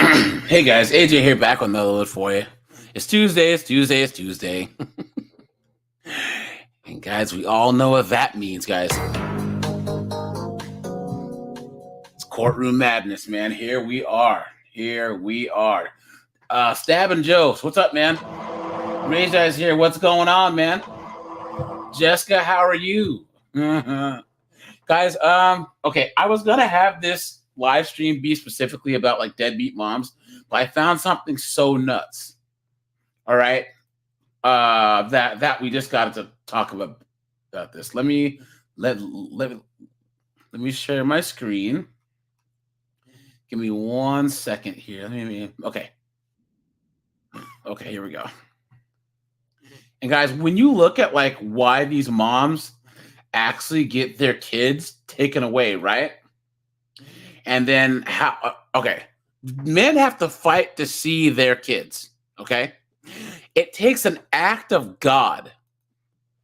Hey guys, AJ here back with another load for you. It's Tuesday. And guys, we all know what that means, guys. It's courtroom madness, man. Here we are. Stabbing Joe, what's up, man? Rage Eyes here. What's going on, man? Jessica, how are you? Guys, okay, I was gonna have this live stream be specifically about like deadbeat moms, but I found something so nuts. All right. That we just got to talk about this. Let me share my screen. Give me 1 second here. Okay, here we go. And guys, when you look at like why these moms actually get their kids taken away, right? And then how? Okay, men have to fight to see their kids. Okay, it takes an act of God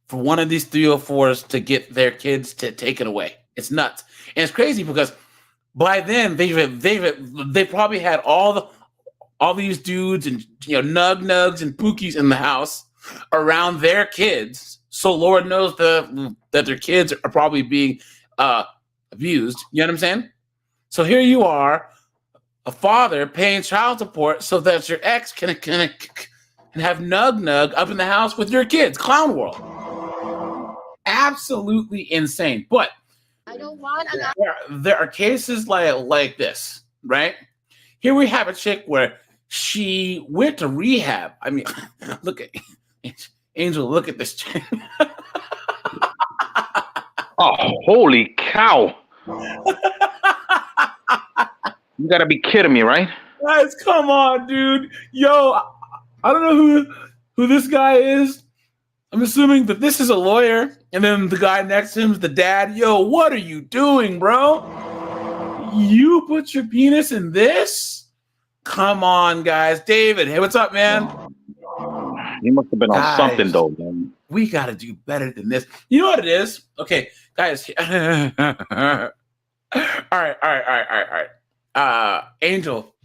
for one of these 304s to get their kids taken away. It's nuts, and it's crazy because by then they probably had all these dudes and nugs and pookies in the house around their kids. So Lord knows that their kids are probably being abused. You know what I'm saying? So here you are, a father paying child support so that your ex can have nug up in the house with your kids. Clown world. Absolutely insane. But I don't want there are cases like this, right? Here we have a chick where she went to rehab. I mean, look at Angel, look at this chick. Oh, holy cow. You gotta be kidding me, right? Guys, come on, dude. Yo, I don't know who this guy is. I'm assuming that this is a lawyer, and then the guy next to him is the dad. Yo, what are you doing, bro? You put your penis in this? Come on, guys. David, hey, what's up, man? He must have been on something, though, man. We got to do better than this. You know what it is? Okay, guys. All right. Angel,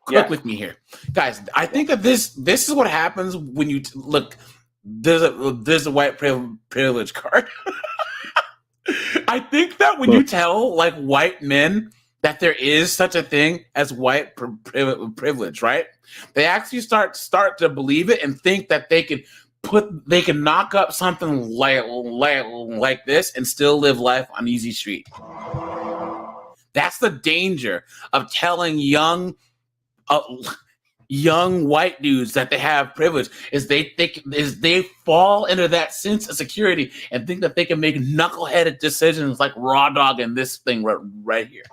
click with me here, guys. I think that this is what happens when you look. There's a white privilege card. I think that when you tell like white men that there is such a thing as white privilege, right? They actually start to believe it and think that they can knock up something like this and still live life on easy street. That's the danger of telling young white dudes that they have privilege is they fall into that sense of security and think that they can make knuckleheaded decisions like raw dog in this thing right here.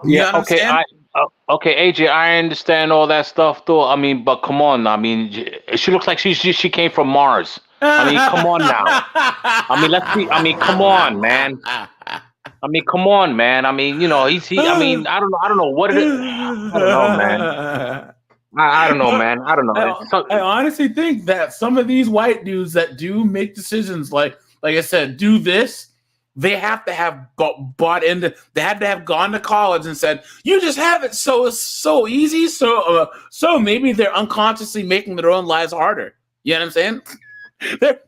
Yeah. Okay, AJ, I understand all that stuff though. I mean, but come on. I mean, she looks like she came from Mars. I mean, come on now. I mean, let's see. I mean, come on, man. I mean, come on, man. I mean, I mean, I don't know what it is. I don't know, man. I don't know, man. I don't know. I honestly think that some of these white dudes that do make decisions like I said, do this, they have to have bought into. They had to have gone to college and said, "You just have it so easy." So maybe they're unconsciously making their own lives harder. You know what I'm saying?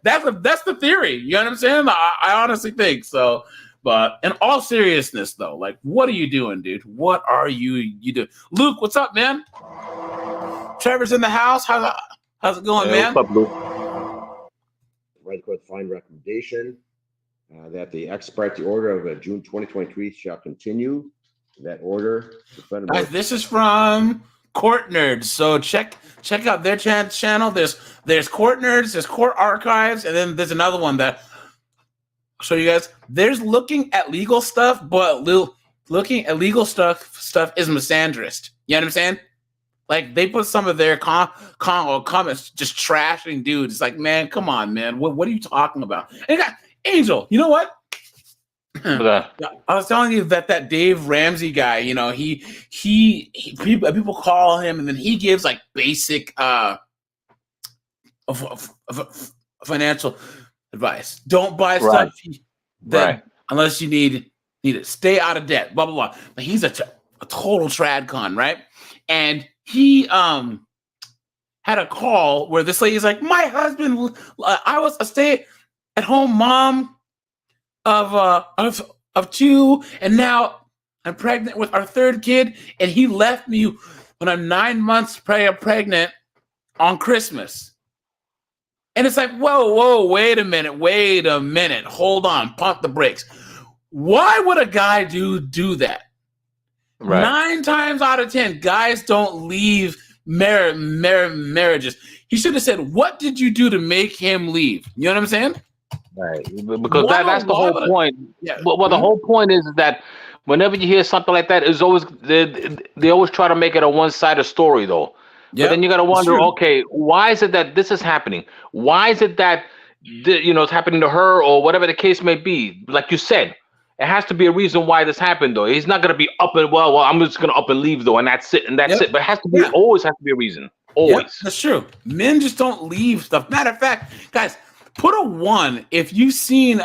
That's the theory. You know what I'm saying? I honestly think so. But in all seriousness, though, like, what are you doing, dude? What are you doing? Luke, what's up, man? Trevor's in the house. How's it going, man? What's up, Luke? Right court fine recommendation that the ex parte order of June 2023 shall continue. That order. Guys, this is from Court Nerds. So check out their channel. There's Court Nerds, there's Court Archives, and then there's another one that I'll show you guys. There's looking at legal stuff, but looking at legal stuff is misandrist. You know what I'm saying? Like they put some of their comments just trashing dudes. It's like, man, come on, man. What are you talking about? And Angel, you know what? I was telling you that Dave Ramsey guy, people call him and then he gives like basic financial advice. Don't buy stuff unless you need it. Stay out of debt. Blah blah blah. But he's a a total trad con, right? And he had a call where this lady's like, my husband, I was a stay-at-home mom of 2, and now I'm pregnant with our 3rd kid, and he left me when I'm 9 months pregnant on Christmas. And it's like, whoa, wait a minute, hold on, pump the brakes. Why would a guy do that? Right. 9 times out of 10, guys don't leave marriages. He should have said, what did you do to make him leave? You know what I'm saying? Right. Because that's the whole point. Yeah. Well, the whole point is that whenever you hear something like that, it's always they always try to make it a one-sided story, though. Yep. But then you got to wonder, okay, why is it that this is happening? Why is it that it's happening to her, or whatever the case may be? Like you said, it has to be a reason why this happened, though. He's not going to be up and well, I'm just going to up and leave, though, and that's it, But it has to be always has to be a reason. Always. Yep, that's true. Men just don't leave stuff. Matter of fact, guys, put a 1 if you've seen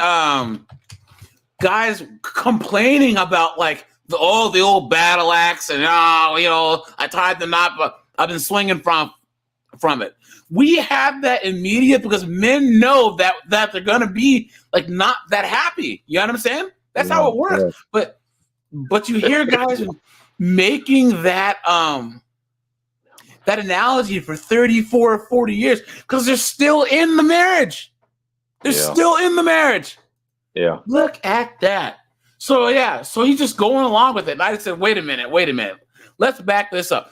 guys complaining about like the old battle axe and I tied the knot, but I've been swinging from it. We have that immediate because men know that they're gonna be like not that happy. You know what I'm saying? That's how it works. Yeah. But you hear guys making that analogy for 34 or 40 years because they're still in the marriage. They're still in the marriage. Yeah. Look at that. So he's just going along with it. And I just said, wait a minute. Let's back this up.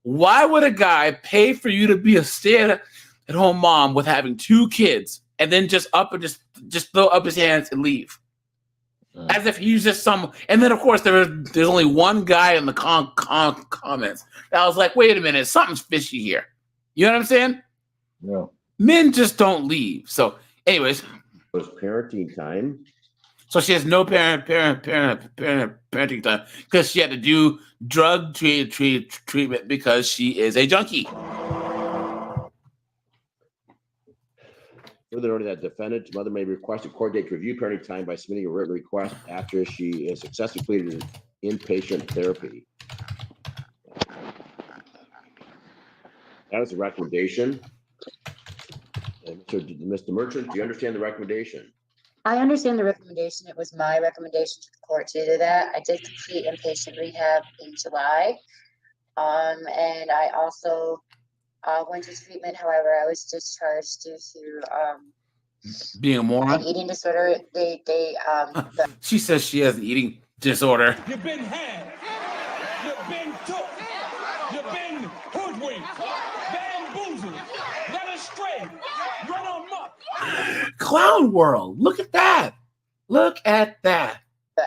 Why would a guy pay for you to be a stay-at-home mom with having 2 kids and then just throw up his hands and leave? As if he's just some. And then of course there's only one guy in the comments that was like, wait a minute, something's fishy here. You know what I'm saying? Yeah. Men just don't leave. So, anyways, it was parenting time. So she has no parenting time because she had to do drug treatment because she is a junkie. Further noted that defendant's mother may request a court date to review parenting time by submitting a written request after she is successfully completed inpatient therapy. That is a recommendation. And Mr. Merchant, do you understand the recommendation? I understand the recommendation. It was my recommendation to the court to do that. I did complete inpatient rehab in July. And I also went to treatment. However, I was discharged due to being a moron. An eating disorder. She says she has an eating disorder. You've been had. You've been took. You've been hoodwinked, bamboozled, led astray, run amok. Clown world. Look at that.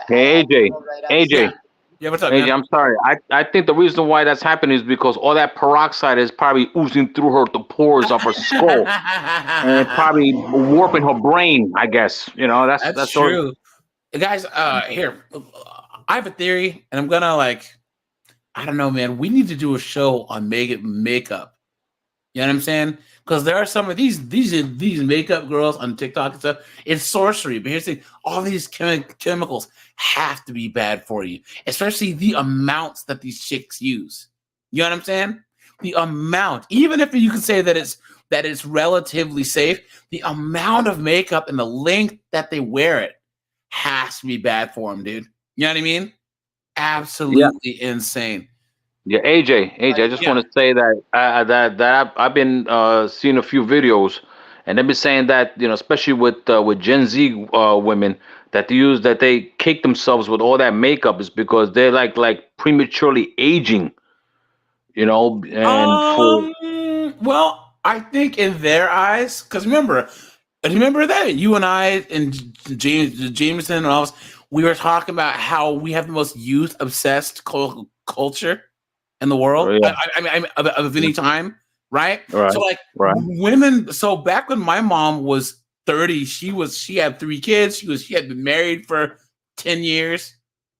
Hey, AJ. Yeah, what's up, AJ, man? I'm sorry. I think the reason why that's happening is because all that peroxide is probably oozing through the pores of her skull and probably warping her brain, I guess. That's true. Guys, here, I have a theory, and I'm gonna I don't know, man. We need to do a show on makeup. You know what I'm saying? Because there are some of these makeup girls on TikTok and stuff. It's sorcery. But here's the thing: all these chemicals have to be bad for you, especially the amounts that these chicks use. You know what I'm saying? The amount, even if you can say that it's relatively safe, the amount of makeup and the length that they wear it has to be bad for them, dude. You know what I mean? Absolutely insane. Yeah, AJ, I just want to say that I've been seeing a few videos, and they've been saying that especially with Gen Z women that they cake themselves with all that makeup is because they're like prematurely aging, and well, I think in their eyes, because remember that you and I and Jameson and all of us, we were talking about how we have the most youth obsessed culture in the world. Oh, yeah. I mean, of any time, right? So women. So back when my mom was 30, she had 3 kids. She had been married for 10 years,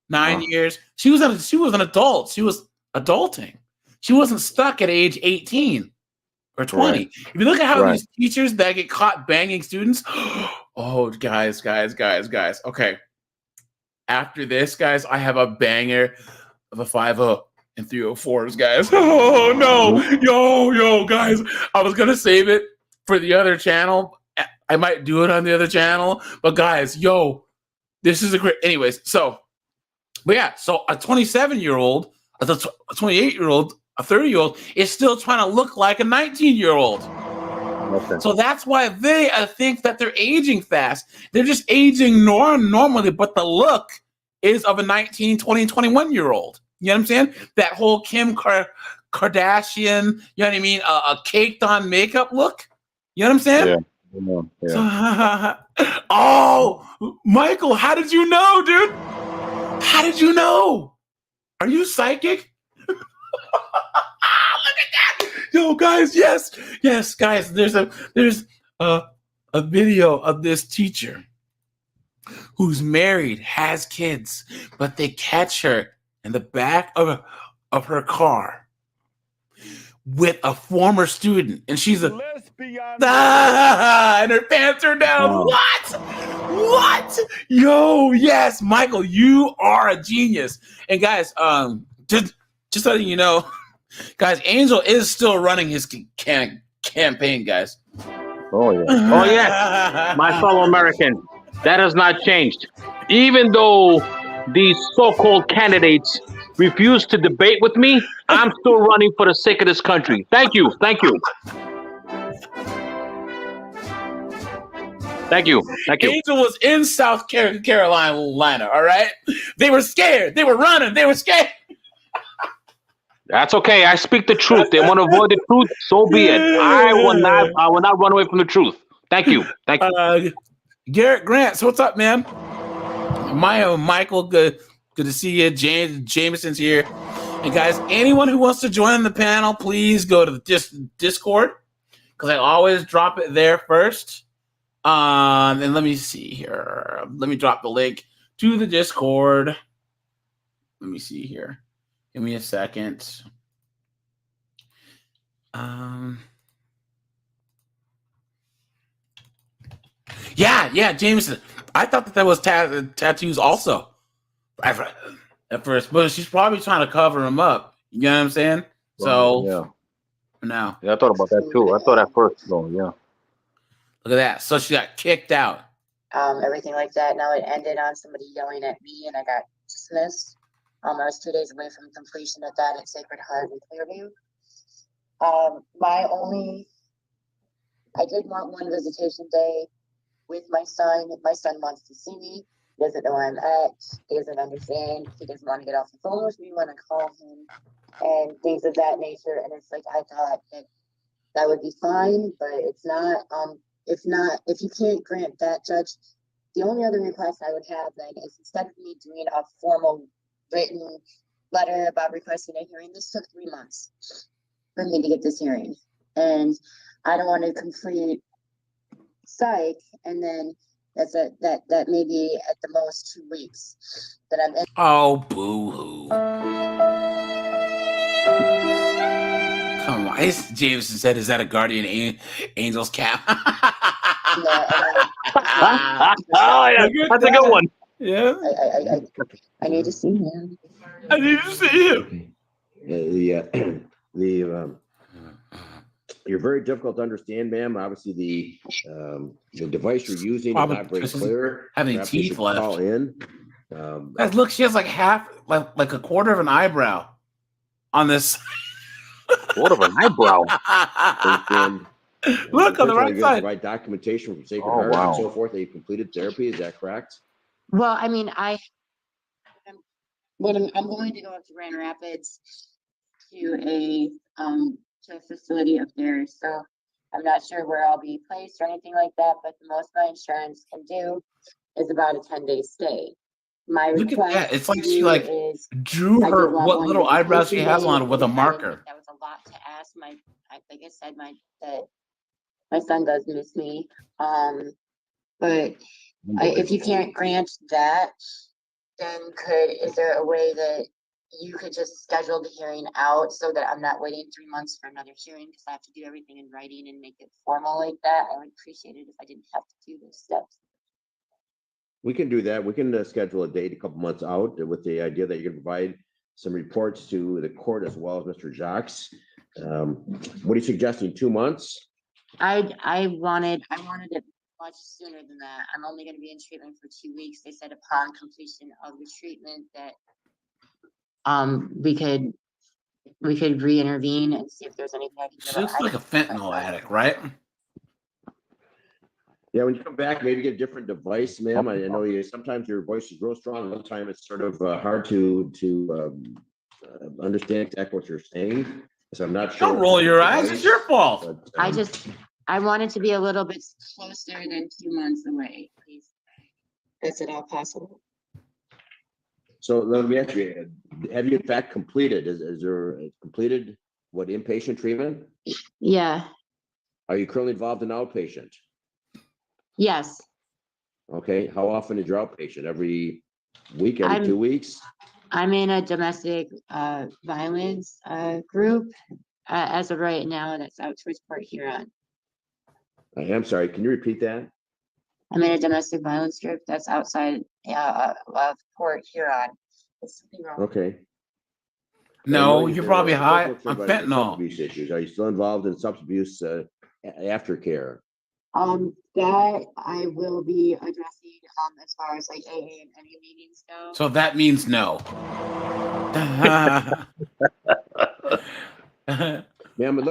9 years. She was an adult. She was adulting. She wasn't stuck at age 18 or 20. Right. If you look at how these teachers that get caught banging students, oh, guys. Okay. After this, guys, I have a banger of the 5-0 and 304s, guys. Oh no, yo, guys. I was gonna save it for the other channel. I might do it on the other channel, but guys, yo, this is a great. Anyways, so, but yeah, so a 27-year-old, a 28-year-old, a 30-year-old is still trying to look like a 19-year-old. Okay. So that's why they think that they're aging fast. They're just aging normally, but the look is of a 19, 20, 21-year-old. You know what I'm saying? That whole Kim Kardashian, you know what I mean? A caked on makeup look. You know what I'm saying? Yeah. So, oh, Michael, how did you know, dude? How did you know? Are you psychic? Look at that. Yo, guys, yes, guys, there's a video of this teacher who's married, has kids, but they catch her in the back of her car with a former student, and she's a lesbian, and her pants are down. Oh. What? Yo, yes, Michael, you are a genius. And guys, just letting you know, guys, Angel is still running his campaign, guys. Oh yeah. My fellow American, that has not changed. Even though these so-called candidates refuse to debate with me, I'm still running for the sake of this country. Thank you. Angel was in South Carolina, all right? They were scared. They were running. They were scared. That's okay. I speak the truth. They want to avoid the truth, so be it. I will not run away from the truth. Thank you. Garrett Grant, so what's up, man? Michael, good to see you. Jameson's here. And guys, anyone who wants to join the panel, please go to the Discord, because I always drop it there first. And let me see here. Let me drop the link to the Discord. Let me see here. Give me a second. Yeah, Jameson. I thought that was tattoos also at first, but she's probably trying to cover him up. You know what I'm saying? So now, I thought about that too. I thought at first, though. Yeah. Look at that. So she got kicked out. Everything like that. Now it ended on somebody yelling at me, and I got dismissed. I was 2 days away from completion of that at Sacred Heart in Clearview. I did want one visitation day with my son. My son wants to see me. He doesn't know where I'm at. He doesn't understand. He doesn't want to get off the phone with me when I call him and things of that nature. And it's like, I thought that would be fine, but it's not. If you can't grant that, Judge, the only other request I would have then is, instead of me doing a formal written letter about requesting a hearing, this took 3 months for me to get this hearing, and I don't want to complete psych, and then that may be at the most 2 weeks that I'm in. Oh, boo-hoo. Come on. Jameson said, is that a guardian angel's cap? Oh, yeah. That's a good one. Yeah. I need to see him. I need to see him. You're very difficult to understand, ma'am. Obviously, the device you're using is not very clear. Having teeth left. Call in. Guys, look, she has like a quarter of an eyebrow on this. Quarter of an eyebrow. Look on the right side. Provide documentation from Sacred Heart and so forth that you completed therapy. Is that correct? Well, I mean, I'm going to go up to Grand Rapids to a facility up there, so I'm not sure where I'll be placed or anything like that, but the most my insurance can do is about a 10-day stay. My Look request at that. It's like she drew her what little eyebrows she has on with a marker. That was a lot to ask. Like I said, my son does miss me. But if you can't grant that, then is there a way that you could just schedule the hearing out so that I'm not waiting 3 months for another hearing, because I have to do everything in writing and make it formal like that? I would appreciate it if I didn't have to do those steps. We can do that. We can schedule a date a couple months out with the idea that you can provide some reports to the court as well as Mr. Jacques. What are you suggesting? 2 months? I wanted it much sooner than that. I'm only going to be in treatment for 2 weeks. They said upon completion of the treatment that we could re-intervene and see if there's anything I can do. She looks like a fentanyl addict, right? Yeah, when you come back, maybe get a different device, ma'am. I know you sometimes your voice is real strong. Other time it's sort of hard to understand exactly what you're saying. So I'm not sure. Don't roll your eyes. It's your fault. But, I wanted to be a little bit closer than 2 months away, please. Is it all possible? So let me ask you, have you in fact completed, is there completed what inpatient treatment? Yeah. Are you currently involved in outpatient? Yes. Okay, how often is your outpatient? Every week, every 2 weeks? I'm in a domestic violence group as of right now. That's out towards Port Huron. I am sorry, can you repeat that? I'm in a domestic violence group that's outside of Port Huron. There's something wrong. Okay. No, you're probably high on Substance fentanyl. abuse issues. Are you still involved in substance abuse aftercare? That I will be addressing as far as like AA and any meetings go. So that means no. Ma'am,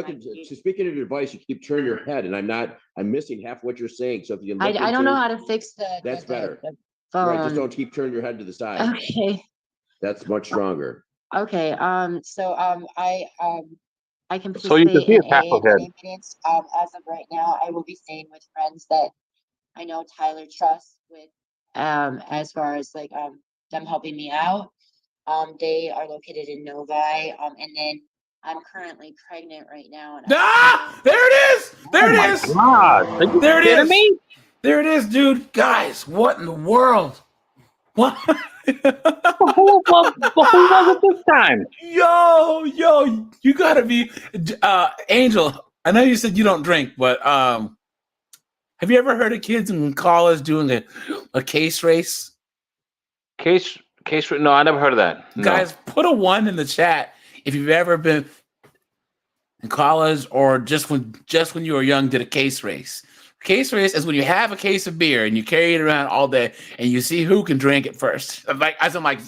speaking of your advice, you keep turning your head, and I'm missing half what you're saying. So if you I don't know how to fix that's better. The phone. Right, just don't keep turning your head to the side. Okay. That's much stronger. Okay. I can So participate you can see in it's half AA a head. meetings. As of right now, I will be staying with friends that I know Tyler trusts with. As far as like them helping me out. They are located in Novi. And then I'm currently pregnant right now. And there it is. There it is. God, are you There it kidding is. me? There it is, dude. Guys, what in the world? What? Who was it this time? Yo, you gotta be Angel. I know you said you don't drink, but have you ever heard of kids in college doing a case race? Case. No, I never heard of that. No. Guys, put a 1 in the chat if you've ever been in college or just when you were young did a case race. Case race is when you have a case of beer and you carry it around all day and you see who can drink it first.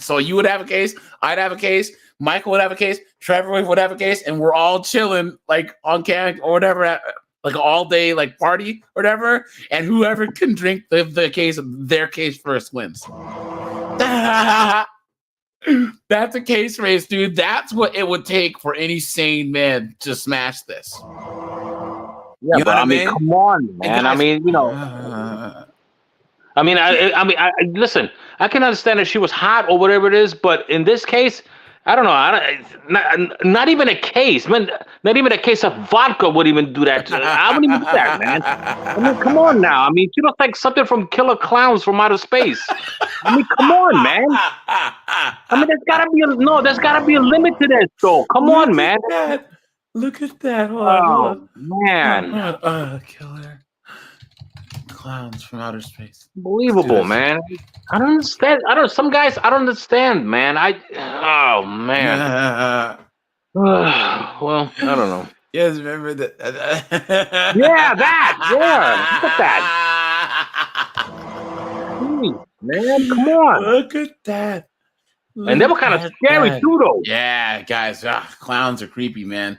So you would have a case, I'd have a case, Michael would have a case, Trevor would have a case, and we're all chilling like on camp or whatever, like all day like party or whatever, and whoever can drink the case of their case first wins. That's a case race, dude. That's what it would take for any sane man to smash this. Yeah, you know but what I mean, come on, man. guys, I mean, I listen. I can understand if she was hot or whatever it is, but in this case, I don't know. Not even a case, man. Not even a case of vodka would even do that. I wouldn't even do that, man. I mean, come on now. I mean, she looks like something from Killer Clowns from Outer Space. I mean, come on, man. I mean, there's gotta be a limit to this, though. Come on, man. Look at that. Hold on. Man. Killer Clowns from Outer Space. Unbelievable, man. I don't understand. Some guys, I don't understand, man. Oh, man. Well, I don't know. Yes, remember that. Yeah, that. Yeah. Look at that. Jeez, man, come on. Look at that. And they were kind of scary, too, though. Yeah, guys. Clowns are creepy, man.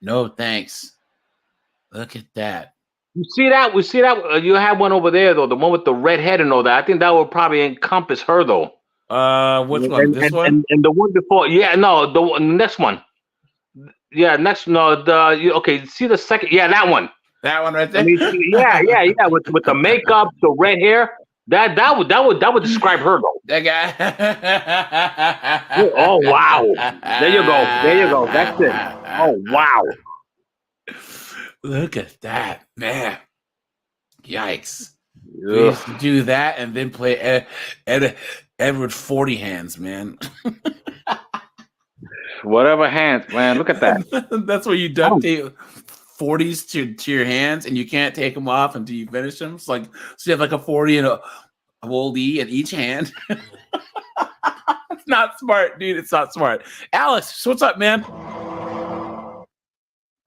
No thanks. Look at that. You see that? We see that. You have one over there, though. The one with the red head and all that. I think that would probably encompass her, though. Which one? This one? And the one before. Yeah, no, the next one. Yeah, next. No, okay. See the second. Yeah, that one. That one right there. I mean, yeah. With the makeup, the red hair. That would describe her, though. That guy. Oh wow! There you go. That's it. Oh wow! Look at that, man! Yikes! We used to do that and then play Edward 40 hands, man. Whatever hands, man. Look at that. That's where you duct tape 40s to your hands, and you can't take them off until you finish them. It's like so you have like a 40 and a old E in each hand. It's not smart, dude. It's not smart. Alex, so what's up, man?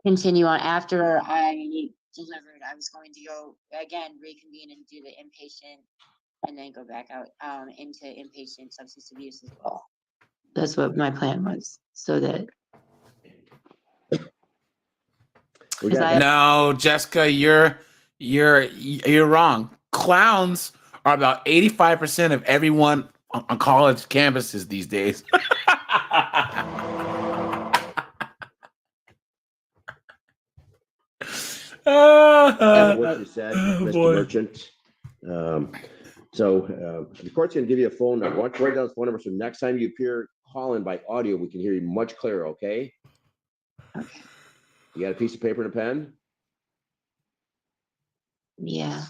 Continue on. After I delivered, I was going to go again, reconvene and do the inpatient, and then go back out into inpatient substance abuse as well. That's what my plan was, so that. No, Jessica, you're wrong. Clowns are about 85% of everyone on college campuses these days. What you said, Mr. Boy. Merchant. So the court's going to give you a phone number. Why don't you write down this phone number so next time you appear calling by audio, we can hear you much clearer, okay? Okay. You got a piece of paper and a pen? Yeah.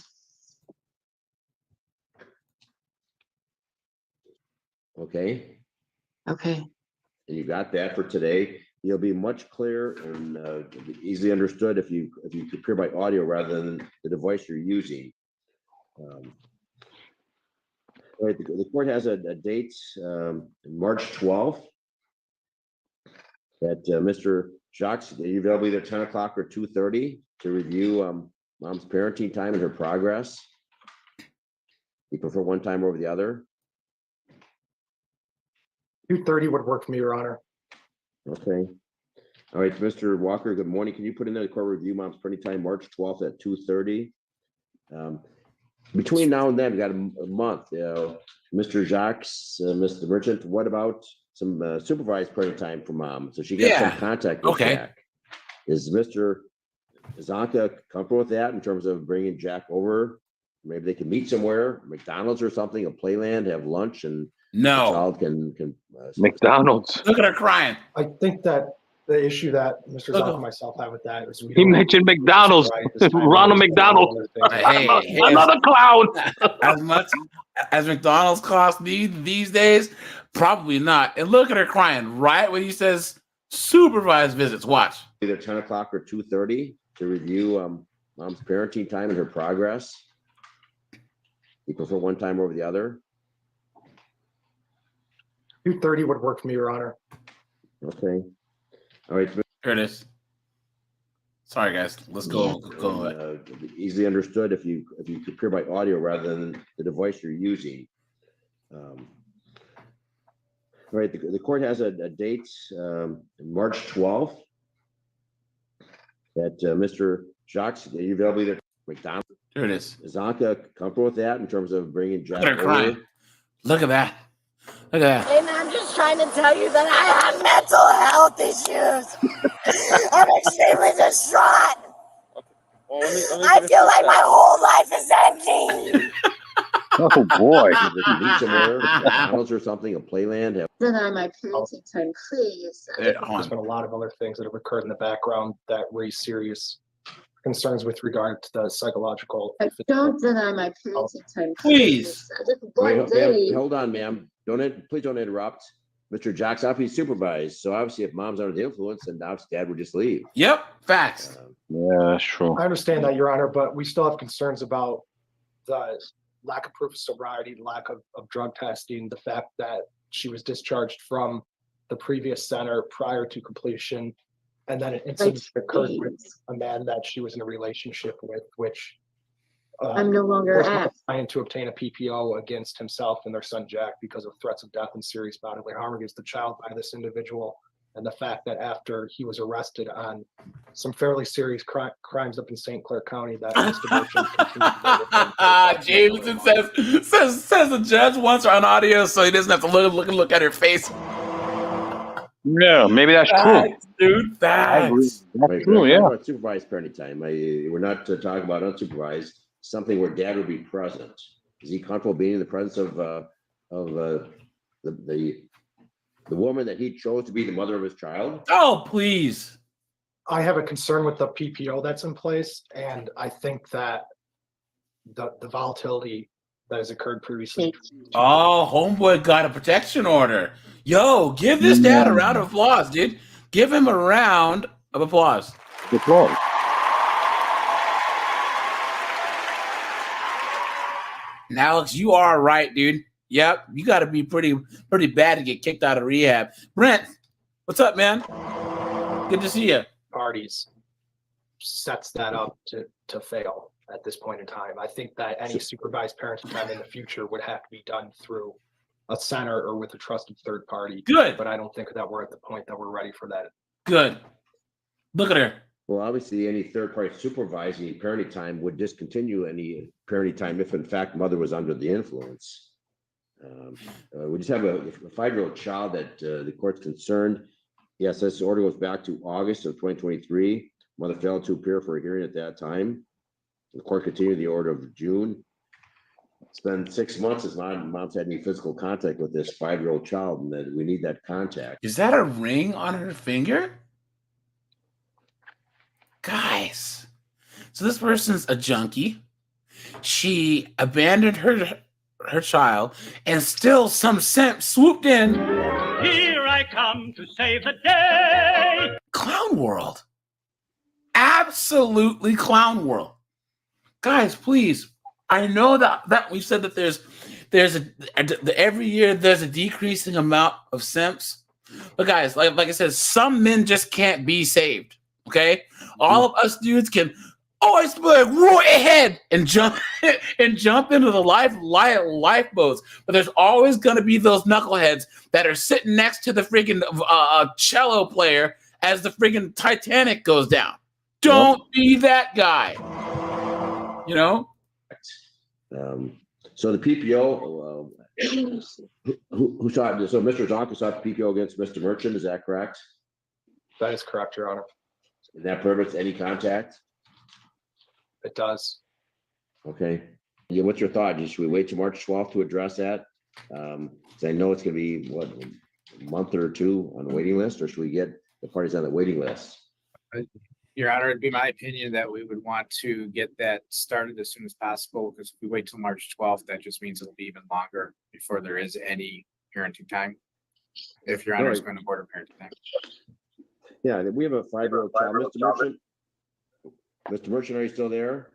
Okay. Okay. And you got that for today. You'll be much clearer and easily understood if you appear by audio rather than the device you're using. All right, the court has a date, March 12th, that Mr. Jacques, are you available either 10 o'clock or 2:30 to review mom's parenting time and her progress? You prefer one time over the other? 2:30 would work for me, Your Honor. Okay. All right, Mr. Walker, good morning. Can you put in the court review mom's parenting time, March 12th at 2:30? Between now and then, we got a month. Mr. Jacques, Mr. Merchant, what about some supervised parenting time for mom so she gets some contact with Jack? Is Mr. Zonka comfortable with that in terms of bringing Jack over? Maybe they can meet somewhere, McDonald's or something, a playland, have lunch, and the child can McDonald's. Look at her crying. I think that the issue that Mr. Zoff and myself have with that is He mentioned McDonald's. Ronald McDonald. Hey, another clown. As much as McDonald's cost these days, probably not. And look at her crying right when he says supervised visits. Watch. Either 10 o'clock or 2:30 to review mom's parenting time and her progress. You prefer one time over the other? 2:30 would work for me, Your Honor. Okay. All right. Here it is. Sorry, guys. Let's go. Easily understood if you appear by audio rather than the device you're using. All right. The court has a date, March 12th, that Mr. Jacques, are you available either McDonald's? Here it is. Is Zonka comfortable with that in terms of bringing Jack Look at her crying. Look at that. Look at that. And I'm just trying to tell you that I have mental health issues. I'm extremely distraught. I feel like my whole life is ending. Oh boy. Meet somewhere, McDonald's or something, a playland. Then on my parenting time, please. There's been a lot of other things that have occurred in the background that raise serious concerns with regard to the psychological. Don't deny my parenting time, please. Wait, hold on, ma'am. Please don't interrupt. Mr. Jack's obviously supervised, so obviously if mom's under the influence, then obviously dad would just leave. Yep, facts. Yeah, that's true. I understand that, Your Honor, but we still have concerns about the lack of proof of sobriety, lack of drug testing, the fact that she was discharged from the previous center prior to completion, and then an incident occurred with a man that she was in a relationship with, which I'm no longer trying to obtain a PPO against himself and their son Jack because of threats of death and serious bodily harm against the child by this individual, and the fact that after he was arrested on some fairly serious crimes up in St. Clair County, that Jameson says the judge wants her on audio so he doesn't have to look at her face. Yeah, maybe that's true. Dude, that's true, yeah. About supervised parenting time. We're not talking about unsupervised. Something where dad would be present. Is he comfortable being in the presence of the woman that he chose to be the mother of his child? Oh, please. I have a concern with the PPO that's in place, and I think that the volatility that has occurred previously. Oh, homeboy got a protection order. Yo, give this dad a round of applause, dude. Give him a round of applause. Applause. And Alex, you are right, dude. Yep, you got to be pretty bad to get kicked out of rehab. Brent, what's up, man? Good to see you. Parties sets that up to fail at this point in time. I think that any supervised parenting time in the future would have to be done through a center or with a trusted third party. Good. But I don't think that we're at the point that we're ready for that. Good. Look at her. Well, obviously, any third-party supervising parenting time would discontinue any parenting time if, in fact, mother was under the influence. We just have a 5-year-old child that the court's concerned. Yes, this order goes back to August of 2023. Mother failed to appear for a hearing at that time. The court continued the order of June. It's been 6 months since mom's had any physical contact with this 5-year-old child, and that we need that contact. Is that a ring on her finger? Guys, so this person's a junkie. She abandoned her child, and still some simp swooped in. Here I come to save the day. Clown world. Absolutely clown world. Guys, please. I know that we said that there's every year there's a decreasing amount of simps. But guys, like I said, some men just can't be saved. Okay? All of us dudes can always be like roar ahead and jump into the lifeboats. But there's always gonna be those knuckleheads that are sitting next to the freaking cello player as the freaking Titanic goes down. Don't be that guy. You know? So the PPO, who saw it? So Mr. Zonka sought the PPO against Mr. Merchant. Is that correct? That is correct, Your Honor. And that permits any contact? It does. Okay. Yeah, what's your thought? Should we wait till March 12th to address that? I know it's going to be, what, a month or two on the waiting list, or should we get the parties on the waiting list? Your Honor, it'd be my opinion that we would want to get that started as soon as possible, because if we wait till March 12th, that just means it'll be even longer before there is any parenting time. If Your Honor is going to order parenting time. Yeah, we have a 5-year-old child. Mr. Merchant? Mr. Merchant, are you still there?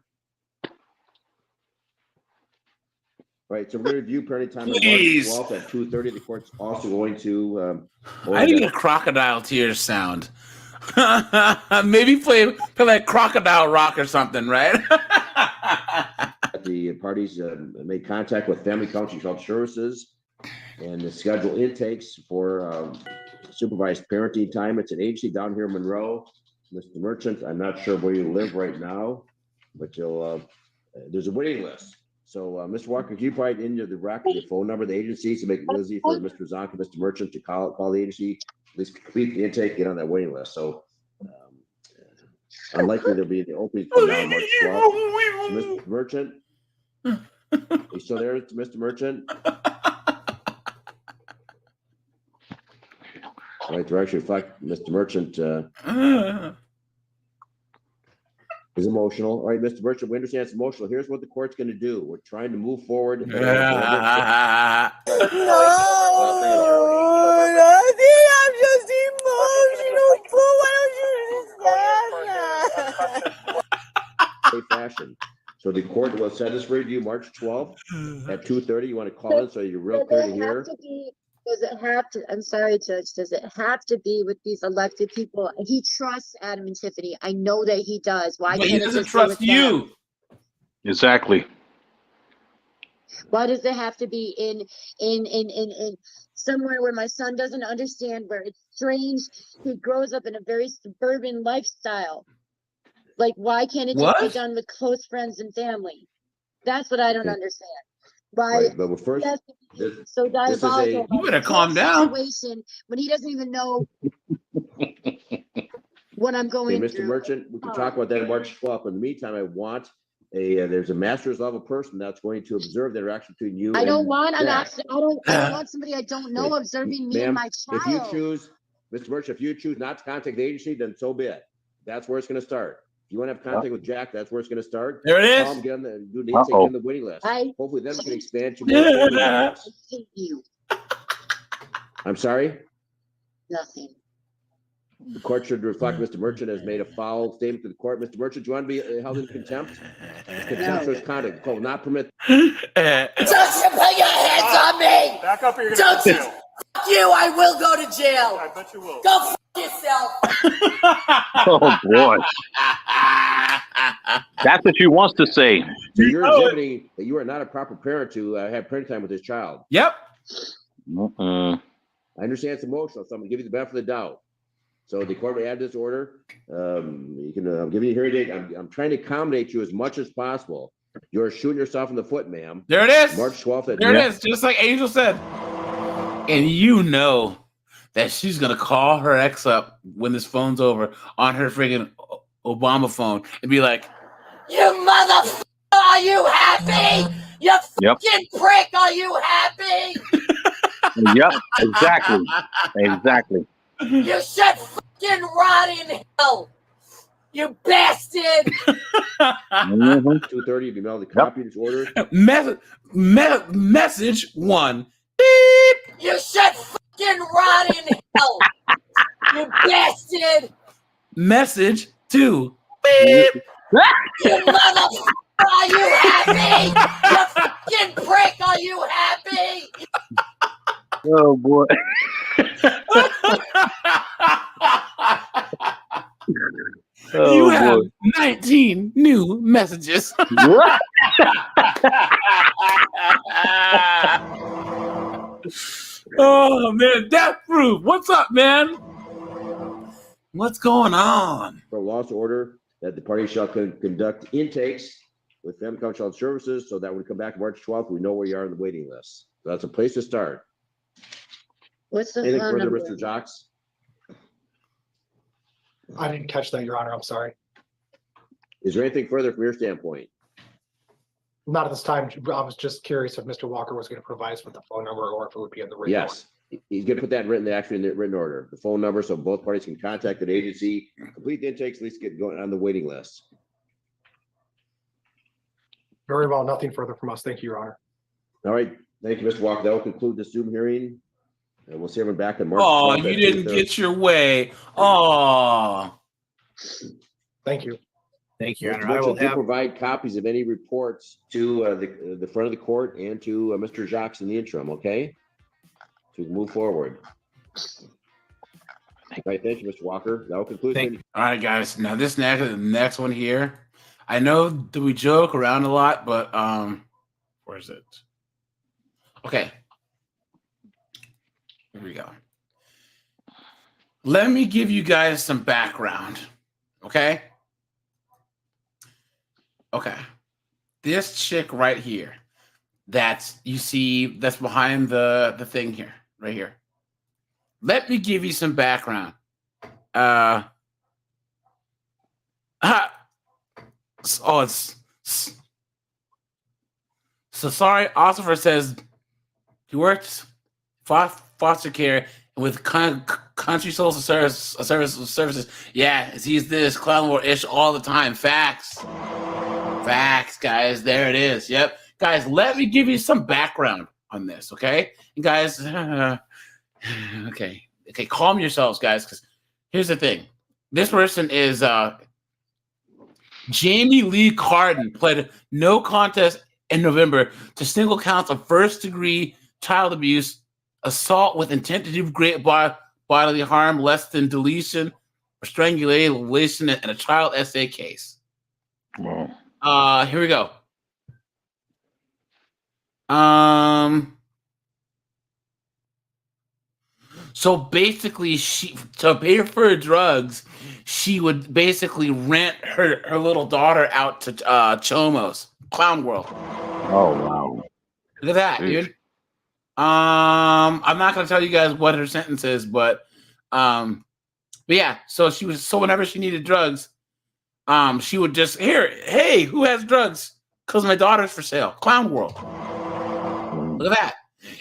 Right, so we're going to review parenting time on March 12th at 2:30. The court's also going to... I need a crocodile tears sound. Maybe play like crocodile rock or something, right? The parties made contact with Family Counseling Health Services and the schedule intakes for supervised parenting time. It's an agency down here in Monroe. Mr. Merchant, I'm not sure where you live right now, but you'll there's a waiting list. So, Mr. Walker, can you provide into the record the phone number of the agency to make it easy for Mr. Zonka, Mr. Merchant to call the agency, at least complete the intake, get on that waiting list. So, unlikely there'll be the opening from now March 12th. So, Mr. Merchant, are you still there, Mr. Merchant? All right, to actually reflect, Mr. Merchant is emotional. All right, Mr. Merchant, we understand it's emotional. Here's what the court's going to do. We're trying to move forward. No, nothing. I'm just emotional. Why don't you fashion. So the court will set this review March 12th at 2:30. You want to call in so you're real clear to hear? Does it have to, I'm sorry, Judge, does it have to be with these elected people? He trusts Adam and Tiffany. I know that he does. Why but can't he it doesn't just be with trust you? them? Exactly. Why does it have to be in somewhere where my son doesn't understand, where it's strange? He grows up in a very suburban lifestyle. Like, why can't it just be done with close friends and family? That's what I don't understand. Why? Right, but first, So diabolical. You better calm down. Situation when he doesn't even know what I'm going Mr. through. Merchant, we can talk about that on March 12th. In the meantime, I want there's a master's level person that's going to observe the interaction between you. I don't and want an Jack. I don't want somebody I don't know observing me and my child. If you choose, Mr. Merchant, if you choose not to contact the agency, then so be it. That's where it's going to start. If you want to have contact with Jack, that's where it's going to start. There it is. Call him, get on the, do the intake in the waiting list. Hopefully, then we can expand to more. I hate you. I'm sorry. Nothing. The court should reflect Mr. Merchant has made a foul statement to the court. Mr. Merchant, do you want to be held in contempt? Contemptuous conduct. The court will not permit. Don't you put your hands on me! Back up or you're Don't gonna you? Fuck you! I will go to jail. I bet you will. Go fuck yourself. Oh boy, that's what she wants to say. So you're exhibiting that you are not a proper parent to have parenting time with this child. Yep. I understand it's emotional, so I'm gonna give you the benefit of the doubt. So the court may add this order. You can give me a hearing date. I'm trying to accommodate you as much as possible. You're shooting yourself in the foot, ma'am. There it is. March 12th. There it is, just like Angel said. And you know that she's gonna call her ex up when this phone's over on her freaking Obama phone and be like, You motherfucker, are you happy? You fucking prick, are you happy? Yep, exactly. You should fucking rot in hell, you bastard. 2:30, you mail the copy of this order. Message 1. Beep. You should fucking rot in hell, you bastard. Message 2. Beep. You motherfucker, are you happy? You fucking prick, are you happy? Oh boy. You have 19 new messages. Oh man, Death Proof. What's up, man? What's going on? For a loss order that the party shall conduct intakes with Family County Child Services, so that when we come back March 12th, we know where you are on the waiting list. So that's a place to start. What's the Anything phone further, number? Mr. Jocks? I didn't catch that, Your Honor. I'm sorry. Is there anything further from your standpoint? Not at this time. I was just curious if Mr. Walker was going to provide us with the phone number or if it would be in the written order. Yes. He's going to put that in written, actually in the written order, the phone number, so both parties can contact the agency, complete the intakes, at least get going on the waiting list. Very well. Nothing further from us. Thank you, Your Honor. All right. Thank you, Mr. Walker. That will conclude the Zoom hearing. And we'll see everyone back in March. Oh, 12th you at didn't 2:30. get your way. Oh. Thank you. Thank you, Your Mr. Honor. I will Merchant, do have, provide copies of any reports to the front of the court and to Mr. Jocks in the interim, okay? So we can move forward. All right, thank you, Mr. Walker. That will conclude. All right, guys. Now this next one here. I know that we joke around a lot, but where is it? Okay. Here we go. Let me give you guys some background. Okay? Okay. This chick right here that's behind the thing here, right here. Let me give you some background. So sorry, Ossifer says he worked foster care with country social services. Yeah, he's this clown war-ish all the time. Facts, guys. There it is. Yep, guys. Let me give you some background on this, okay? And guys, okay, calm yourselves, guys, because here's the thing. This person is Jamie Lee Carden, pled no contest in November to single counts of first-degree child abuse, assault with intent to do great bodily harm, less than deletion or strangulation, and a child SA case. Wow. Here we go. So basically, to pay for her drugs, she would basically rent her little daughter out to Chomos, Clown World. Oh wow! Look at that, dude. I'm not gonna tell you guys what her sentence is, but yeah. So whenever she needed drugs, she would just hey, who has drugs? Because my daughter's for sale. Clown World. Look at that.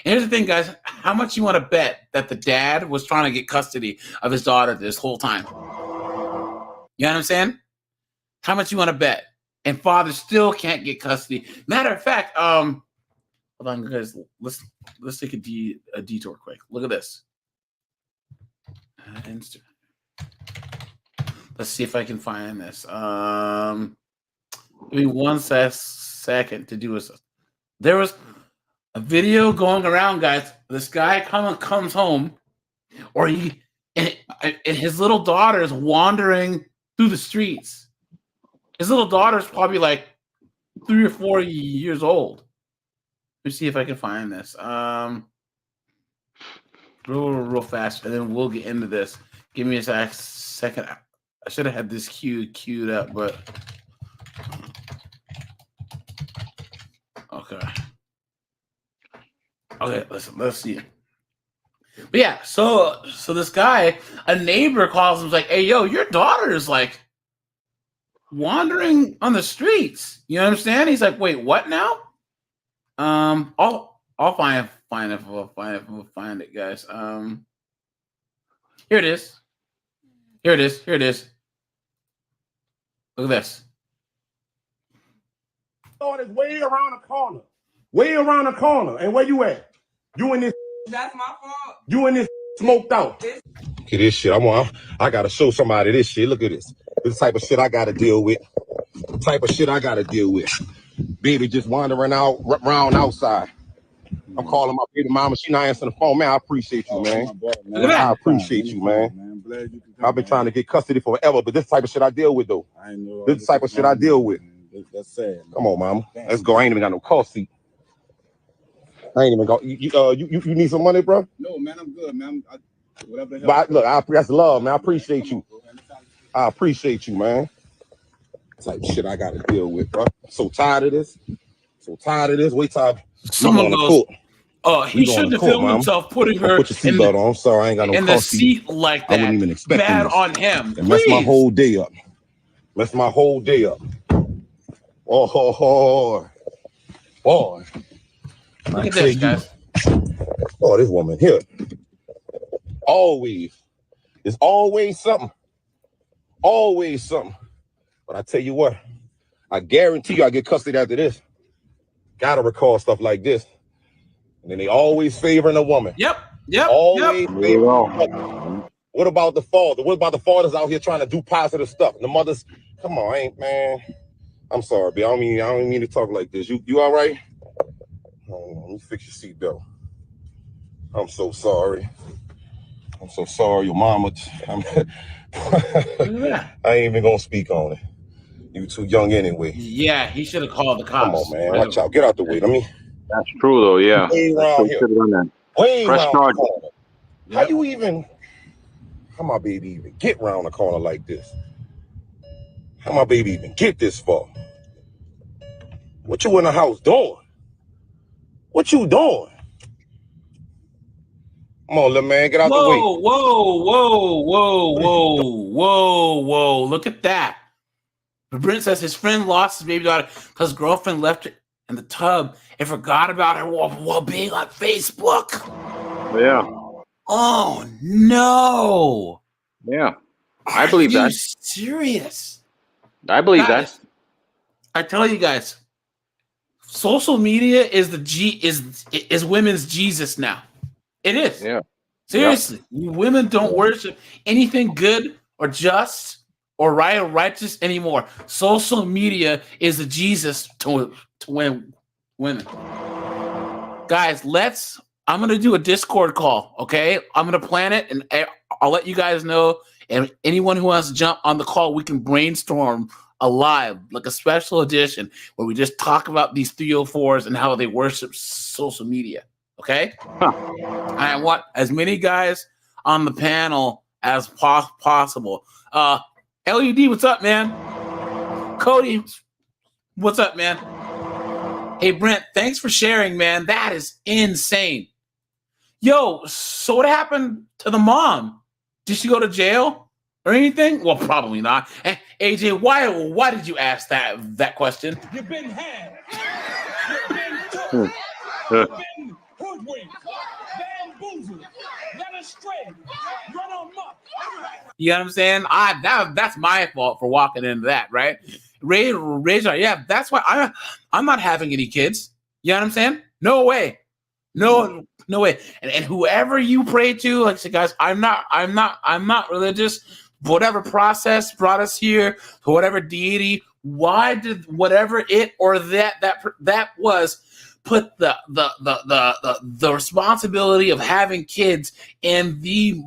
And here's the thing, guys. How much you want to bet that the dad was trying to get custody of his daughter this whole time? You know what I'm saying? How much you want to bet? And father still can't get custody. Matter of fact, hold on, guys. Let's take a detour quick. Look at this. Let's see if I can find this. Give me 1 second to do this. There was a video going around, guys. This guy comes home, or and his little daughter is wandering through the streets. His little daughter's probably like 3 or 4 years old. Let me see if I can find this. Real fast, and then we'll get into this. Give me a second. I should have had this queued up, but okay. Let's see. But yeah, so this guy, a neighbor calls him, like, "Hey, yo, your daughter is like wandering on the streets." You understand? He's like, "Wait, what now?" I'll find it, guys. Here it is. Look at this. Lord is way around the corner. Way around the corner. And where you at? You in this? That's my fault. You in this smoked out? Look at this shit. I gotta show somebody this shit. Look at this. This type of shit I gotta deal with. Baby just wandering around outside. I'm calling my baby mama. She not answering the phone. Man, I appreciate you, man. I appreciate you, man. I've been trying to get custody forever, but this type of shit I deal with, though. This type of shit I deal with. That's sad. Come on, mama. Let's go. I ain't even got no car seat. I ain't even got. You need some money, bro? No, man. I'm good, man. Whatever the hell. Look, that's love, man. I appreciate you. I appreciate you, man. Type shit I got to deal with, bro. So tired of this. Wait till someone goes, "Oh, he shouldn't have filmed himself putting her put your seatbelt on. I'm sorry, I ain't got no in the seat like that. I wouldn't even expect bad on him. Mess my whole day up. Oh, boy. Look at this, guys. Oh, this woman here. It's always something. But I tell you what, I guarantee you I get custody after this. Gotta recall stuff like this. And then they always favoring a woman. Yep. Favoring a woman. What about the father? What about the fathers out here trying to do positive stuff? The mothers, come on, man. I'm sorry, B. I don't mean to talk like this. You all right? Let me fix your seatbelt. I'm so sorry. Your mama. I ain't even gonna speak on it. You too young anyway. Yeah, he should have called the cops. Come on, man. Watch out. Get out the way. That's true, though. Yeah. Way around here. Press charge. How my baby even get around the corner like this? How my baby even get this far? What you in the house doing? What you doing? Come on, little man. Get out the way. Whoa. Look at that. Brent says his friend lost his baby daughter because his girlfriend left her in the tub and forgot about her while being on Facebook. Yeah. Oh, no. Yeah. I believe that. Are you serious? I believe that. I tell you guys, social media is women's Jesus now. It is. Yeah. Seriously. Yeah. Women don't worship anything good or just or right or righteous anymore. Social media is the Jesus to women. Guys, I'm going to do a Discord call, okay? I'm going to plan it, and I'll let you guys know. And anyone who wants to jump on the call, we can brainstorm a live, like a special edition, where we just talk about these 304s and how they worship social media, okay? I want as many guys on the panel as possible. LED, what's up, man? Cody, what's up, man? Hey, Brent, thanks for sharing, man. That is insane. Yo, so what happened to the mom? Did she go to jail or anything? Well, probably not. Hey, AJ, why did you ask that question? You've been had. You've been took. You've been hoodwinked, bamboozled, led astray, run amok. You know what I'm saying? That's my fault for walking into that, right? Ray, yeah, that's why I'm not having any kids. You know what I'm saying? No way. No way. And whoever you pray to, like I said, guys, I'm not religious, whatever process brought us here, to whatever deity, why did whatever it or that was put the responsibility of having kids in the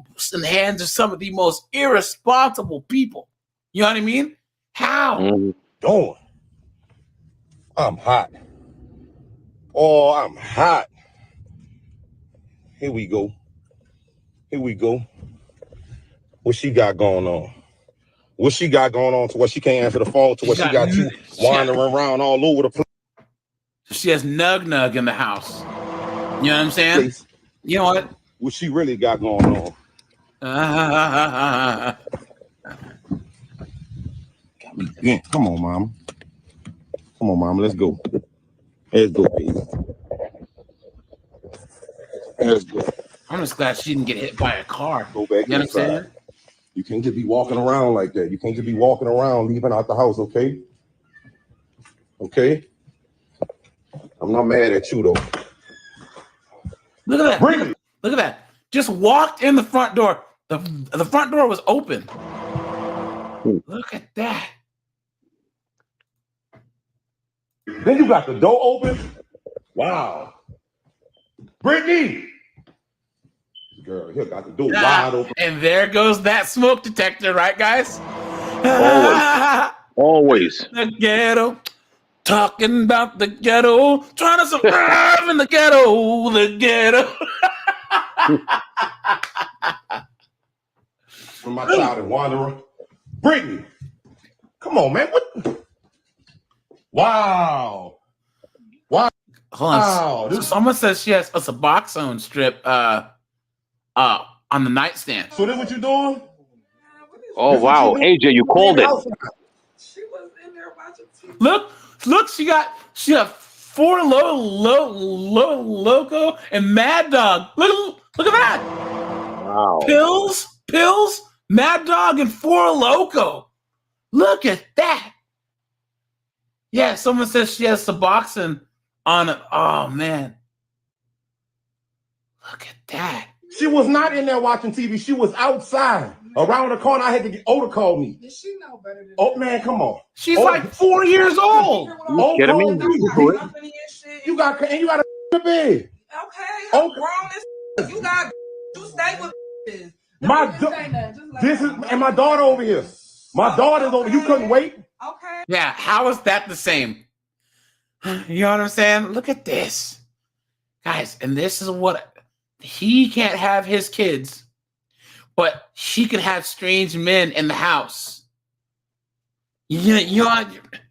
hands of some of the most irresponsible people? You know what I mean? How? Going. I'm hot. Oh, I'm hot. Here we go. Here we go. What she got going on? What she got going on to what she can't answer the phone, to what she got you wandering around all over the place? She has nug in the house. You know what I'm saying? You know what? What she really got going on? Yeah, come on, mama. Come on, mama. Let's go. Let's go, baby. Let's go. I'm just glad she didn't get hit by a car. Go back. You know what I'm saying? You can't just be walking around like that. You can't just be walking around leaving out the house, okay? Okay? I'm not mad at you, though. Look at that. Look at that. Just walked in the front door. The front door was open. Look at that. Then you got the door open. Wow. Brittany. Girl, you got the door wide open. And there goes that smoke detector, right, guys? Always. The ghetto. Talking about the ghetto. Trying to survive in the ghetto. The ghetto. From my child and wanderer. Brittany. Come on, man. What? Wow. Wow. Hold on. Wow. Someone says she has a Suboxone strip on the nightstand. So this what you doing? Oh wow, AJ, you called it. She was in there watching TV. Look, she got 4 Loco and Mad Dog. Look at that. Wow. Pills, Mad Dog, and 4 Loco. Look at that. Yeah, someone says she has Suboxone on it. Oh man. Look at that. She was not in there watching TV. She was outside. Around the corner, I had to get Oda called me. Did she know better than Oh man, come on. She's like 4 years old. Oh, Get me. You got a bed. Okay, I'm grown as you got you stay with this. And my daughter over here. My daughter's over. You couldn't wait. Okay. Yeah, how is that the same? You know what I'm saying? Look at this. Guys, and this is what he can't have his kids, but she could have strange men in the house. You know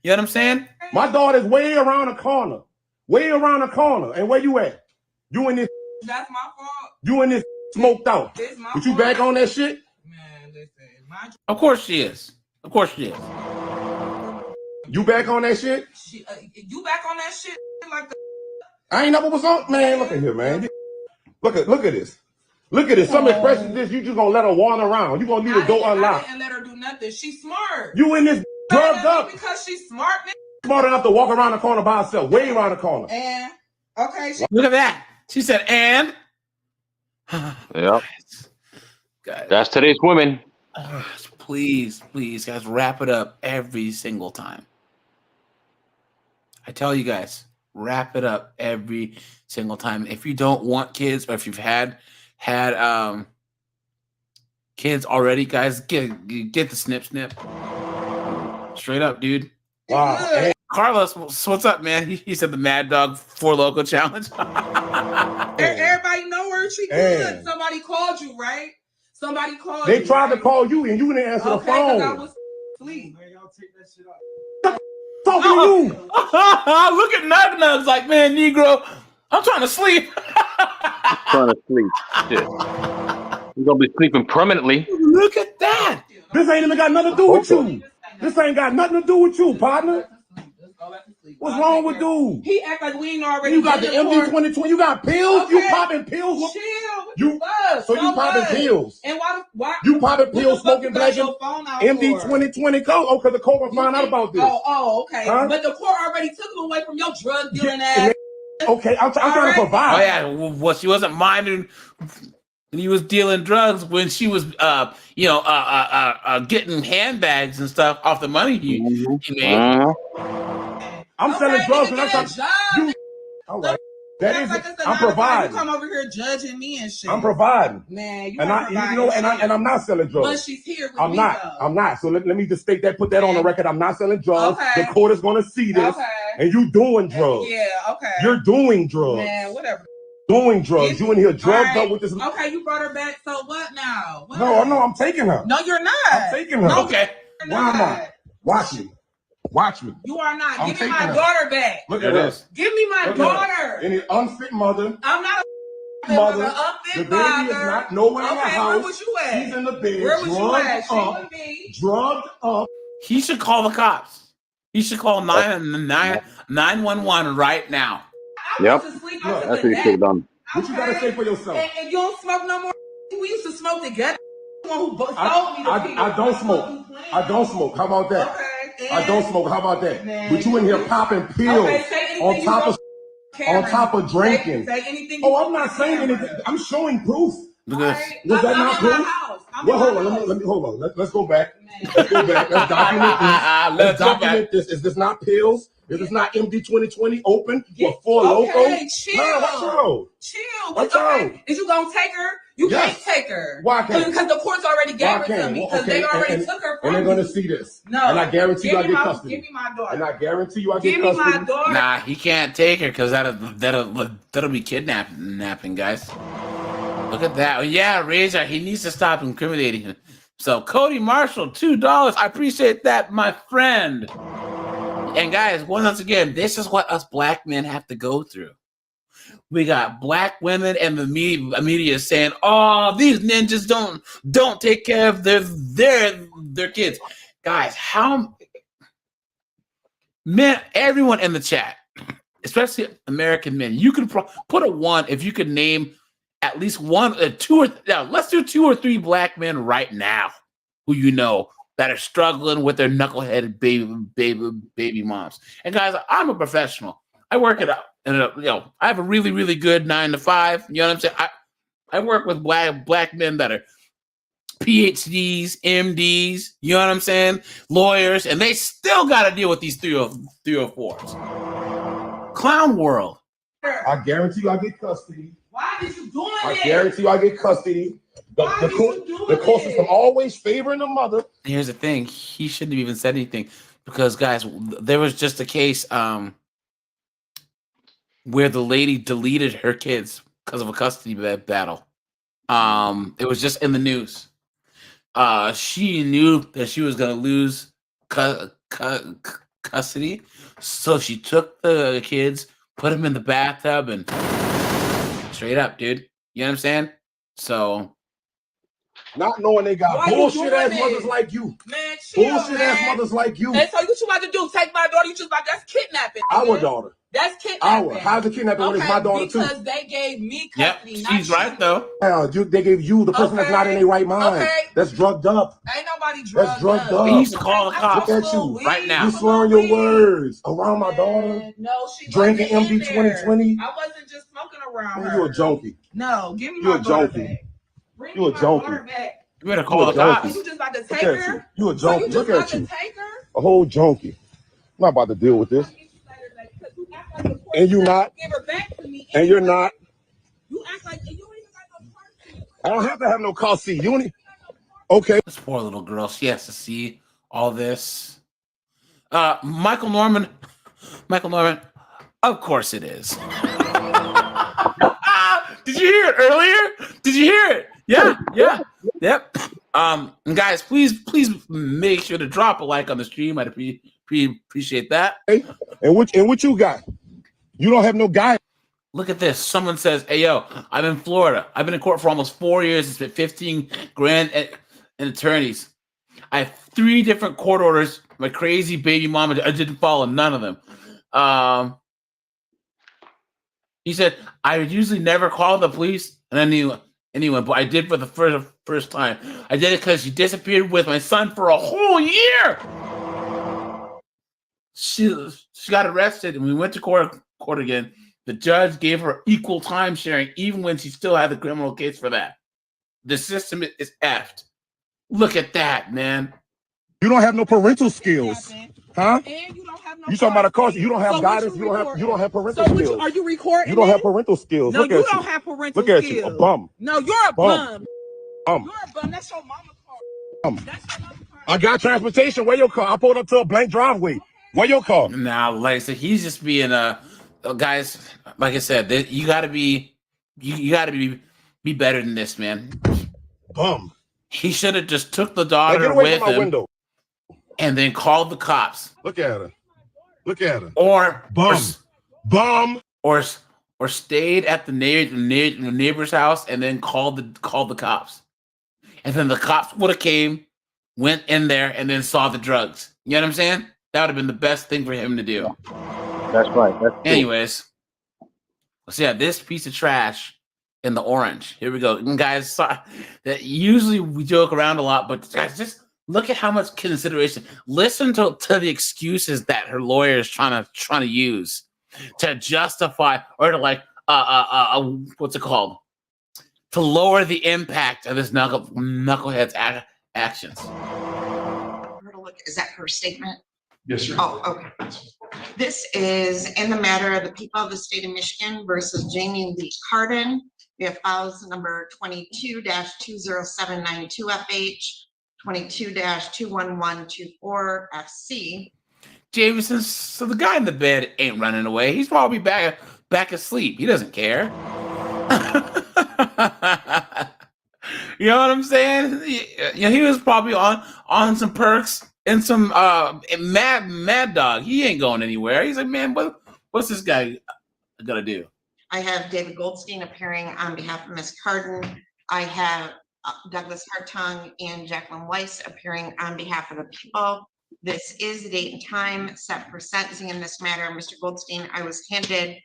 what I'm saying? My daughter's way around the corner. Way around the corner. And where you at? You in this? That's my fault. You in this smoked out? But you back on that shit? Man, listen. Of course she is. Of course she is. You back on that shit? You back on that shit like the I ain't never was on. Man, look at here, man. Look at this. Look at this. Some expressions this, you just gonna let her wander around. You gonna leave the door unlocked. I didn't let her do nothing. She's smart. You in this drugged up. Because she's smart, nigga. Smart enough to walk around the corner by herself. Way around the corner. And okay. Look at that. She said, and yep. That's today's women. Please, guys, wrap it up every single time. I tell you guys, wrap it up every single time. If you don't want kids, or if you've had kids already, guys, get the snip. Straight up, dude. Wow. Hey. Carlos, what's up, man? He said the Mad Dog 4 Loco challenge. Everybody know her. She good. Somebody called you, right? Somebody called you. They tried to right? call you and you didn't answer the phone. I was asleep. Man, y'all take that shit out. Talking to you. Look at Nugs like, man, Negro, I'm trying to sleep. Shit. You're gonna be sleeping permanently. Look at that. This ain't even got nothing to do with you. This ain't got nothing to do with you, partner. What's wrong with dude? He act like we ain't already. You got the MD 2020. You got pills. Okay. You popping pills. Chill. So you popping pills. And why? You popping pills, smoking black MD 2020 code. Oh, because the court will find out about this. Oh, okay. Huh? But the court already took him away from your drug dealing ass. Okay, I'm trying to provide. Oh yeah, well, she wasn't minding and he was dealing drugs when she was, getting handbags and stuff off the money he made. I'm selling drugs, and that's you. All right. That is, I'm providing. You come over here judging me and shit. I'm providing. Man, you and I'm not selling drugs. But she's here with I'm me, not. though. I'm not. So let me just state that, put that on the record. I'm not selling drugs. The court is going to see this. And you doing drugs. Yeah, okay. You're doing drugs. Man, whatever. Doing drugs. You in here drugged up with this. Okay, you brought her back. So what now? What? No, I'm taking her. No, you're not. I'm taking her. No, okay. Why am I? Watch me. Watch me. You are not. I'm Give me my her. daughter back. Look at this. Give me my daughter. Any unfit mother. I'm not a mother. Unfit The baby is not nowhere in the house. Where was you at? She's in the bed. Where was you at? She would be. Drugged up. He should call the cops. He should call 911 right now. Yep. That's what you should have done. What you gotta say for yourself? And you don't smoke no more. We used to smoke together. I don't smoke. I don't smoke. How about that? Okay. I don't smoke. How about that? But you in here popping pills on top of drinking. Say anything. Oh, I'm not saying anything. I'm showing proof. Look at this. Was that not proof? Well, hold on. Let me hold on. Let's go back. Let's go back. Let's document this. Let's document this. Is this not pills? Is this not MD 2020 open for 4 Locos? Chill. No, what's wrong? Chill. What's wrong? Is you gonna take her? You can't take her. Why can't? Because the courts already gave her to me. Because they already took her from me. And they're gonna see this. No. And I guarantee you I get custody. Give me my daughter. And I guarantee you I get custody. Give me my daughter. Nah, he can't take her because that'll be kidnapping, guys. Look at that. Yeah, Razor, he needs to stop incriminating him. So Cody Marshall, $2. I appreciate that, my friend. And guys, once again, this is what us black men have to go through. We got black women and the media saying, "Oh, these ninjas don't take care of their kids." Guys, everyone in the chat, especially American men, you can put a 1 if you could name at least one, let's do 2 or 3 black men right now who you know that are struggling with their knuckleheaded baby moms. And guys, I'm a professional. I work it out, and I have a really, really good 9 to 5. You know what I'm saying? I work with black men that are PhDs, MDs. You know what I'm saying? Lawyers, and they still got to deal with these 304s. Clown world. I guarantee you I get custody. Why did you do it? I guarantee you I get custody. The court system always favoring the mother. Here's the thing. He shouldn't have even said anything because, guys, there was just a case where the lady deleted her kids because of a custody battle. It was just in the news. She knew that she was going to lose custody, so she took the kids, put them in the bathtub, and straight up, dude. You know what I'm saying? So, not knowing they got bullshit ass mothers like you. Man, chill, bullshit ass mothers like you. And so what you about to do? Take my daughter? You just about that's kidnapping. Our daughter. That's kidnapping. How's it kidnapping when it's my daughter too? Because they gave me custody. Yep, she's right though. They gave you the person that's not in their right mind. That's drugged up. Ain't nobody drugged up. That's drugged up. He needs to call the cops. Look at you right now. You slurring your words around my daughter. No, she drinking MD 2020. I wasn't just smoking around her. You a junkie. No, give me my daughter back. You a junkie. You better call the cops. You just about to take her? You a junkie. Look at you. Take her? A whole junkie. I'm not about to deal with this. And you not. Give her back to me. And you're not. You act like you don't even got no car. I don't have to have no car seat. Okay. This poor little girl. She has to see all this. Michael Norman. Of course it is. Did you hear it earlier? Did you hear it? Yeah. Yep. Guys, please make sure to drop a like on the stream. I'd appreciate that. Hey, and what you got? You don't have no guy. Look at this. Someone says, "Hey, yo, I'm in Florida. I've been in court for almost 4 years. It's been $15,000 in attorneys. I have 3 different court orders. My crazy baby mama, I didn't follow none of them." He said, "I usually never call the police and anyone, but I did for the first time. I did it because she disappeared with my son for a whole year. She got arrested, and we went to court again. The judge gave her equal time sharing, even when she still had the criminal case for that. the system is effed. Look at that, man. You don't have no parental skills, huh? And you don't have no. You talking about a car? You don't have guidance. You don't have parental skills. Are you recording? You don't have parental skills. No, Look you at don't you. have parental Look at skills. you, a bum. No, you're a bum. You're a bum. That's your mama's car. That's your mama's car. I got transportation. Where your car? I pulled up to a blank driveway. Where your car? Now, like I said, he's just being guys. Like I said, you got to be, you got to be better than this, man. Bum. He should have just took the daughter get away with from my him window. and then called the cops. Look at her. Look at her. Or bum. Or stayed at the neighbor's house and then called the cops. And then the cops would have came, went in there, and then saw the drugs. You know what I'm saying? That would have been the best thing for him to do. That's right. That's anyways. So yeah, this piece of trash in the orange. Here we go. And guys, that usually we joke around a lot, but guys, just look at how much consideration. Listen to the excuses that her lawyer is trying to use to justify or to what's it called? To lower the impact of this knucklehead's actions. Is that her statement? Yes, sir. Oh, okay. This is in the matter of the people of the state of Michigan versus Jamie Lee Carden. We have files number 22-20792FH, 22-21124 FC. Jameson, so the guy in the bed ain't running away. He's probably back asleep. He doesn't care. You know what I'm saying? He was probably on some perks and some mad dog. He ain't going anywhere. He's like, man, what's this guy gonna do? I have David Goldstein appearing on behalf of Ms. Carden. I have Douglas Hartung and Jacqueline Weiss appearing on behalf of the people. This is the date and time set for sentencing in this matter. Mr. Goldstein, I was handed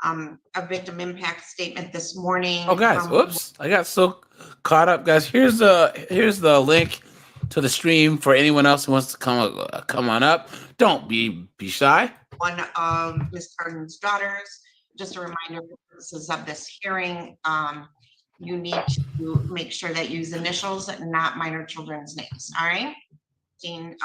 a victim impact statement this morning. Oh, guys, oops! I got so caught up, guys. Here's the link to the stream for anyone else who wants to come on up. Don't be shy. One of Ms. Carden's daughters. Just a reminder for purposes of this hearing, you need to make sure that you use initials, not minor children's names. All right. Dean,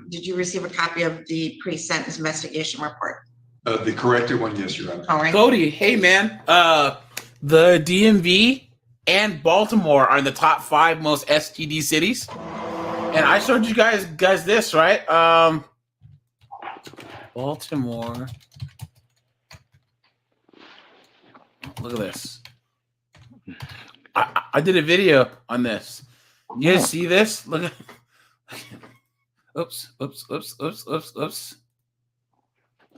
did you receive a copy of the pre-sentence investigation report? The corrected one, yes, Your Honor. All right. Cody, hey man, the DMV and Baltimore are in the top 5 most STD cities, and I showed you guys this, right? Baltimore. Look at this. I did a video on this. You guys see this? Look at. Oops. Look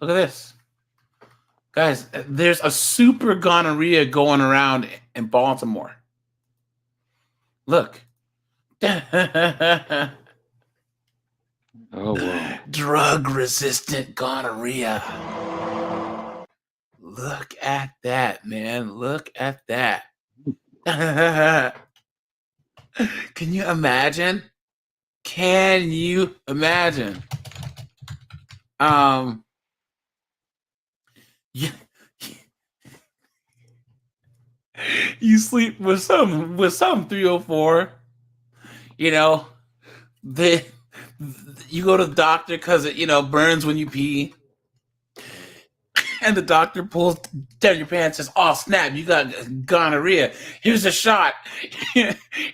at this. Guys, there's a super gonorrhea going around in Baltimore. Look. Oh, wow. Drug-resistant gonorrhea. Look at that, man. Look at that. Can you imagine? Can you imagine? You sleep with some 304. You know, you go to the doctor because it burns when you pee. And the doctor pulls down your pants and says, oh, snap, you got gonorrhea. Here's a shot.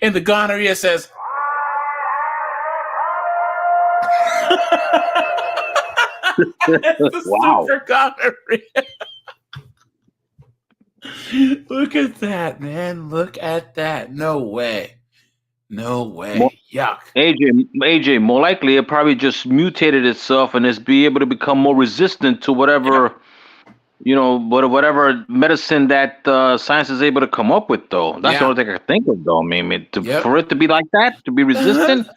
And the gonorrhea says, wow. Super gonorrhea. Look at that, man. Look at that. No way. Yuck. AJ, more likely it probably just mutated itself and it's be able to become more resistant to whatever, whatever medicine that science is able to come up with, though. That's the only thing I can think of, though. I mean, for it to be like that, to be resistant,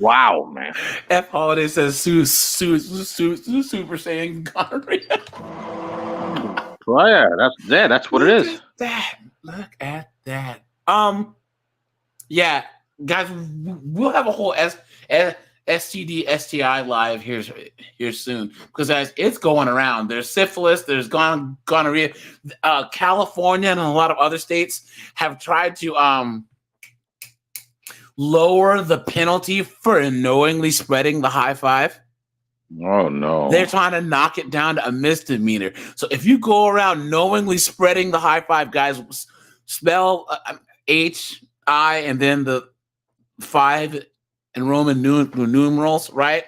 wow, man. F Holiday says super Saiyan gonorrhea. Well, that's what it is. Look at that. Yeah, guys, we'll have a whole STD, STI live here soon because guys, it's going around. There's syphilis, there's gonorrhea. California and a lot of other states have tried to lower the penalty for knowingly spreading the high five. Oh no! They're trying to knock it down to a misdemeanor. So if you go around knowingly spreading the high five, guys, spell H-I and then the 5 in Roman numerals, right?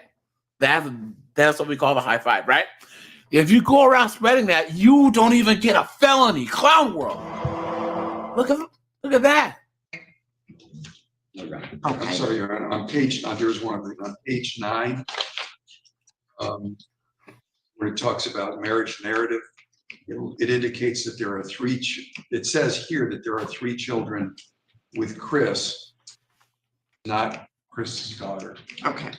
That's what we call the high five, right? If you go around spreading that, you don't even get a felony. Clown world. Look at that. Okay. I'm sorry, Your Honor. On page, there's one on page 9, where it talks about marriage narrative. It indicates that there are 3. It says here that there are 3 children with Chris, not Chris's daughter. Okay.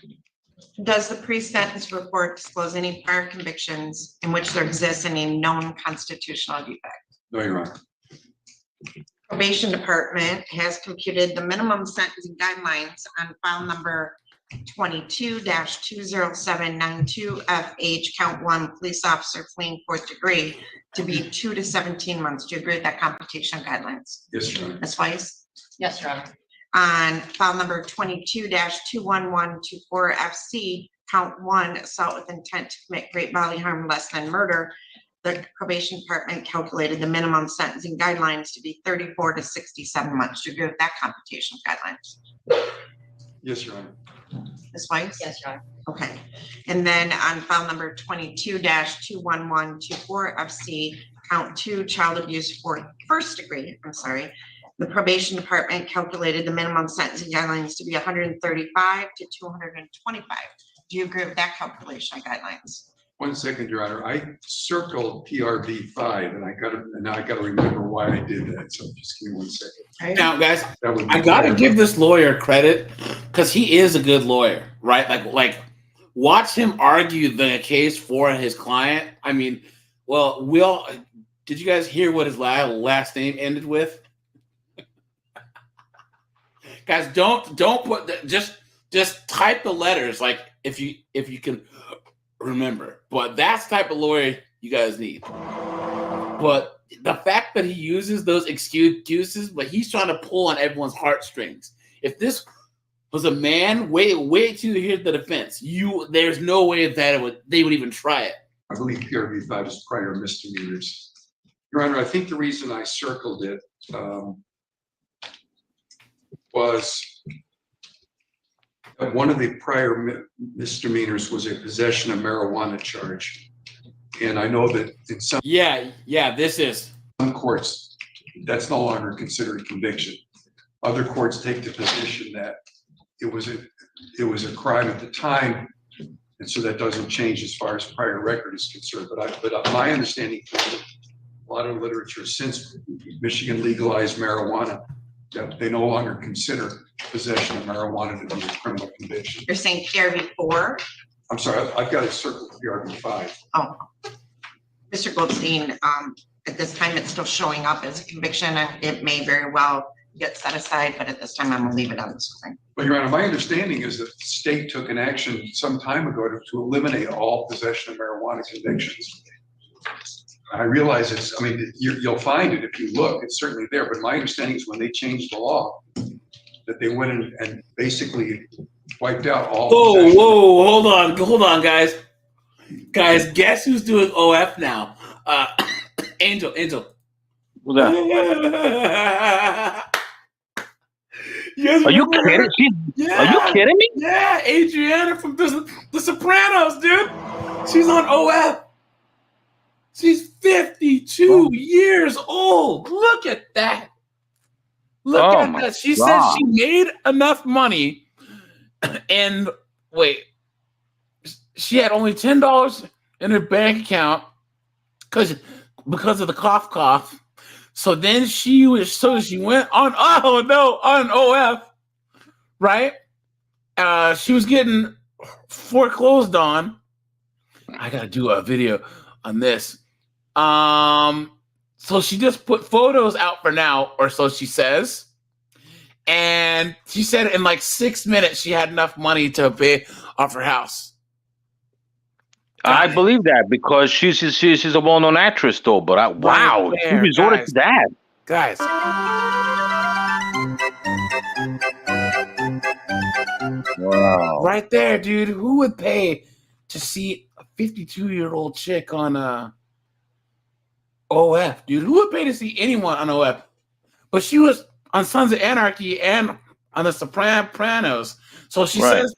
Does the pre-sentence report disclose any prior convictions in which there exists any known constitutional defect? No, Your Honor. Probation Department has computed the minimum sentencing guidelines on file number 22-20792FH, count 1, police officer fleeing 4th degree, to be 2 to 17 months. Do you agree with that computation guidelines? Yes, Your Honor. Ms. Weiss? Yes, Your Honor. On file number 22-21124FC, count 1, assault with intent to commit great bodily harm less than murder, the probation department calculated the minimum sentencing guidelines to be 34 to 67 months. Do you agree with that computation guidelines? Yes, Your Honor. Ms. Weiss? Yes, Your Honor. Okay. And then on file number 22-21124FC, count 2, child abuse for 1st degree, the probation department calculated the minimum sentencing guidelines to be 135 to 225. Do you agree with that calculation guidelines? 1 second, Your Honor. I circled PRV 5, and now I gotta remember why I did that. So just give me 1 second. Now, guys, I gotta give this lawyer credit because he is a good lawyer, right? Like, watch him argue the case for his client. I mean, well, did you guys hear what his last name ended with? Guys, don't put just type the letters, like if you can remember. But that's the type of lawyer you guys need. But the fact that he uses those excuses, but he's trying to pull on everyone's heartstrings. If this was a man, wait till you hear the defense. There's no way that they would even try it. I believe PRV 5 is prior misdemeanors. Your Honor, I think the reason I circled it was that one of the prior misdemeanors was a possession of marijuana charge. And I know that in some courts, that's no longer considered a conviction. Other courts take the position that it was a crime at the time, and so that doesn't change as far as prior record is concerned. But my understanding is that a lot of literature since Michigan legalized marijuana, that they no longer consider possession of marijuana to be a criminal conviction. You're saying PRV 4? I'm sorry, I've got it circled PRV 5. Oh, Mr. Goldstein, at this time, it's still showing up as a conviction, and it may very well get set aside, but at this time, I'm gonna leave it on the screen. But Your Honor, my understanding is that the state took an action some time ago to eliminate all possession of marijuana convictions. I realize you'll find it if you look, it's certainly there, but my understanding is when they changed the law, that they went in and basically wiped out all. Whoa, hold on, guys. Guys, guess who's doing OF now? Angel. Who's that? Are you kidding? Are you kidding me? Yeah, Adriana from the Sopranos, dude. She's on OF. She's 52 years old. Look at that. Look at that. She said she made enough money, and she had only $10 in her bank account because of the cough. So then she went on OF, right? She was getting foreclosed on. I gotta do a video on this. So she just put photos out for now, or so she says. And she said in like 6 minutes she had enough money to pay off her house. I believe that because she's a well-known actress, though. But wow, she resorted to that, guys. Right there, dude. Who would pay to see a 52-year-old chick on OF, dude? Who would pay to see anyone on OF? But she was on Sons of Anarchy and on the Sopranos. So she says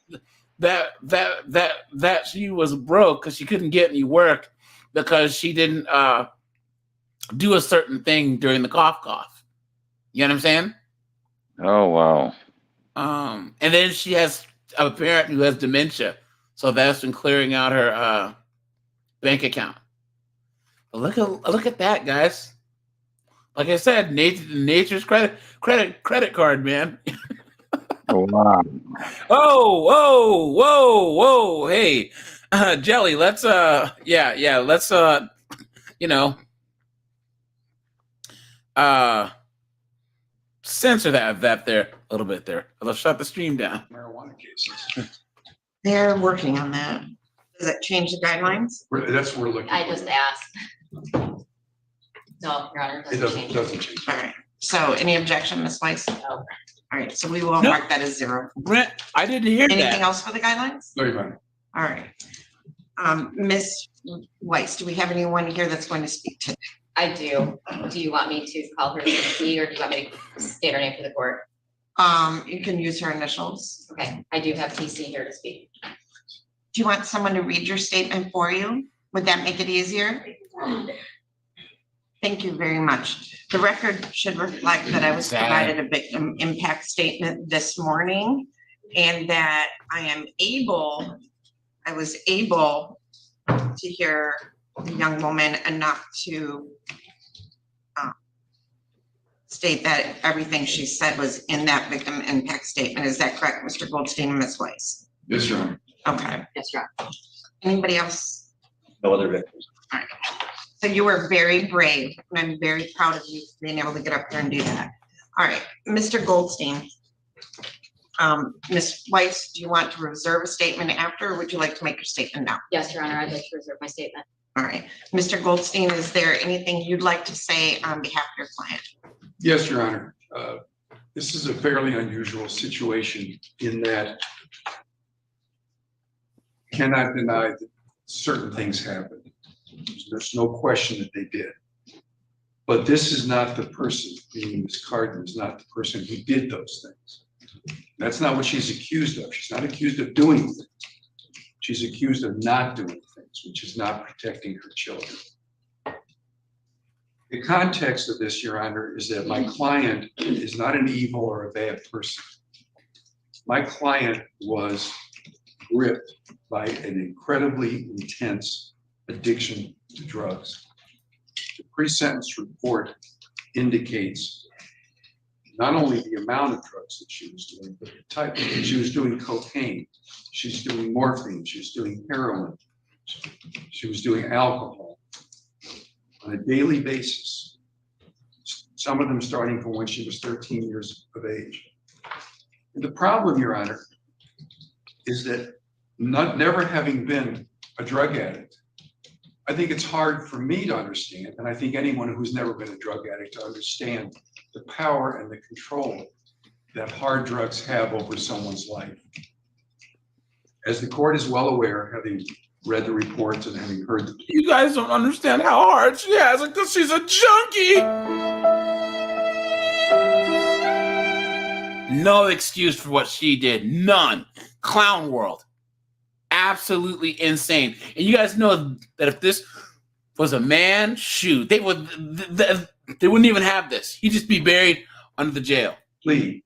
that she was broke because she couldn't get any work because she didn't do a certain thing during the cough. You know what I'm saying? Oh wow. And then she has a parent who has dementia, so that's been clearing out her bank account. But look at that, guys. Like I said, nature's credit card, man. Oh, wow. Whoa. Hey, Jelly, let's let's censor that there a little bit there. Let's shut the stream down. Marijuana cases. They're working on that. Does it change the guilines? That's what we're looking. I just asked. No, Your Honor, It doesn't change. All right. So any objection, Ms. Weiss? No. All right. So we will mark that as 0. Brent, I didn't hear Anything that. else for the guidelines? No, you're fine. All right. Ms. Weiss, do we have anyone here that's going to speak today? I do. Do you want me to call her PC or do you want me to state her name for the court? You can use her initials. Okay, I do have TC here to speak. Do you want someone to read your statement for you? Would that make it easier? Thank you very much. The record should reflect that I was provided a victim impact statement this morning and that I was able to hear the young woman enough to state that everything she said was in that victim impact statement. Is that correct, Mr. Goldstein and Ms. Weiss? Yes, Your Honor. Okay. Yes, Your Honor. Anybody else? No other victims. All right. So you were very brave, and I'm very proud of you for being able to get up there and do that. All right, Mr. Goldstein. Ms. Weiss, do you want to reserve a statement after, or would you like to make your statement now? Yes, Your Honor, I'd like to reserve my statement. All right, Mr. Goldstein, is there anything you'd like to say on behalf of your client? Yes, Your Honor. This is a fairly unusual situation in that I cannot deny that certain things happened. There's no question that they did. But this is not the person, meaning Ms. Carden is not the person who did those things. That's not what she's accused of. She's not accused of doing things. She's accused of not doing things, which is not protecting her children. The context of this, Your Honor, is that my client is not an evil or a bad person. My client was gripped by an incredibly intense addiction to drugs. The pre-sentence report indicates not only the amount of drugs that she was doing, but the type. She was doing cocaine, she's doing morphine, she's doing heroin, she was doing alcohol on a daily basis. Some of them starting from when she was 13 years of age. And the problem, Your Honor, is that never having been a drug addict, I think it's hard for me to understand, and I think anyone who's never been a drug addict to understand the power and the control that hard drugs have over someone's life. As the court is well aware, having read the reports and having heard the— You guys don't understand how hard she has it because she's a junkie. No excuse for what she did. None. Clown world. Absolutely insane. And you guys know that if this was a man, shoot, they wouldn't even have this. He'd just be buried under the jail. Plea.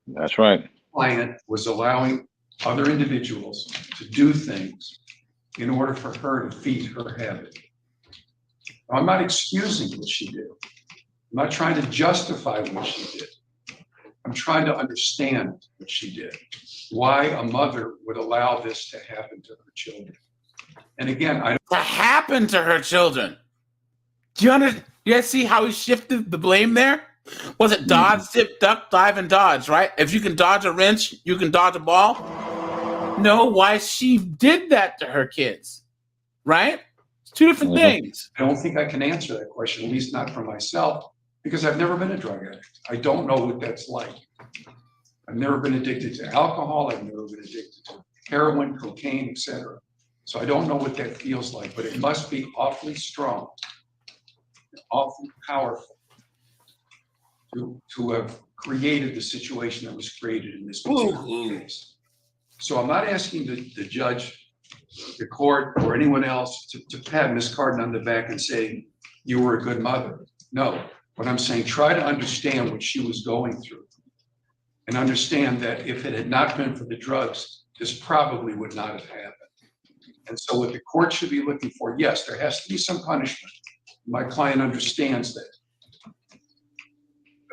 That's right. Client was allowing other individuals to do things in order for her to feed her habit. Now, I'm not excusing what she did. I'm not trying to justify what she did. I'm trying to understand what she did, why a mother would allow this to happen to her children. And again, to happen to her children. Do you understand? You guys see how he shifted the blame there? Was it dodge, dip, duck, dive, and dodge, right? If you can dodge a wrench, you can dodge a ball. No, why she did that to her kids, right? It's two different things. I don't think I can answer that question, at least not for myself, because I've never been a drug addict. I don't know what that's like. I've never been addicted to alcohol. I've never been addicted to heroin, cocaine, etc. So I don't know what that feels like, but it must be awfully strong, awfully powerful to have created the situation that was created in this particular case. So I'm not asking the judge, the court, or anyone else to pat Ms. Carden on the back and say, you were a good mother. No, what I'm saying, try to understand what she was going through and understand that if it had not been for the drugs, this probably would not have happened. And so what the court should be looking for, yes, there has to be some punishment. My client understands that.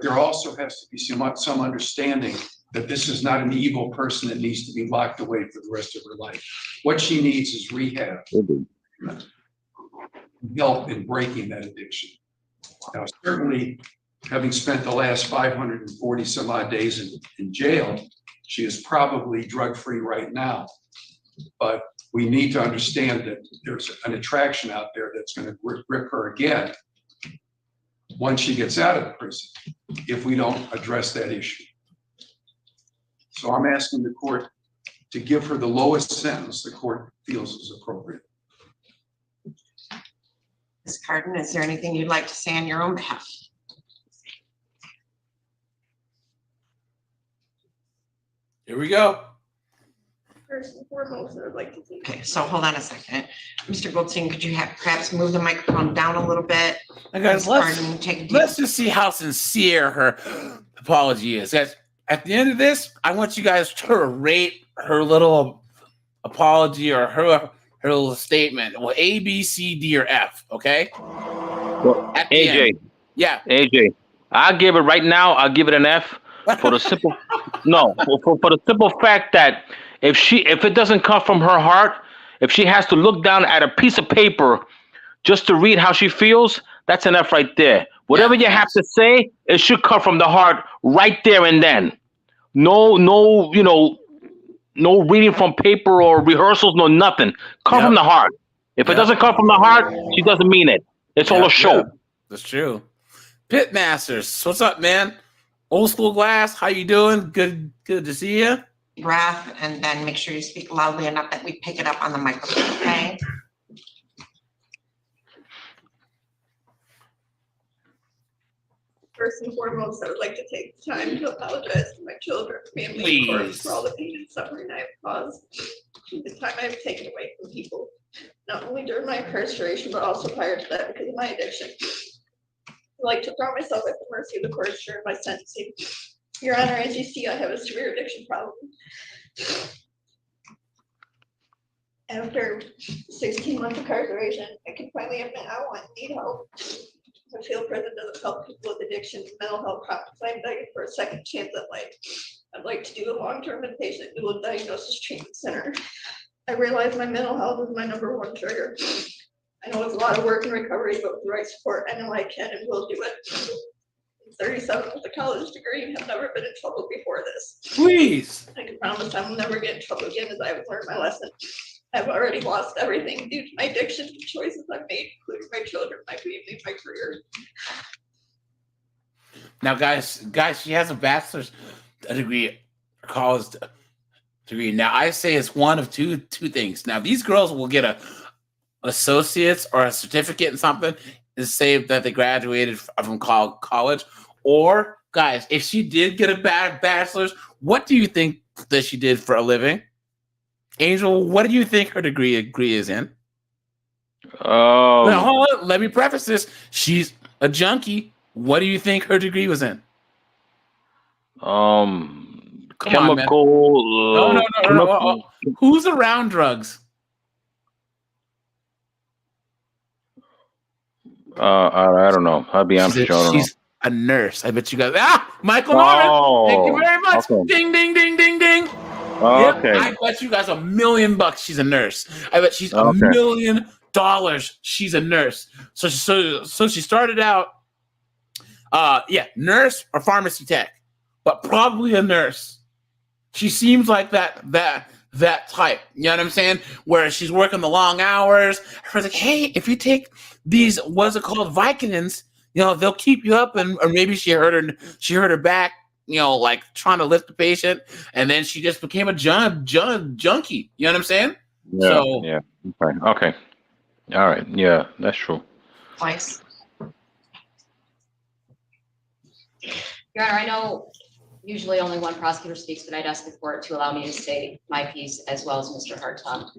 There also has to be some understanding that this is not an evil person that needs to be locked away for the rest of her life. What she needs is rehab, help in breaking that addiction. Now, certainly, having spent the last 540 some odd days in jail, she is probably drug-free right now. But we need to understand that there's an attraction out there that's going to grip her again once she gets out of prison, if we don't address that issue. So I'm asking the court to give her the lowest sentence the court feels is appropriate. Ms. Carden, is there anything you'd like to say on your own behalf? Here we go. First and foremost, I would like to take. Okay, so hold on a second. Mr. Goldstein, could you perhaps move the microphone down a little bit? Hey guys, let's just see how sincere her apology is. Guys, at the end of this, I want you guys to rate her little apology or her little statement. Well, A, B, C, D, or F, okay? Well, AJ. End. Yeah. AJ, I'll give it right now. I'll give it an F for the simple for the simple fact that if it doesn't come from her heart, if she has to look down at a piece of paper just to read how she feels, that's an F right there. Whatever you have to say, it should come from the heart right there and then. No, no reading from paper or rehearsals, no nothing. Come from the heart. If it doesn't come from the heart, she doesn't mean it. It's all a show. Yeah. That's true. Pitmasters, what's up, man? Old school glass, how you doing? Good to see you. Breath, and then make sure you speak loudly enough that we pick it up on the microphone, okay? First and foremost, I would like to take the time to apologize to my children, family, of course, for all the pain and suffering I have caused. The time I have taken away from people, not only during my incarceration, but also prior to that because of my addiction. I like to throw myself at the mercy of the courts during my sentencing. Your Honor, as you see, I have a severe addiction problem. After 16 months of incarceration, I can finally admit I want and need help. I feel prison doesn't help people with addiction and mental health problems. I'm begging for a second chance at life. I'd like to do a long-term inpatient dual diagnosis treatment center. I realize my mental health is my #1 trigger. I know it's a lot of work and recovery, but with the right support, I know I can and will do it. 37 with a college degree and have never been in trouble before this. Please. I can promise I will never get in trouble again as I have learned my lesson. I've already lost everything due to my addiction to choices I've made, including my children, my family, my career. Now, guys, she has a bachelor's degree, a college degree. Now, I say it's one of two things. Now, these girls will get a associate's or a certificate in something to say that they graduated from college. Or, guys, if she did get a bachelor's, what do you think that she did for a living? Angel, what do you think her degree is in? Now, hold on, let me preface this. She's a junkie. What do you think her degree was in? Chemical. No. Who's around drugs? I don't know. I'll be honest with you. I don't know. She's a nurse. I bet you guys. Michael Norman. Thank you very much. Okay. Ding, ding, ding, ding, ding. Okay. Yep, I bet you guys $1 million she's a nurse. I bet she's $1 million she's a nurse. So she started out, nurse or pharmacy tech, but probably a nurse. She seems like that type. You know what I'm saying? Where she's working the long hours. I was like, hey, if you take these, what's it called, Vicodins, they'll keep you up. Or maybe she hurt her back. like trying to lift the patient, and then she just became a junkie. You know what I'm saying? Yeah. So Yeah. Okay. All right. Yeah, that's true. Twice. Your Honor, I know usually only one prosecutor speaks, but I'd ask the court to allow me to say my piece as well as Mr. Hartung.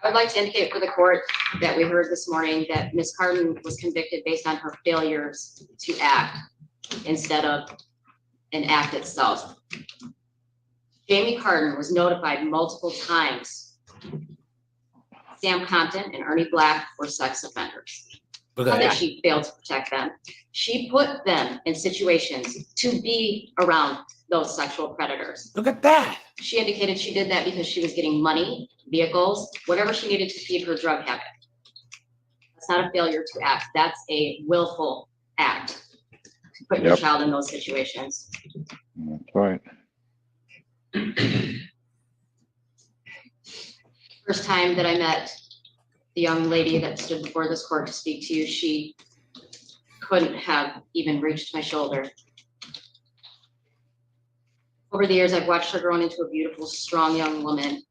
I would like to indicate for the court that we heard this morning that Ms. Carden was convicted based on her failures to act instead of an act itself. Jamie Carden was notified multiple times. Sam Compton and Ernie Black were sex offenders. Not that she failed to protect them. She put them in situations to be around those sexual predators. Look at that. She indicated she did that because she was getting money, vehicles, whatever she needed to feed her drug habit. That's not a failure to act. That's a willful act to put your child in those situations. That's right. First time that I met the young lady that stood before this court to speak to you, she couldn't have even reached my shoulder. Over the years, I've watched her grow into a beautiful, strong young woman.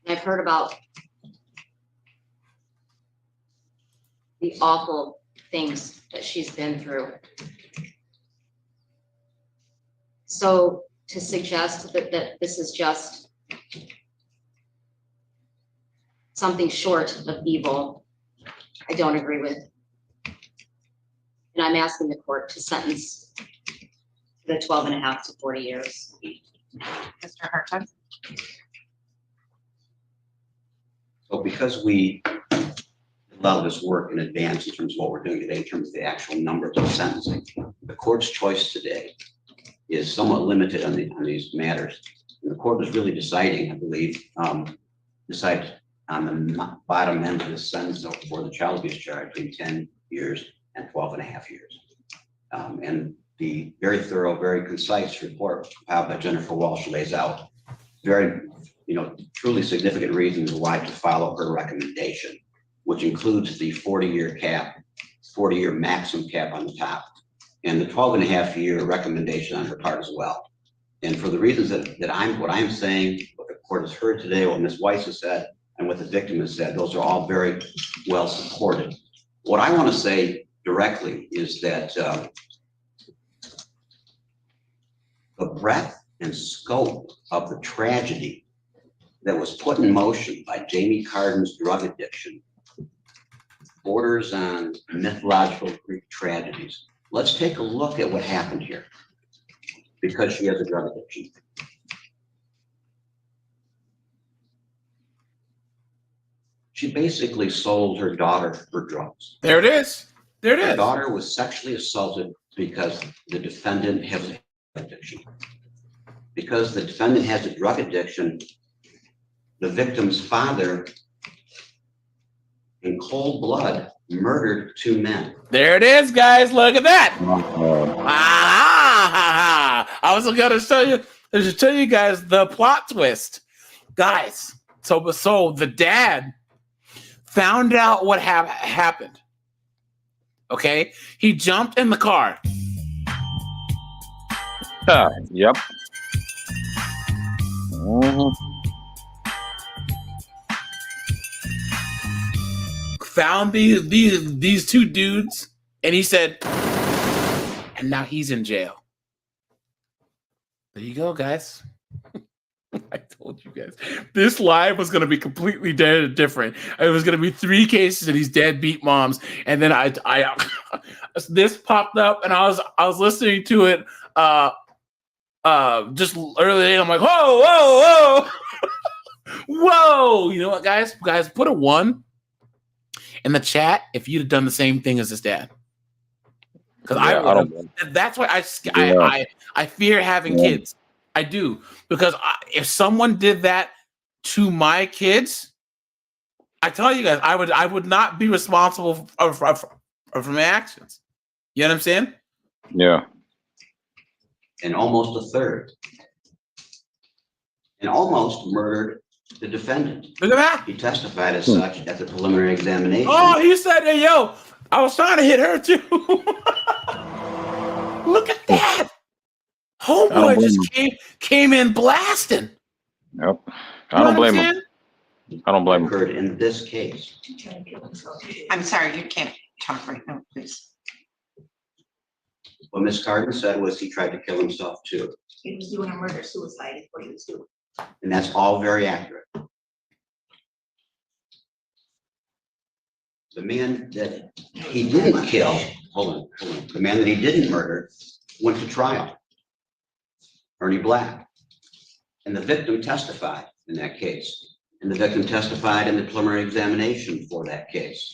And I've heard about the awful things that she's been through. So to suggest that this is just something short of evil, I don't agree with. And I'm asking the court to sentence the 12.5 to 40 years. Mr. Hartung. So because we allow this work in advance in terms of what we're doing today, in terms of the actual numbers of sentencing, the court's choice today is somewhat limited on these matters. And the court is really deciding, I believe, decide on the bottom end of the sentence for the child abuse charge between 10 years and 12.5 years. And the very thorough, very concise report compiled by Jennifer Walsh lays out very, truly significant reasons why to follow her recommendation, which includes the 40-year cap, 40-year maximum cap on the top, and the 12.5-year recommendation on her part as well. And for the reasons that I'm saying, what the court has heard today, what Ms. Weiss has said, and what the victim has said, those are all very well supported. What I want to say directly is that the breadth and scope of the tragedy that was put in motion by Jamie Carden's drug addiction borders on mythological Greek tragedies. Let's take a look at what happened here, because she has a drug addiction. She basically sold her daughter for drugs. There it is. There it is. Her daughter was sexually assaulted because the defendant has a drug addiction. Because the defendant has a drug addiction, the victim's father, in cold blood, murdered 2 men. There it is, guys. Look at that. I was going to tell you guys the plot twist, guys. So the dad found out what happened. Okay, he jumped in the car. Yep. Found these 2 dudes, and he said, and now he's in jail. There you go, guys. I told you guys this live was going to be completely different. It was going to be 3 cases of these deadbeat moms, and then I this popped up, and I was listening to it just earlier. I'm like, whoa. Whoa! You know what, guys? Put a 1 in the chat if you'd have done the same thing as his dad. Because that's why I fear having kids. I do, because if someone did that to my kids, I tell you guys, I would not be responsible for my actions. You know what I'm saying? Yeah. And almost a third and almost murdered the defendant. Look at that. He testified as such at the preliminary examination. Oh, he said, hey, yo, I was trying to hit her too. Look at that. Homeboy just came in blasting. Yep. I don't blame him. I don't blame him. Occurred in this case. I'm sorry, you can't talk right now, please. What Ms. Carden said was he tried to kill himself too. He was doing a murder-suicide is what he was doing. And that's all very accurate. The man that he didn't kill, hold on. The man that he didn't murder went to trial. Ernie Black. And the victim testified in that case. And the victim testified in the preliminary examination for that case.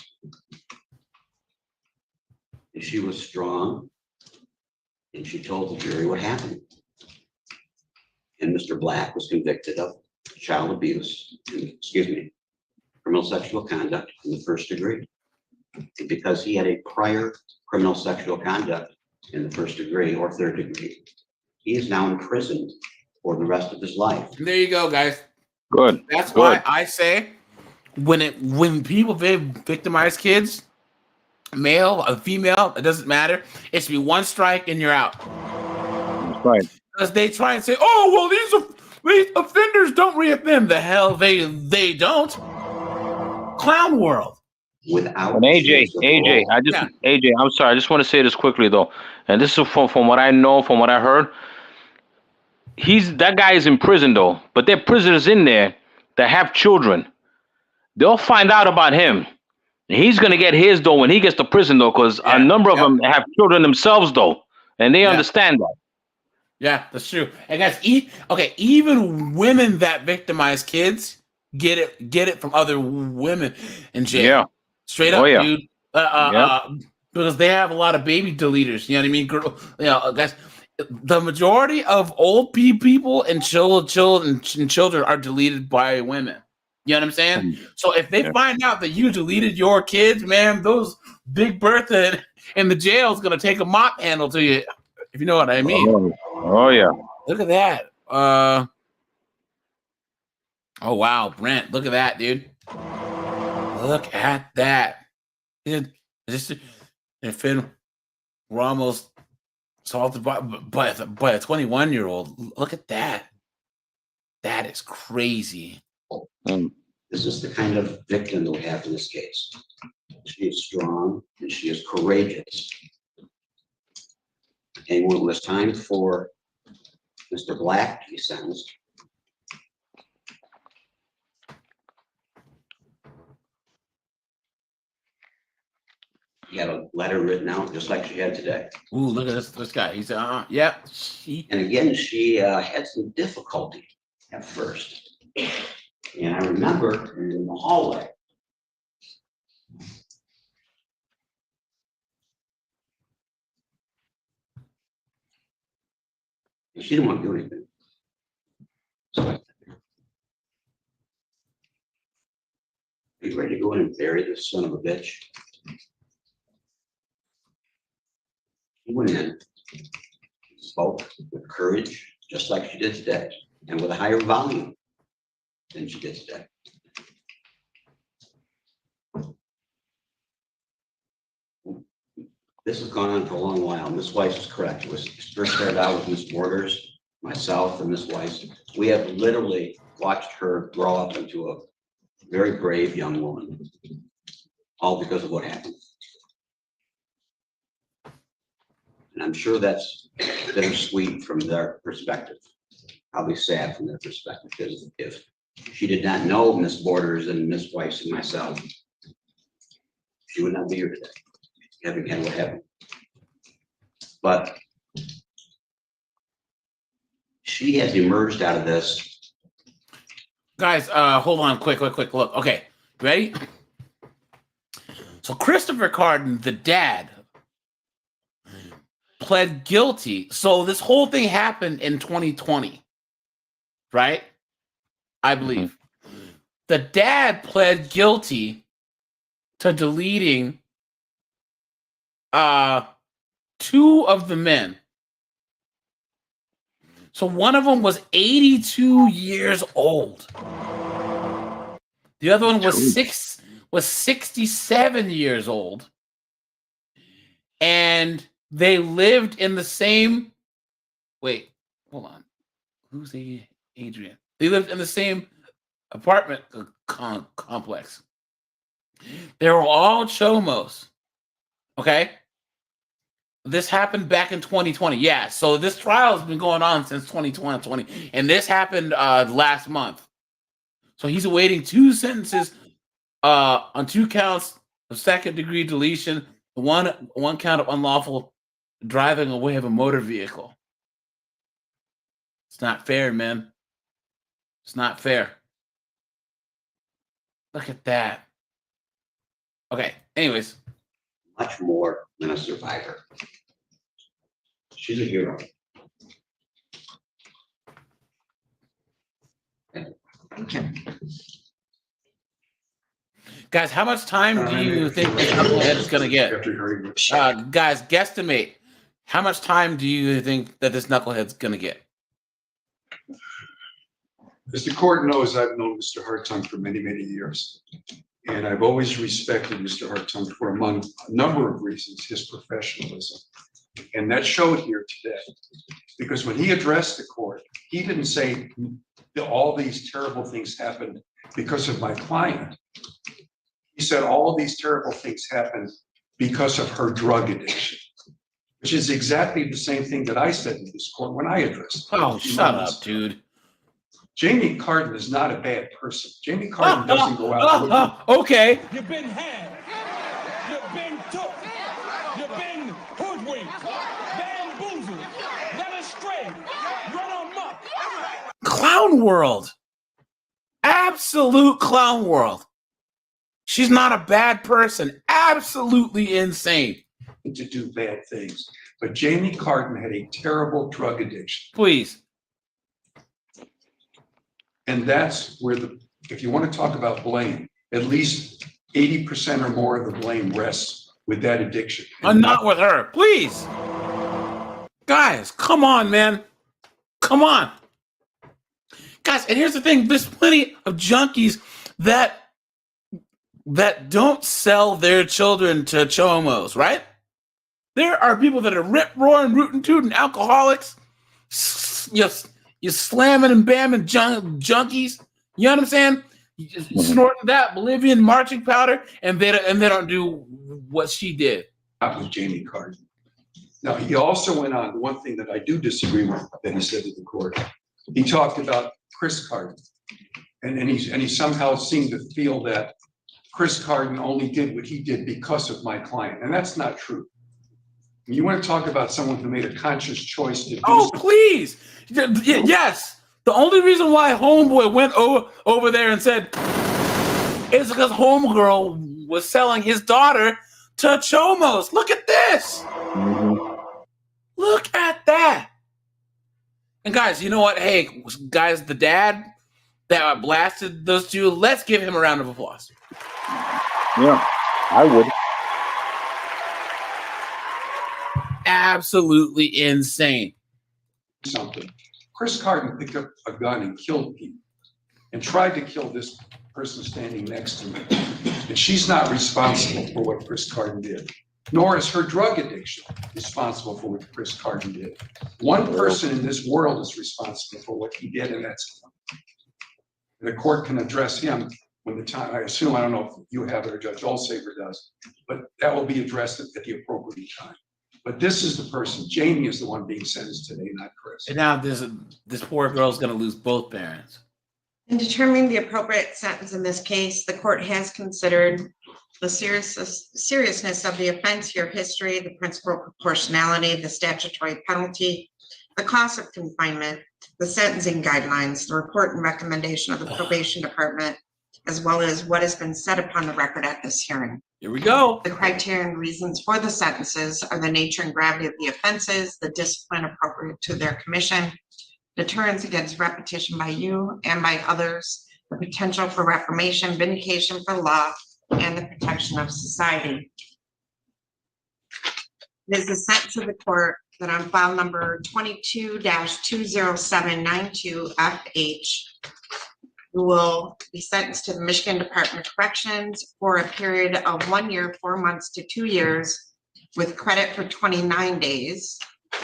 And she was strong. And she told the jury what happened. And Mr. Black was convicted of child abuse, criminal sexual conduct in the first degree. And because he had a prior criminal sexual conduct in the first degree or third degree, he is now imprisoned for the rest of his life. There you go, guys. Good. That's why I say when people victimize kids, male or female, it doesn't matter. It should be one strike and you're out. That's right. Because they try and say, oh, well, these offenders don't reoffend. The hell they don't. Clown world. Without and AJ, I'm sorry. I just want to say this quickly though, and this is from what I know, from what I heard. That guy is in prison though, but there are prisoners in there that have children. They'll find out about him. He's gonna get his though when he gets to prison though, because a number of them have children themselves though, and they understand that. Yeah, that's true. And guys, even women that victimize kids get it from other women in jail. Yeah. Straight up, dude. Because they have a lot of baby deleters. You know what I mean? Guys, the majority of old people and children are deleted by women. You know what I'm saying? So if they find out that you deleted your kids, man, those Big Bertha in the jail is gonna take a mop handle to you, if you know what I mean. Oh yeah. Look at that. Oh wow, Brent, look at that, dude. Look at that. Dude, Finn Ramos assaulted by a 21-year-old. Look at that. That is crazy. This is the kind of victim that we have in this case. She is strong and she is courageous. And when it was time for Mr. Black to be sentenced, he had a letter written out just like she had today. Ooh, look at this guy. He said, yeah. And again, she had some difficulty at first. And I remember in the hallway, she didn't want to do anything. So are you ready to go in and bury this son of a bitch? She went in, spoke with courage, just like she did today, and with a higher volume than she did today. This has gone on for a long while. Ms. Weiss is correct. It was first started out with Ms. Borders, myself, and Ms. Weiss. We have literally watched her grow up into a very brave young woman, all because of what happened. And I'm sure that's bittersweet from their perspective. Probably sad from their perspective, because if she did not know Ms. Borders and Ms. Weiss and myself, she would not be here today, having had what happened. But she has emerged out of this. Guys, hold on, quick. Look, okay, ready? So Christopher Carden, the dad, pled guilty. So this whole thing happened in 2020, right? I believe. The dad pled guilty to deleting 2 of the men. So one of them was 82 years old. The other one was 67 years old. And they lived in the same, wait, hold on. Who's Adrian? They lived in the same apartment complex. They were all chomos. Okay? This happened back in 2020. Yeah, so this trial has been going on since 2020, and this happened last month. So he's awaiting 2 sentences on 2 counts of second-degree deletion, one count of unlawful driving away of a motor vehicle. It's not fair, man. It's not fair. Look at that. Okay, anyways. Much more than a survivor. She's a hero. Okay. Guys, how much time do you think this knucklehead is going to get? Guys, guesstimate. How much time do you think that this knucklehead's going to get? As the court knows, I've known Mr. Hartung for many, many years. And I've always respected Mr. Hartung for, among a number of reasons, his professionalism. And that showed here today. Because when he addressed the court, he didn't say that all these terrible things happened because of my client. He said all these terrible things happened because of her drug addiction, which is exactly the same thing that I said in this court when I addressed. Oh, shut up, dude. Jamie Carden is not a bad person. Jamie Carden doesn't go out. Okay. You've been had. You've been took. You've been hoodwinked. Bamboozled. Led astray. Run amok. Clown world. Absolute clown world. She's not a bad person. Absolutely insane. To do bad things. But Jamie Carden had a terrible drug addiction. Please. And that's where if you want to talk about blame, at least 80% or more of the blame rests with that addiction. And not with her. Please. Guys, come on, man. Come on. Guys, and here's the thing. There's plenty of junkies that don't sell their children to chomos, right? There are people that are rip-roaring, rootin' tootin' alcoholics, you're slamming and bamming junkies. You know what I'm saying? Snorting that Bolivian marching powder, and they don't do what she did. Not with Jamie Carden. Now, he also went on, one thing that I do disagree with that he said to the court. He talked about Chris Carden, and he somehow seemed to feel that Chris Carden only did what he did because of my client, and that's not true. You want to talk about someone who made a conscious choice to do something. Please. Yes. The only reason why Homeboy went over there and said is because Homegirl was selling his daughter to chomos. Look at this. Mm-hmm. Look at that. And guys, you know what? Hey, guys, the dad that blasted those two, let's give him a round of applause. Yeah, I would. Absolutely insane. Something. Chris Carden picked up a gun and killed people and tried to kill this person standing next to me. And she's not responsible for what Chris Carden did, nor is her drug addiction responsible for what Chris Carden did. One person in this world is responsible for what he did, and that's him. The court can address him when the time, I assume, I don't know if you have it or Judge Olsaver does, but that will be addressed at the appropriate time. But this is the person. Jamie is the one being sentenced today, not Chris. And now this poor girl is going to lose both parents. In determining the appropriate sentence in this case, the court has considered the seriousness of the offense, your history, the principal proportionality, the statutory penalty, the cost of confinement, the sentencing guidelines, the report and recommendation of the probation department, as well as what has been said upon the record at this hearing. Here we go. The criteria and reasons for the sentences are the nature and gravity of the offenses, the discipline appropriate to their commission, deterrence against repetition by you and by others, the potential for reformation, vindication for law, and the protection of society. It is the sentence of the court that on file number 22-20792FH, who will be sentenced to the Michigan Department of Corrections for a period of 1 year, 4 months to 2 years with credit for 29 days.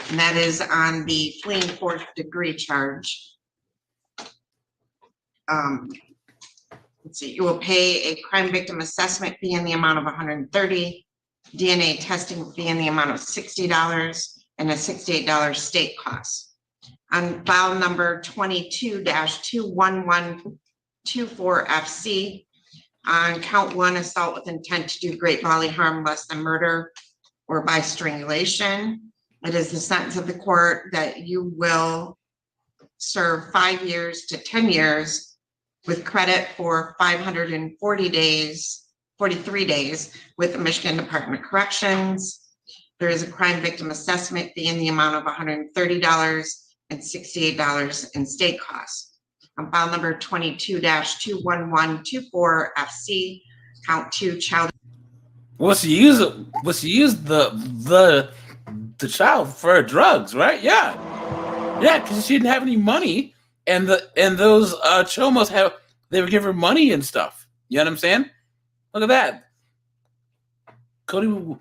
And that is on the fleeing fourth degree charge. Let's see, you will pay a crime victim assessment fee in the amount of $130, DNA testing fee in the amount of $60, and a $68 state cost. On file number 22-21124FC, on count 1, assault with intent to do great bodily harm less than murder or by strangulation. It is the sentence of the court that you will serve 5 years to 10 years with credit for 543 days with the Michigan Department of Corrections. There is a crime victim assessment fee in the amount of $130 and $68 in state costs. On file number 22-21124FC, count 2, child. Was she use the child for drugs, right? Yeah, because she didn't have any money, and those chomos they would give her money and stuff. You know what I'm saying? Look at that, Cody.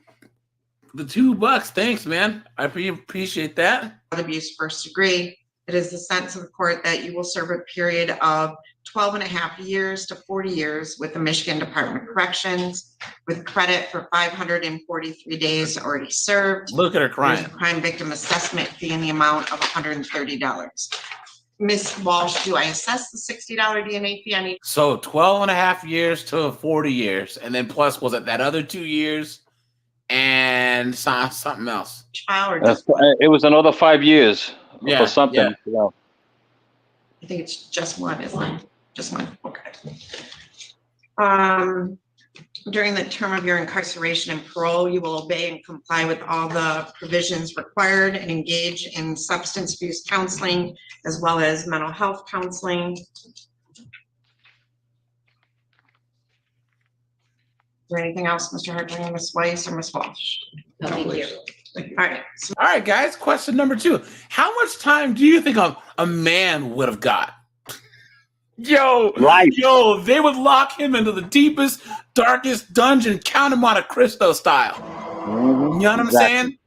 The $2, thanks, man. I appreciate that. Abuse first degree. It is the sentence of the court that you will serve a period of 12.5 years to 40 years with the Michigan Department of Corrections, with credit for 543 days already served. Look at her crying. There's a crime victim assessment fee in the amount of $130. Ms. Walsh, do I assess the $60 DNA fee on each? So 12.5 years to 40 years, and then plus was it that other 2 years and something else? It was another 5 years for something. I think it's just one, isn't it? Just one. Okay. During the term of your incarceration and parole, you will obey and comply with all the provisions required and engage in substance abuse counseling as well as mental health counseling. Is there anything else, Mr. Hartling, Ms. Weiss, or Ms. Walsh? No, thank you. All right, guys. Question number 2: how much time do you think a man would have got? Yo, they would lock him into the deepest, darkest dungeon, Count of Monte Cristo style. You know what I'm saying?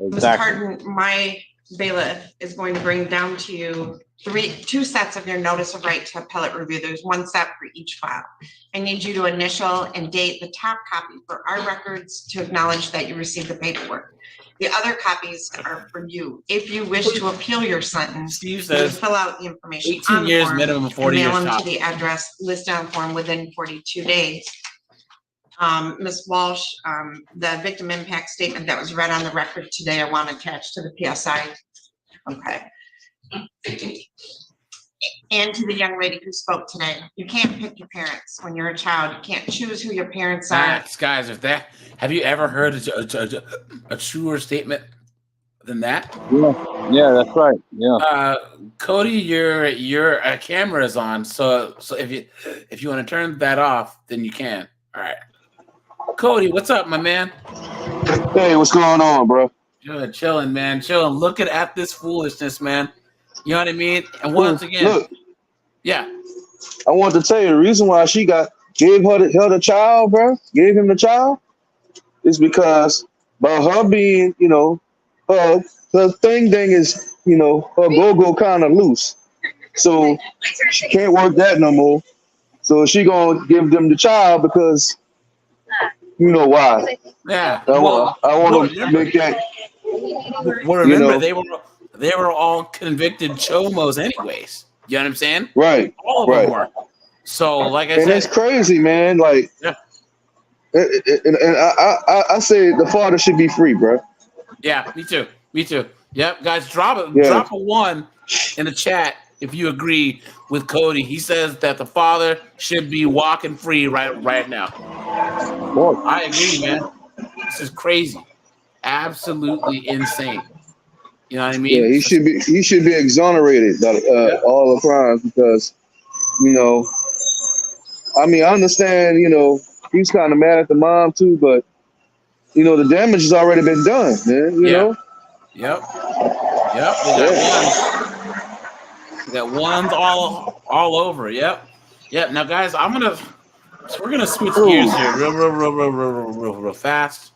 Mr. Carden, my bailiff is going to bring down to you 2 sets of your notice of right to appellate review. There's 1 set for each file. I need you to initial and date the top copy for our records to acknowledge that you received the paperwork. The other copies are for you. If you wish to appeal your sentence, Steve says, fill out the information 18 on years form minimum, 40 and years mail them top. to the address listed on form within 42 days. Ms. Walsh, the victim impact statement that was read on the record today, I want attached to the PSI. Okay. And to the young lady who spoke today, you can't pick your parents when you're a child. You can't choose who your parents are. Guys, have you ever heard a truer statement than that? Yeah, that's right. Yeah. Cody, your camera is on, so if you want to turn that off, then you can. All right. Cody, what's up, my man? Hey, what's going on, bro? Good, chilling, man. Chilling. Looking at this foolishness, man. You know what I mean? And once again, look, yeah. I want to tell you the reason why she gave her the child, bro. Gave him the child, is because by her being, her thing is, her go kind of loose, so she can't work that no more. So she gonna give them the child because you know why. Yeah. I want to make that. Well, remember, they were all convicted chomos anyways. You know what I'm saying? Right. All of them were. So, like I said, it's crazy, man. Like, yeah. And I say the father should be free, bro. Yeah, me too. Yep, guys, drop a 1 in the chat if you agree with Cody. He says that the father should be walking free right now. Whoa. I agree, man. This is crazy, absolutely insane. You know what I mean? Yeah, he should be exonerated all the crimes because, I understand, he's kind of mad at the mom too, but the damage has already been done, man. You know, Yep. We got ones all over. Yep. Now, guys, we're gonna switch gears here real fast.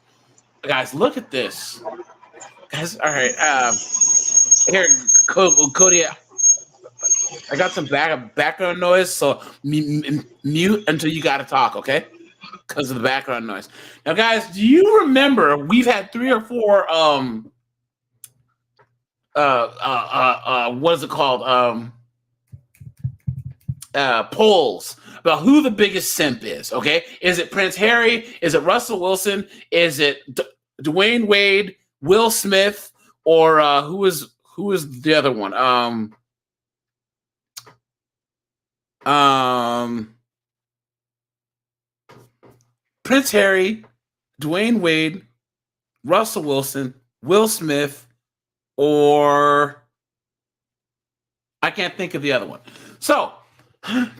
Guys, look at this. Guys, all right. Here, Cody. I got some background noise, so mute until you got to talk, okay? Because of the background noise. Now, guys, do you remember we've had 3 or 4 what is it called? Polls about who the biggest simp is, okay? Is it Prince Harry? Is it Russell Wilson? Is it Dwayne Wade, Will Smith, or who is the other one? Prince Harry, Dwayne Wade, Russell Wilson, Will Smith, or I can't think of the other one. So,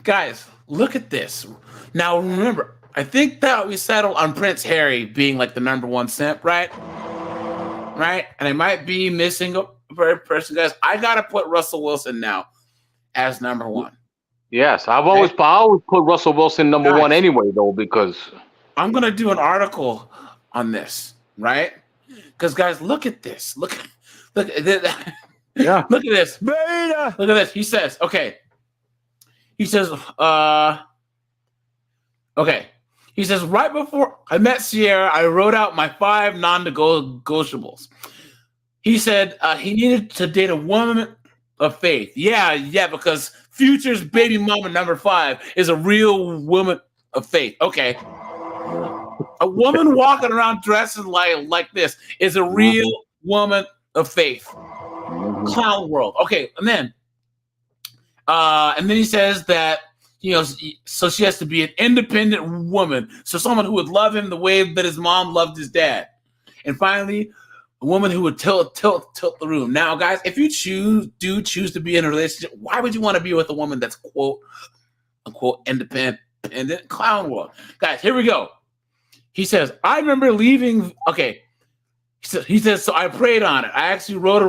guys, look at this. Now, remember, I think that we settled on Prince Harry being like the number 1 simp, right? Right? And I might be missing a person, guys. I got to put Russell Wilson now as number 1. Yes, I always put Russell Wilson number 1 anyway, though, because I'm gonna do an article on this, right? Because guys, look at this. Look at this. Yeah. Look at this. Beta. Look at this. He says, okay. He says, okay. He says, right before I met Sierra, I wrote out my 5 non-negotiables. He said he needed to date a woman of faith. Yeah, because Future's baby mama number 5 is a real woman of faith. Okay. A woman walking around dressing like this is a real woman of faith. Clown world. Okay, and then he says that, you know, so she has to be an independent woman. So someone who would love him the way that his mom loved his dad. And finally, a woman who would tilt the room. Now, guys, if you choose to be in a relationship, why would you want to be with a woman that's quote unquote independent? Clown world. Guys, here we go. He says, I remember leaving. Okay. He says, so I prayed on it. I actually wrote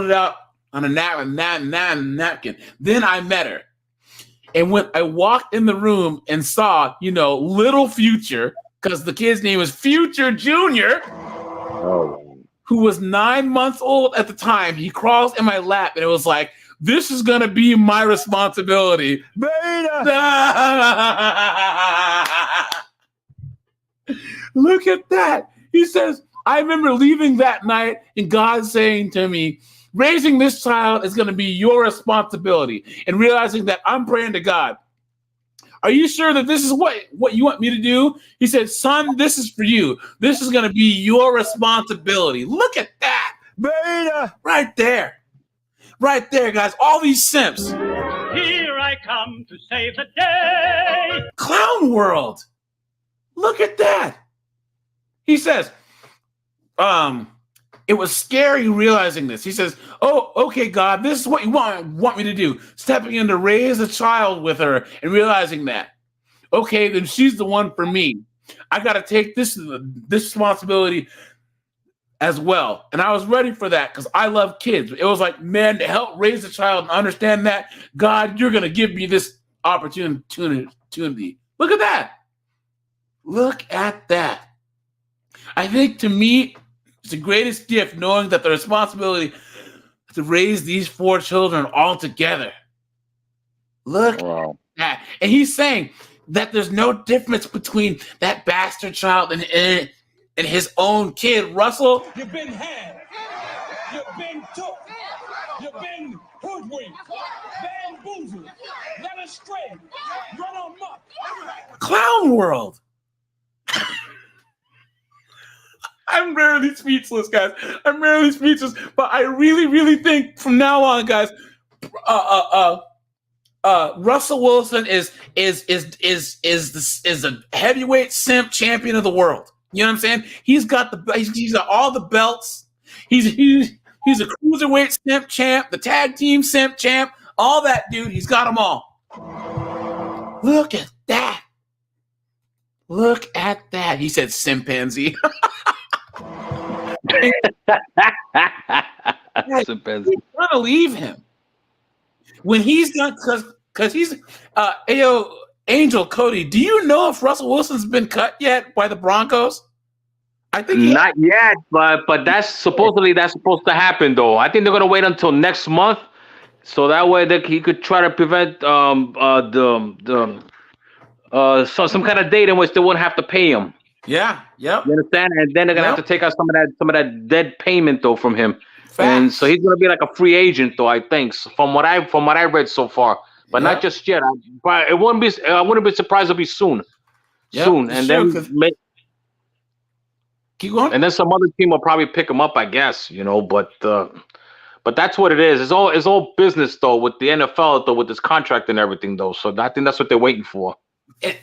it out on a napkin. Then I met her. And when I walked in the room and saw, you know, little Future, because the kid's name is Future Jr., who was 9 months old at the time, he crawls in my lap and it was like, this is going to be my responsibility. Look at that. He says, I remember leaving that night and God saying to me, raising this child is going to be your responsibility, and realizing that I'm praying to God. Are you sure that this is what you want me to do? He said, son, this is for you. This is going to be your responsibility. Look at that. Beta. Right there. Right there, guys. All these simps. Here I come to save the day. Clown world. Look at that. He says, it was scary realizing this. He says, oh, okay, God, this is what you want me to do. Stepping in to raise a child with her and realizing that. Okay, then she's the one for me. I got to take this responsibility as well. And I was ready for that because I love kids. It was like, man, to help raise a child and understand that, God, you're going to give me this opportunity. Look at that. Look at that. I think to me, it's the greatest gift knowing that the responsibility to raise these 4 children all together. Look at that. And he's saying that there's no difference between that bastard child and his own kid, Russell. You've been had. You've been took. You've been hoodwinked. Bamboozled. Led astray. Run amok. Clown world. I'm rarely speechless, guys. I'm rarely speechless, but I really, really think from now on, guys, Russell Wilson is a heavyweight simp champion of the world. You know what I'm saying? He's got all the belts. He's a cruiserweight simp champ, the tag team simp champ, all that, dude. He's got them all. Look at that. Look at that. He said simpanzee. We're gonna leave him when he's done because he's Ayo Angel Cody. Do you know if Russell Wilson's been cut yet by the Broncos? I think not yet, but that's supposed to happen though. I think they're gonna wait until next month, so that way that he could try to prevent some kind of date in which they wouldn't have to pay him. Yeah, yep. You understand? And then they're gonna have to take out some of that dead payment though from him. And so he's gonna be like a free agent though, I think, from what I read so far. But not just yet. But I wouldn't be surprised it'll be soon. Soon. And then keep going. And then some other team will probably pick him up, I guess, but that's what it is. It's all business though with the NFL though, with this contract and everything though. So I think that's what they're waiting for.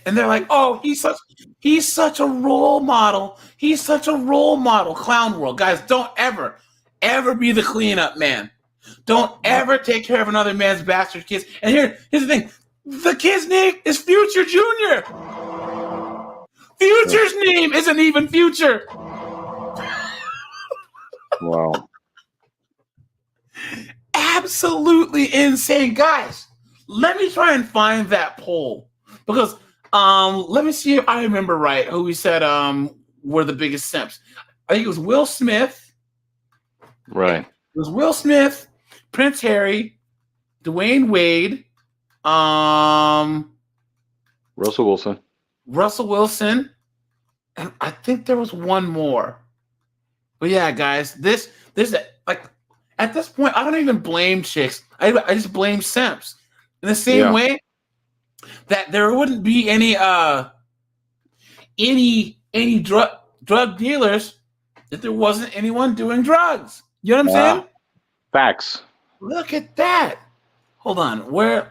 And they're like, oh, he's such a role model. He's such a role model. Clown world. Guys, don't ever be the cleanup man. Don't ever take care of another man's bastard kids. And here's the thing. The kid's name is Future Junior. Future's name isn't even Future. Wow. Absolutely insane. Guys, let me try and find that poll. Because let me see if I remember right who we said were the biggest simps. I think it was Will Smith. Right. It was Will Smith, Prince Harry, Dwayne Wade, Russell Wilson, and I think there was one more. But yeah, guys, this like at this point, I don't even blame chicks. I just blame simps. In the same way that there wouldn't be any drug dealers if there wasn't anyone doing drugs. You know what I'm saying? Facts. Look at that. Hold on. I'm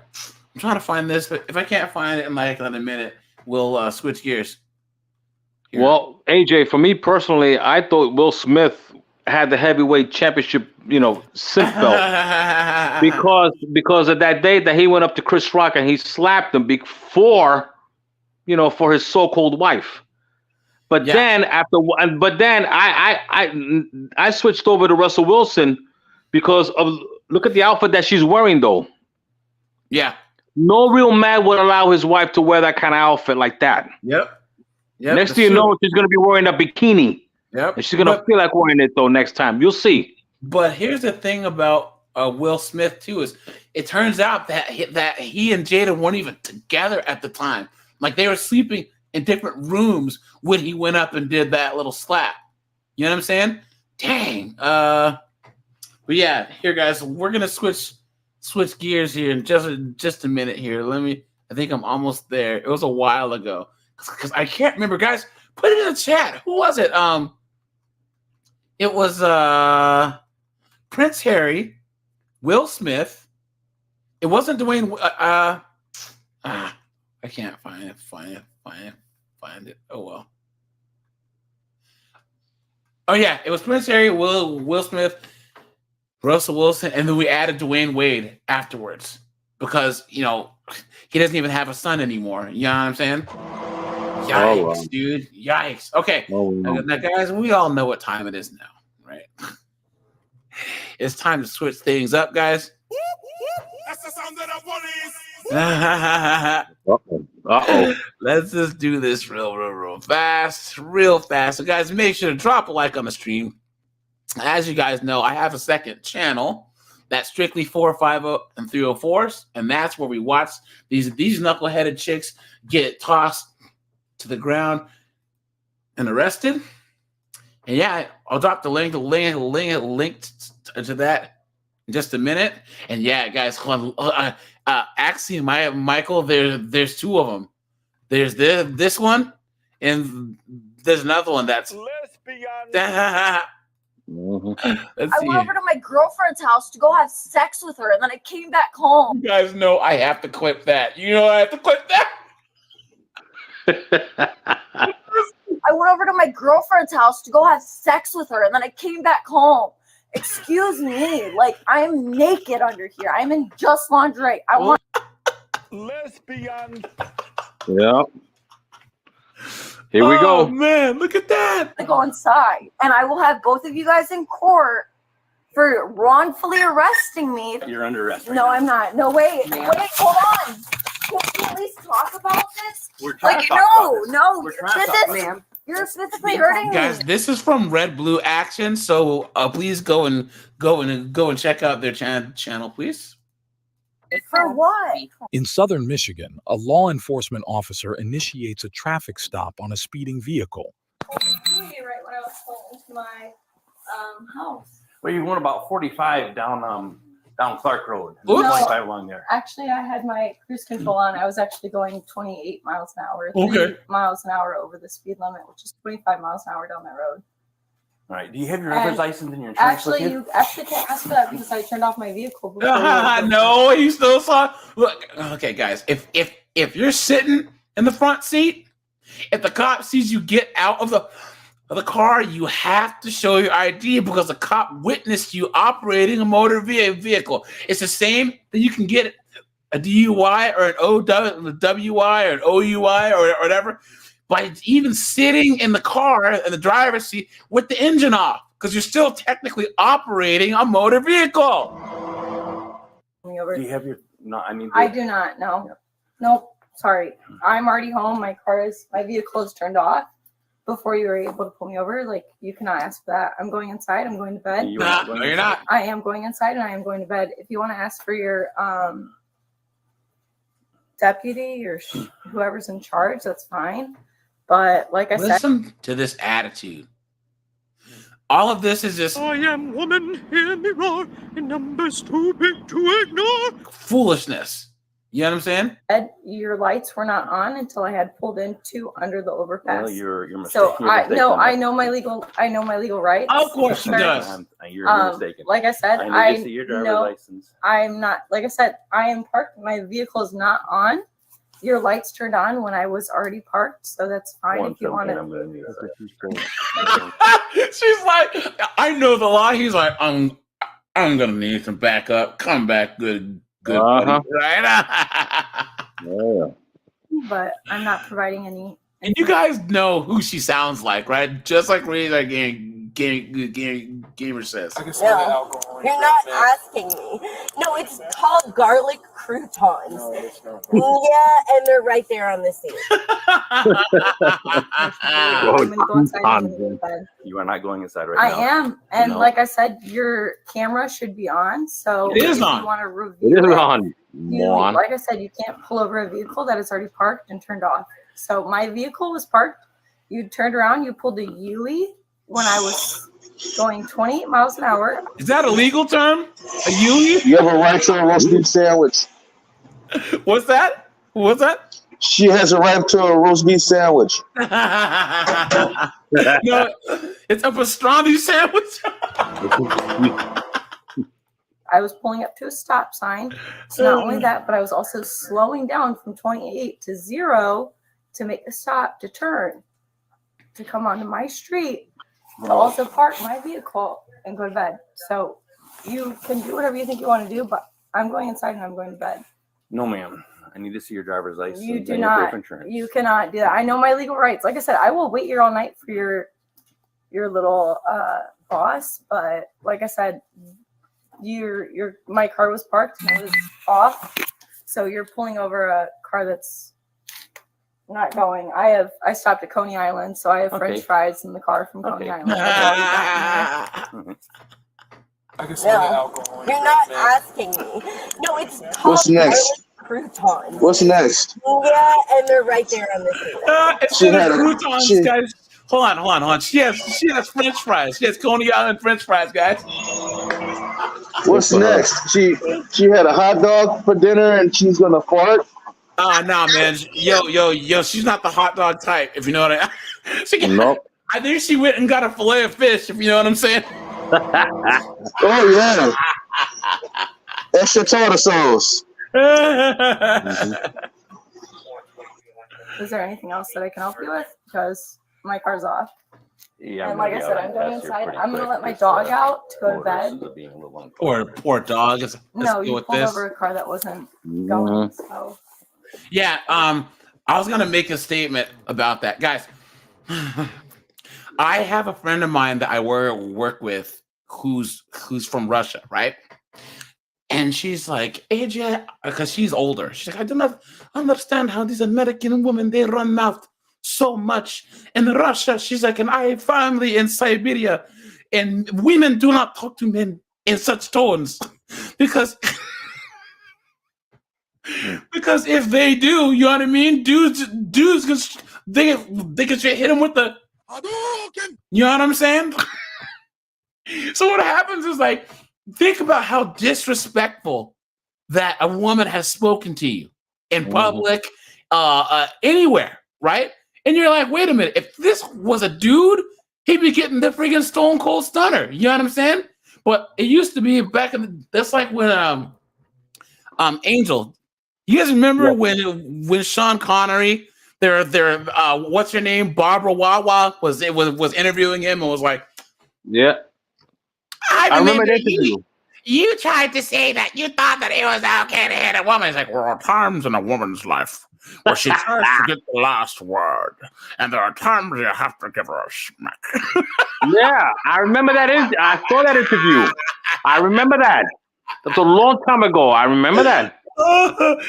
trying to find this, but if I can't find it in like another minute, we'll switch gears. Here. Well, AJ, for me personally, I thought Will Smith had the heavyweight championship, simp belt because of that day that he went up to Chris Rock and he slapped him before, for his so-called wife. But then I switched over to Russell Wilson because of look at the outfit that she's wearing though. Yeah. No real man would allow his wife to wear that kind of outfit like that. Yep. Next thing you know, she's gonna be wearing a bikini. Yep. And she's gonna feel like wearing it though next time. You'll see. But here's the thing about Will Smith too is it turns out that he and Jada weren't even together at the time. Like they were sleeping in different rooms when he went up and did that little slap. You know what I'm saying? Dang. But yeah, here guys, we're gonna switch gears here in just a minute here. I think I'm almost there. It was a while ago. Because I can't remember, guys. Put it in the chat. Who was it? It was Prince Harry, Will Smith. It wasn't Dwayne. I can't find it. Oh well. Oh yeah, it was Prince Harry, Will Smith, Russell Wilson, and then we added Dwayne Wade afterwards because he doesn't even have a son anymore. You know what I'm saying? Yikes, dude. Yikes. Okay. Now, guys, we all know what time it is now, right? It's time to switch things up, guys. That's the sound of the police. Uh-oh. Let's just do this real fast. So, guys, make sure to drop a like on the stream. As you guys know, I have a second channel that's strictly 450 and 304s, and that's where we watch these knuckleheaded chicks get tossed to the ground and arrested. And yeah, I'll drop the link to that in just a minute. And yeah, guys, actually, Michael, there's two of them. There's this one, and there's another one that's. Let's I went over to my girlfriend's house to go have sex with her, and then I came back home. You guys know I have to clip that. I have to clip that. I went over to my girlfriend's house to go have sex with her, and then I came back home. Excuse me, like I am naked under here. I'm in just lingerie. I want lesbian. Yeah. Here we go. Oh man, look at that. I go inside, and I will have both of you guys in court for wrongfully arresting me. You're under arrest. No, I'm not. No, wait, hold on. Can we at least talk about this? We're trying Like, to talk about this. no, We're trying to talk about this. You're physically hurting me. Guys, this is from Red Blue Action, so please go and check out their channel, please. For what? In southern Michigan, a law enforcement officer initiates a traffic stop on a speeding vehicle. Right when I was pulling into my house. Well, you're going about 45 down Clark Road. No. 25 along there. Actually, I had my cruise control on. I was actually going 28 miles an hour, 3 miles an hour over the speed limit, which is 25 miles an hour down that road. All right. Do you have your driver's license and your insurance? Actually, you actually can't ask for that because I turned off my vehicle. No, you still saw. Look, okay, guys, if you're sitting in the front seat, if the cop sees you get out of the car, you have to show your ID because the cop witnessed you operating a motor vehicle. It's the same that you can get a DUI or an OWI or an OUI or whatever by even sitting in the car in the driver's seat with the engine off because you're still technically operating a motor vehicle. Do you have your? No, I mean. I do not. No. Yeah. Nope. Sorry. I'm already home. My vehicle is turned off. Before you were able to pull me over, like you cannot ask for that. I'm going inside. I'm going to bed. No, you're not. I am going inside and I am going to bed. If you want to ask for your deputy or whoever's in charge, that's fine. But like I said, listen to this attitude. All of this is just I am woman, hear me roar, in numbers too big to ignore. Foolishness. You know what I'm saying? Your lights were not on until I had pulled into under the overpass. Well, you're mistaken. So I know my legal rights. Of course she does. You're mistaken. Like I said, I need to see your driver's license. I'm not. Like I said, I am parked. My vehicle is not on. Your lights turned on when I was already parked, so that's fine if you want to. She's like, I know the law. He's like, I'm gonna need some backup. Come back, good. Buddy, right? Yeah. But I'm not providing any. And you guys know who she sounds like, right? Just like Razor Gamer says. No, you're not asking me. No, it's called garlic croutons. Yeah, and they're right there on the seat. You are not going inside right now. I am, and like I said, your camera should be on. So it is on. You want to review it is on. Like I said, you can't pull over a vehicle that is already parked and turned off. So my vehicle was parked. You turned around. You pulled a Yuli when I was going 28 miles an hour. Is that a legal term? A Yuli? You have a right to a roast beef sandwich. What's that? What's that? She has a right to a roast beef sandwich. No, it's a pastrami sandwich. I was pulling up to a stop sign. So not only that, but I was also slowing down from 28 to 0 to make a stop to turn, to come onto my street, to also park my vehicle and go to bed. So you can do whatever you think you want to do, but I'm going inside and I'm going to bed. No, ma'am. I need to see your driver's license. You do not. You cannot do that. I know my legal rights. Like I said, I will wait here all night for your little boss. But like I said, my car was parked and it was off. So you're pulling over a car that's not going. I stopped at Coney Island, so I have French fries in the car from Coney Island. No, you're not asking me. No, it's called What's next? Croutons. What's next? Yeah, and they're right there on the seat. Croutons, guys. Hold on. She has French fries. She has Coney Island French fries, guys. What's next? She had a hot dog for dinner and she's gonna fart. Oh no, man. Yo, she's not the hot dog type, if you know what Nope. I think she went and got a fillet of fish, if you know what I'm saying. Oh yeah. Extra tartar sauce. Is there anything else that I can help you with? Because my car's off. Yeah, and like I said, I'm going inside. I'm going to let my dog out to go to bed. Poor dog. No, you pulled over a car that wasn't going. So. Yeah, I was going to make a statement about that. Guys, I have a friend of mine that I work with who's from Russia, right? And she's like, AJ, because she's older. She's like, I do not understand how these American women, they run mouth so much. In Russia, she's like, and I family in Siberia, and women do not talk to men in such tones because if they do, you know what I mean? Dudes, they can straight hit them with the, you know what I'm saying? So what happens is like, think about how disrespectful that a woman has spoken to you in public, anywhere, right? And you're like, wait a minute, if this was a dude, he'd be getting the freaking stone cold stunner. You know what I'm saying? But it used to be back in the, that's like when Angel. You guys remember when Sean Connery, their what's her name, Barbara Wawa was interviewing him and was like, yeah, I remember that interview. You tried to say that you thought that it was okay to hit a woman. It's like, there are times in a woman's life where she tries to get the last word, and there are times you have to give her a smack. Yeah, I remember that. I saw that interview. I remember that. That's a long time ago. I remember that.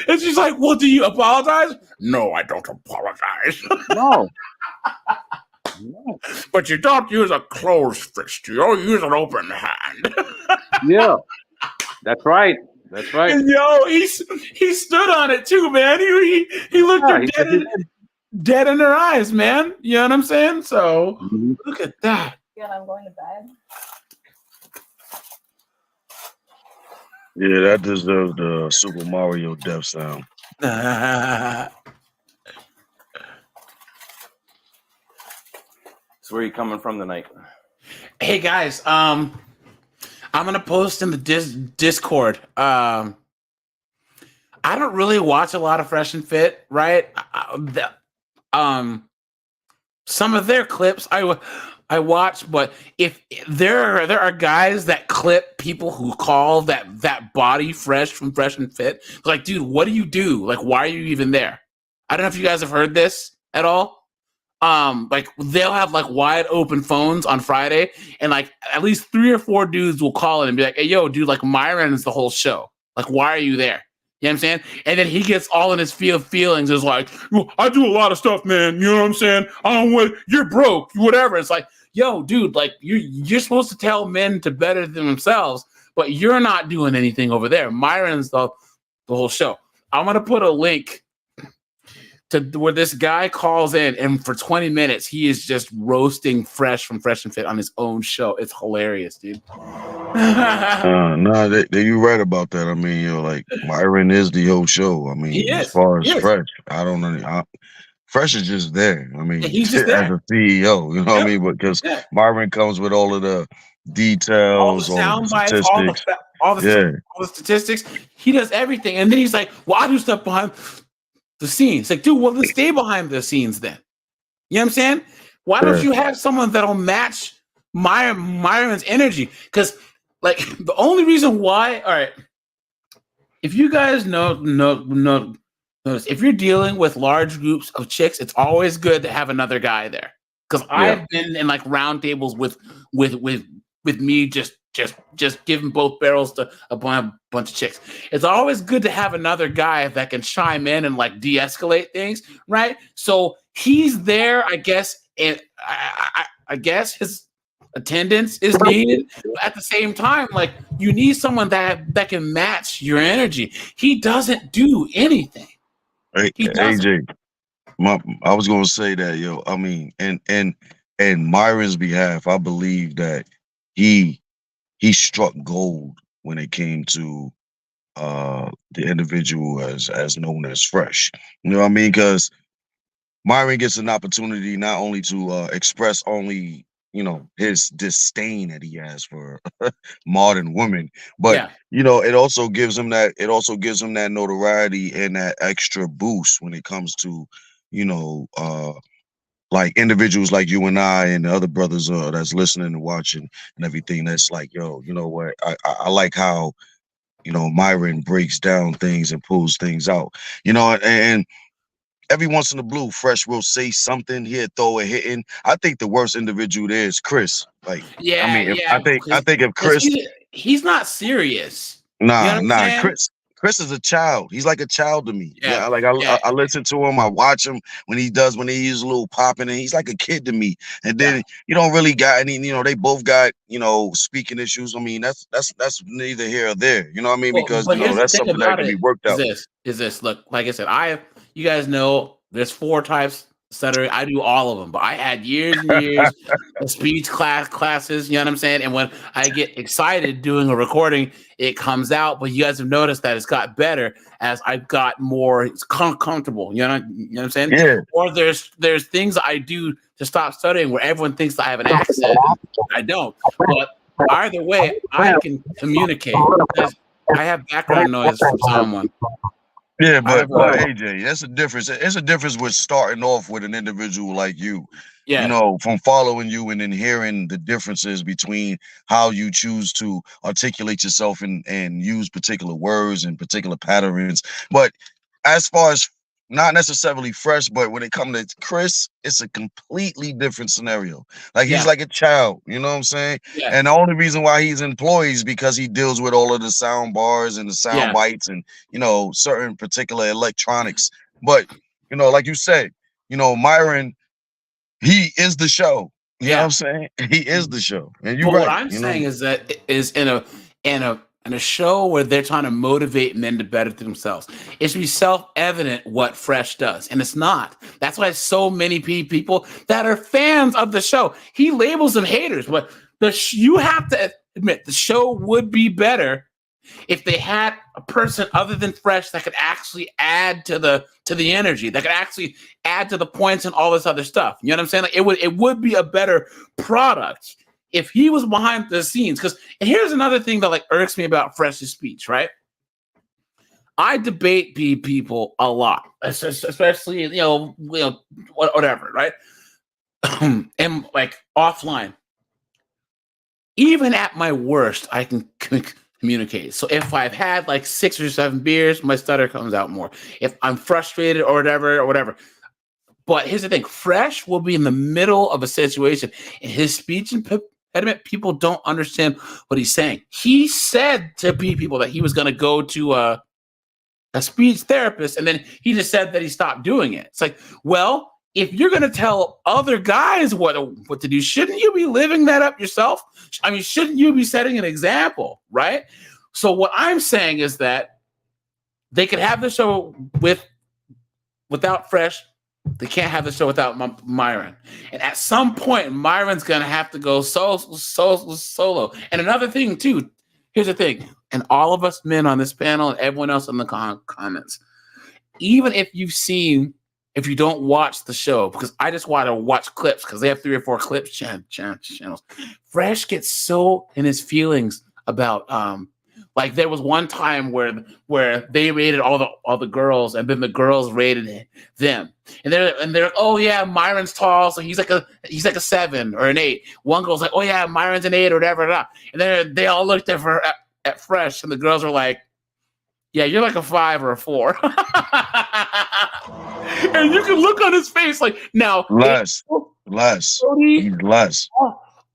And she's like, well, do you apologize? No, I don't apologize. No. But you don't use a closed fist. You don't use an open hand. Yeah. That's right. That's right. And he stood on it too, man. He looked her dead in her eyes, man. You know what I'm saying? So look at that. Yeah, I'm going to bed. Yeah, that deserves the Super Mario death sound. So where are you coming from tonight? Hey guys, I'm gonna post in the Discord. I don't really watch a lot of Fresh and Fit, right? Some of their clips I watch, but if there are guys that clip people who call that body fresh from Fresh and Fit, like, dude, what do you do? Like, why are you even there? I don't know if you guys have heard this at all. Like they'll have like wide open phones on Friday, and like at least 3 or 4 dudes will call in and be like, hey, yo, dude, like Myron is the whole show. Like, why are you there? You know what I'm saying? And then he gets all in his feelings. Is like, I do a lot of stuff, man. You know what I'm saying? I don't want, you're broke, whatever. It's like, yo, dude, like you're supposed to tell men to better themselves, but you're not doing anything over there. Myron's the whole show. I'm gonna put a link to where this guy calls in, and for 20 minutes he is just roasting Fresh from Fresh and Fit on his own show. It's hilarious, dude. No, you right about that. I mean, like Myron is the whole show. I mean, as far as Fresh, I don't know. Fresh is just there. I mean, he's just there as a CEO. You know what I mean? Because Myron comes with all of the details, all the statistics, all the statistics. He does everything, and then he's like, "Well, I do stuff behind the scenes." Like, dude, well, let's stay behind the scenes then. You know what I'm saying? Why don't you have someone that'll match Myron's energy? Because, like, the only reason why, all right, if you guys notice, if you're dealing with large groups of chicks, it's always good to have another guy there. Because I've been in like round tables with me just giving both barrels to a bunch of chicks. It's always good to have another guy that can chime in and like de-escalate things, right? So he's there, I guess, and I guess his attendance is needed. But at the same time, like, you need someone that can match your energy. He doesn't do anything. Hey, AJ, I was gonna say that, yo. I mean, and Myron's behalf, I believe that he struck gold when it came to the individual as known as Fresh. You know what I mean? Because Myron gets an opportunity not only to express only, you know, his disdain that he has for modern women, but you know, it also gives him that notoriety and that extra boost when it comes to, you know, like individuals like you and I and the other brothers that's listening and watching and everything. That's like, yo, you know what? I like how, you know, Myron breaks down things and pulls things out, you know, and every once in a blue, Fresh will say something. He'll throw a hit in. I think the worst individual there is Chris. Like, I Yeah, mean, yeah, I think if because Chris, he's not serious. You know what I'm nah, saying? Chris is a child. He's like a child to me. Yeah, Yeah, like yeah, I listen to him. I watch him when he uses a little popping, and he's like a kid to me. And yeah. then you don't really got any. They both got speaking issues. I mean, that's neither here or there. You know what I mean? Well, Because but here's the that's thing something that about can be it worked out. is this. Look, like I said, you guys know there's 4 types, etc. I do all of them, but I had years and years of speech classes. You know what I'm saying? And when I get excited doing a recording, it comes out. But you guys have noticed that it's got better as I've got more comfortable. You know what I'm saying? Yeah. Or there's things I do to stop studying where everyone thinks I have an accent. I don't. But either way, I can communicate. I have background noise from someone. Yeah, but AJ, that's a difference. It's a difference with starting off with an individual like you. Yeah. From following you and then hearing the differences between how you choose to articulate yourself and use particular words and particular patterns. But as far as not necessarily Fresh, but when it comes to Chris, it's a completely different scenario. Like he's like a child, you know what I'm saying? Yeah. And the only reason why he's employed is because he deals with all of the sound bars and the sound bites and certain particular electronics. But like you said, Myron, he is the show. You know what I'm saying? He is the show. And you're But right. what I'm saying is that is in a show where they're trying to motivate men to better themselves. It should be self-evident what Fresh does, and it's not. That's why so many people that are fans of the show, he labels them haters, but you have to admit the show would be better if they had a person other than Fresh that could actually add to the energy, that could actually add to the points and all this other stuff. You know what I'm saying? Like it would be a better product if he was behind the scenes. And here's another thing that like irks me about Fresh's speech, right? I debate people a lot, especially whatever, right? And like offline. Even at my worst, I can communicate. So if I've had like 6 or 7 beers, my stutter comes out more. If I'm frustrated or whatever. But here's the thing: Fresh will be in the middle of a situation, and his speech impediment, people don't understand what he's saying. He said to people that he was going to go to a speech therapist, and then he just said that he stopped doing it. It's like, well, if you're going to tell other guys what to do, shouldn't you be living that up yourself? I mean, shouldn't you be setting an example, right? So what I'm saying is that they could have the show without Fresh. They can't have the show without Myron. And at some point, Myron's going to have to go solo. And another thing, too, here's the thing, and all of us men on this panel and everyone else in the comments, even if you don't watch the show, because I just want to watch clips because they have 3 or 4 clips channels. Fresh gets so in his feelings about like there was one time where they rated all the girls, and then the girls rated them, and they're oh yeah, Myron's tall, so he's like a 7 or an 8. One girl's like, oh yeah, Myron's an 8 or whatever, and then they all looked at Fresh, and the girls were like, yeah, you're like a 5 or a 4. And you can look on his face like, now less.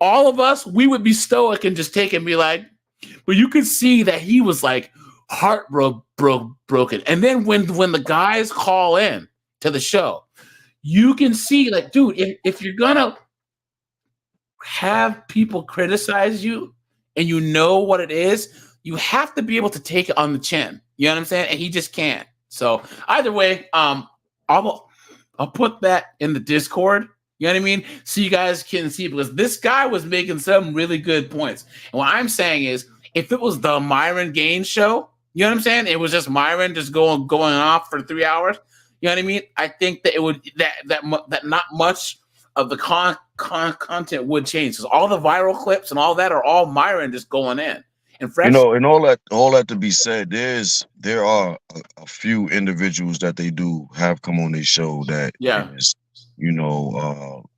All of us, we would be stoic and just take it and be like, but you could see that he was like broken. And then when the guys call in to the show, you can see like, dude, if you're gonna have people criticize you and you know what it is, you have to be able to take it on the chin. You know what I'm saying? And he just can't. So either way, I'll put that in the Discord. You know what I mean? So you guys can see, because this guy was making some really good points. And what I'm saying is, if it was the Myron Gaines show, you know what I'm saying? It was just Myron just going off for 3 hours. You know what I mean? I think that it would that not much of the content would change, because all the viral clips and all that are all Myron just going in. And Fresh, and all that to be said, there are a few individuals that they do have come on their show that is,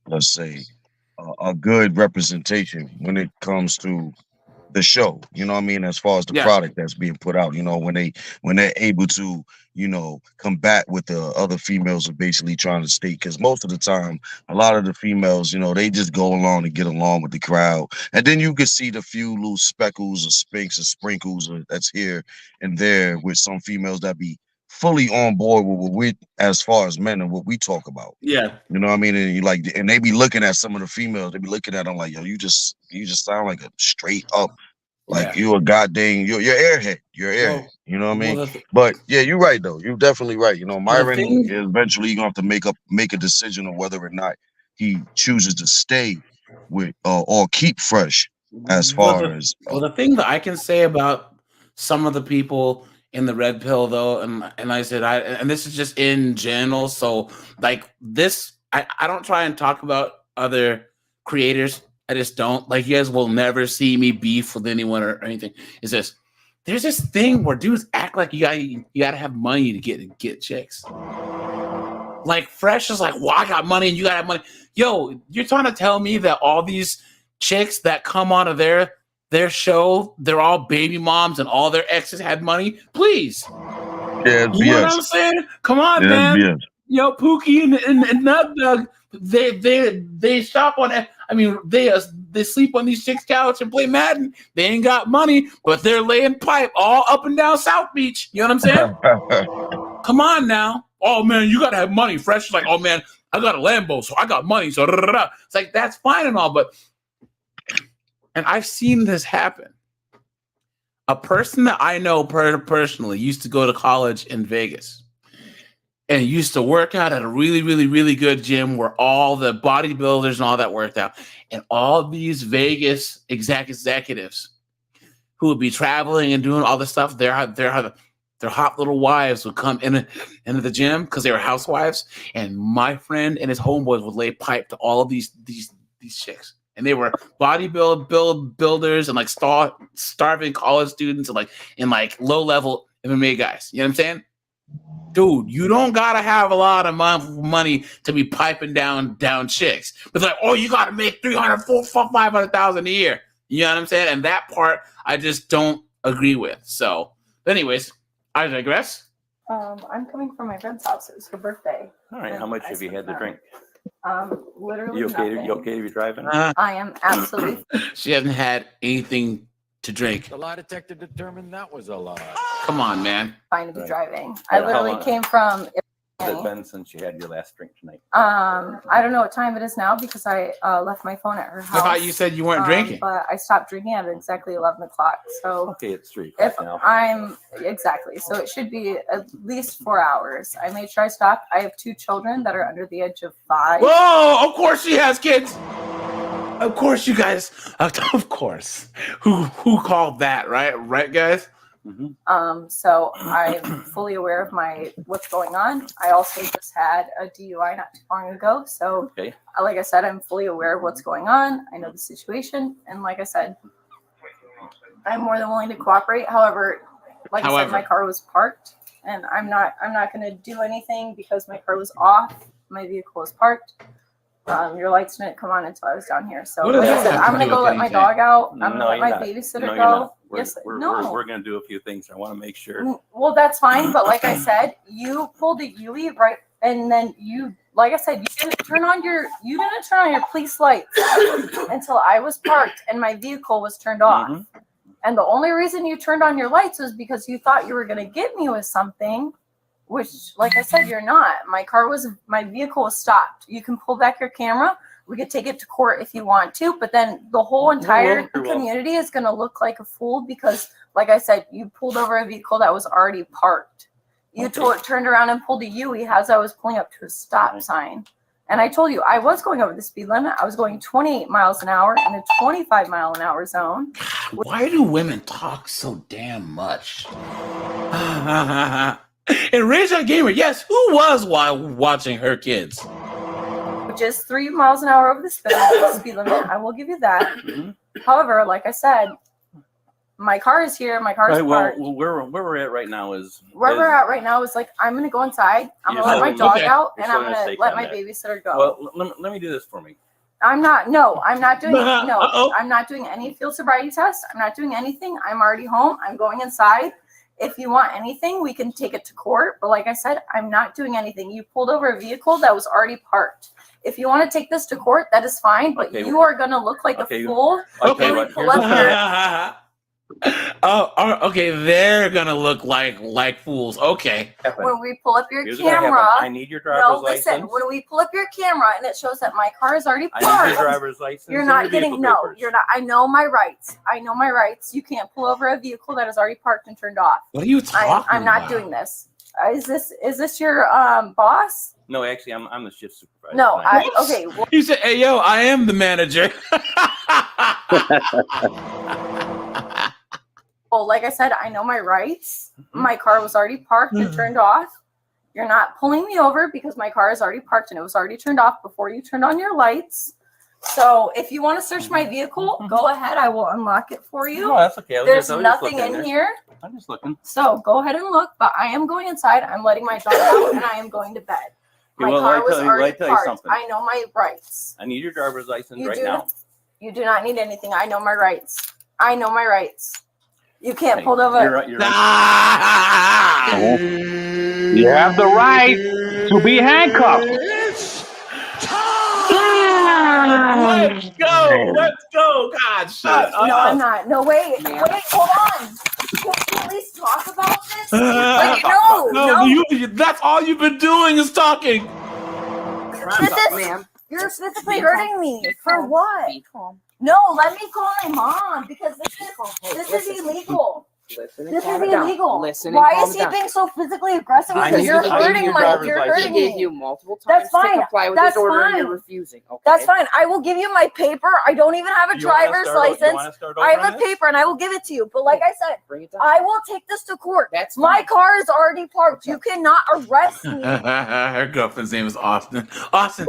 let's say, a good representation when it comes to the show, you know what I mean, as far as the product that's being put out, you know, when they're able to, you know, combat what the other females are basically trying to state. Because most of the time, a lot of the females, you know, they just go along to get along with the crowd. And then you can see the few little speckles or spinks or sprinkles that's here and there with some females that be fully on board with what we, as far as men, and what we talk about. Yeah. You know what I mean? And you like, and they be looking at some of the females, they be looking at them like, yo, you just sound like a straight up, like you're a goddamn, you're airhead. You're airhead. You know what I mean? But yeah, you're right though. You're definitely right. You know, Myron is eventually gonna have to make a decision on whether or not he chooses to stay with or keep fresh as far as the thing that I can say about some of the people in the red pill though, and I said and this is just in general, so like this, I don't try and talk about other creators. I just don't. Like, you guys will never see me beef with anyone or anything. It's just there's this thing where dudes act like you gotta have money to get chicks. Like Fresh is like, well, I got money and you gotta have money. Yo, you're trying to tell me that all these chicks that come out of their show, they're all baby moms and all their exes had money? Please. Yeah, you know what I'm saying? Come on, man. Yo, Pookie and Nut Dog, they shop on it. I mean, they sleep on these chicks' couch and play Madden. They ain't got money, but they're laying pipe all up and down South Beach. You know what I'm saying? Come on now. Oh man, you gotta have money. Fresh is like, oh man, I got a Lambo, so I got money. So it's like, that's fine and all, but and I've seen this happen. A person that I know personally used to go to college in Vegas and used to work out at a really, really, really good gym where all the bodybuilders and all that worked out. And all these Vegas executives who would be traveling and doing all this stuff, their hot little wives would come into the gym because they were housewives. And my friend and his homeboys would lay pipe to all of these chicks. And they were builders and like starving college students and like low level MMA guys. You know what I'm saying? Dude, you don't gotta have a lot of money to be piping down chicks. But like, oh, you gotta make $500,000 a year. You know what I'm saying? And that part I just don't agree with. So, anyways, I digress. I'm coming from my friend's house. It was her birthday. All right, how much have you had to drink? Literally you okay? nothing. You okay to be driving? I am absolutely. She hasn't had anything to drink. The lie detector determined that was a lie. Come on, man. Fine to be driving. I literally came from. Has it been since you had your last drink tonight? I don't know what time it is now because I left my phone at her house. I thought you said you weren't drinking. But I stopped drinking at exactly 11 o'clock. So okay, it's 3 if now. Exactly. So it should be at least 4 hours. I made sure I stopped. I have 2 children that are under the age of 5. Whoa! Of course she has kids. Of course, you guys. Of course. Who called that? Right, guys. Mm-hmm. So I'm fully aware of what's going on. I also just had a DUI not too long ago. So like I said, I'm fully aware of what's going on. I know the situation. And like I said, I'm more than willing to cooperate. However, I said, my car was parked and I'm not going to do anything because my car was off. My vehicle was parked. Your lights didn't come on until I was down here. So like I said, I'm going to go let my dog out. I'm going to let my babysitter go. We're going to do a few things. I want to make sure. Well, that's fine. But like I said, you pulled a Yui right. And then like I said, you didn't turn on your police lights until I was parked and my vehicle was turned off. Mm-hmm. And the only reason you turned on your lights was because you thought you were going to get me with something. Which, like I said, you're not. My vehicle was stopped. You can pull back your camera. We could take it to court if you want to, but then the whole entire community is going to look like a fool because, like I said, you pulled over a vehicle that was already parked. You turned around and pulled a Yui as I was pulling up to a stop sign. And I told you I was going over the speed limit. I was going 28 miles an hour in a 25 mile an hour zone. Why do women talk so damn much? And Rage on Gamer, yes, who was watching her kids? Which is 3 miles an hour over the speed limit. I will give you that. Mm-hmm. However, like I said, my car is here. My car is parked. Well, where we're at right now is... Where we're at right now is like, I'm going to go inside. I'm going to let my dog out, and I'm going to let my babysitter go. Well, let me do this for me. I'm not doing, no, I'm not doing any field sobriety tests. I'm not doing anything. I'm already home. I'm going inside. If you want anything, we can take it to court. But like I said, I'm not doing anything. You pulled over a vehicle that was already parked. If you want to take this to court, that is fine, but you are going to look like a fool. Okay, okay, they're gonna look like fools. Okay. When we pull up your Here's what camera, I need your driver's license. When we pull up your camera and it shows that my car is already parked, I need your driver's license. you're and not your getting, vehicle no, papers. you're not. I know my rights. You can't pull over a vehicle that is already parked and turned off. What are you talking I'm not about? doing this. Is this your boss? No, actually, I'm the shift supervisor. No, okay. Well, You said, "Hey, yo, I am the manager." well, like I said, I know my rights. My car was already parked and turned off. You're not pulling me over because my car is already parked and it was already turned off before you turned on your lights. So if you want to search my vehicle, go ahead. I will unlock it for you. No, that's okay. There's nothing in here. I'm just looking. So go ahead and look, but I am going inside. I'm letting my dog out and I am going to bed. My car was already parked. I know my rights. I need your driver's license You right do now. You do not need anything. I know my rights. I know my rights. You can't pull over. You have the right to be handcuffed. Let's go. Let's go. God, shut up. No, I'm not. No, wait, hold on. Can we at least talk about this? Like, no. That's all you've been doing is talking. You're physically hurting me. For what? No, let me call my mom because this is illegal. This is illegal. Why is he being so physically aggressive? Because you're hurting me. You multiple times That's fine. to comply with That's this order fine. and you're refusing. Okay. That's fine. I will give you my paper. I don't even have a driver's license. I have a paper and I will give it to you. But like I said, I will take this to court. That's my car is already parked. You cannot arrest me. Her girlfriend's name is Austin. Austin.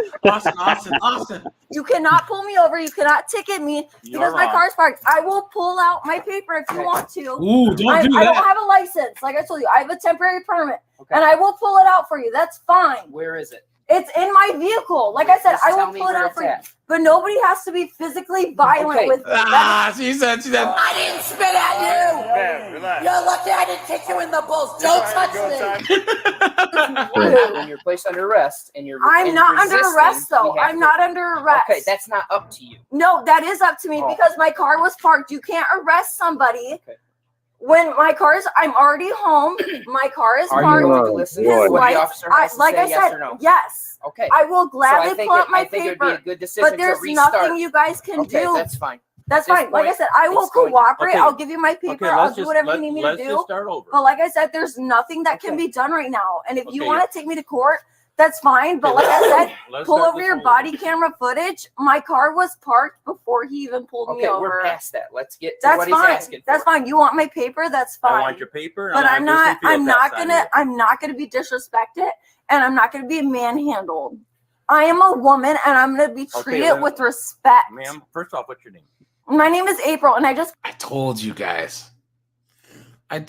You cannot pull me over. You cannot ticket me because my car's parked. I will pull out my paper if you want to. Ooh, don't I do don't that. have a license. Like I told you, I have a temporary permit and I will pull it out for you. That's fine. Where is it? It's in my vehicle. Like I said, Just I tell will me pull it where out it's for you. at. But nobody has to be physically violent with me. She said. I didn't spit at you. Man, relax. You're lucky I didn't kick you in the balls. Don't touch me. When you're placed under arrest and you're I'm not under arrest though. I'm not under arrest. Okay, that's not up to you. No, that is up to me because my car was parked. You can't arrest somebody. When my car's, I'm already home. My car is parked. Are you going to listen to what the officer has to like say, I yes said, or no? yes. Okay. I will gladly So I think pull up my I think paper. It'd be a good decision But there's to restart. nothing you guys can Okay, do. that's fine. That's At this fine. Like I point, said, I will it's going- cooperate. Okay. I'll give you my paper. Okay, I'll let's do just- whatever you need me to let's do. just start over. But like I said, there's nothing that can be done right now. And if you Okay. want to take me to court, that's fine. But Okay, like I said, let's pull start over this your over. body camera footage. My car was parked before he even pulled me Okay, over. we're past that. Let's get to That's what he's fine. asking for. That's fine. You want my paper? That's fine. I want your paper. and But I I'm want not. this and I'm feel not that's gonna. on I'm not gonna be disrespected, and I'm not gonna be manhandled. I am a woman, and I'm gonna be Okay, treated then- with respect. you. Ma'am, first off, what's your name? My name is April, and I told you guys. I'm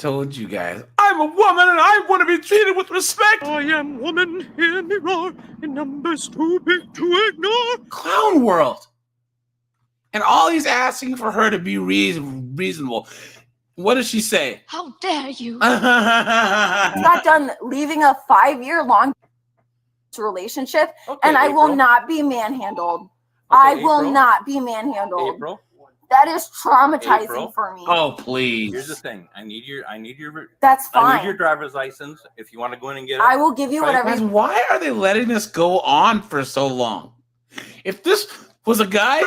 a woman and I want to be treated with respect. I am woman, hear me roar, in numbers too big to ignore. Clown world. And all he's asking for her to be reasonable. What does she say? How dare you? Not done leaving a 5-year-long relationship, and I will April. not be manhandled. I will April. not be manhandled. April. That is traumatizing April. for me. Oh, please. Here's the thing. I need your. That's I fine. need your driver's license. If you want to go in and get it, I will give you whatever. Guys, why are they letting this go on for so long? If this was a guy,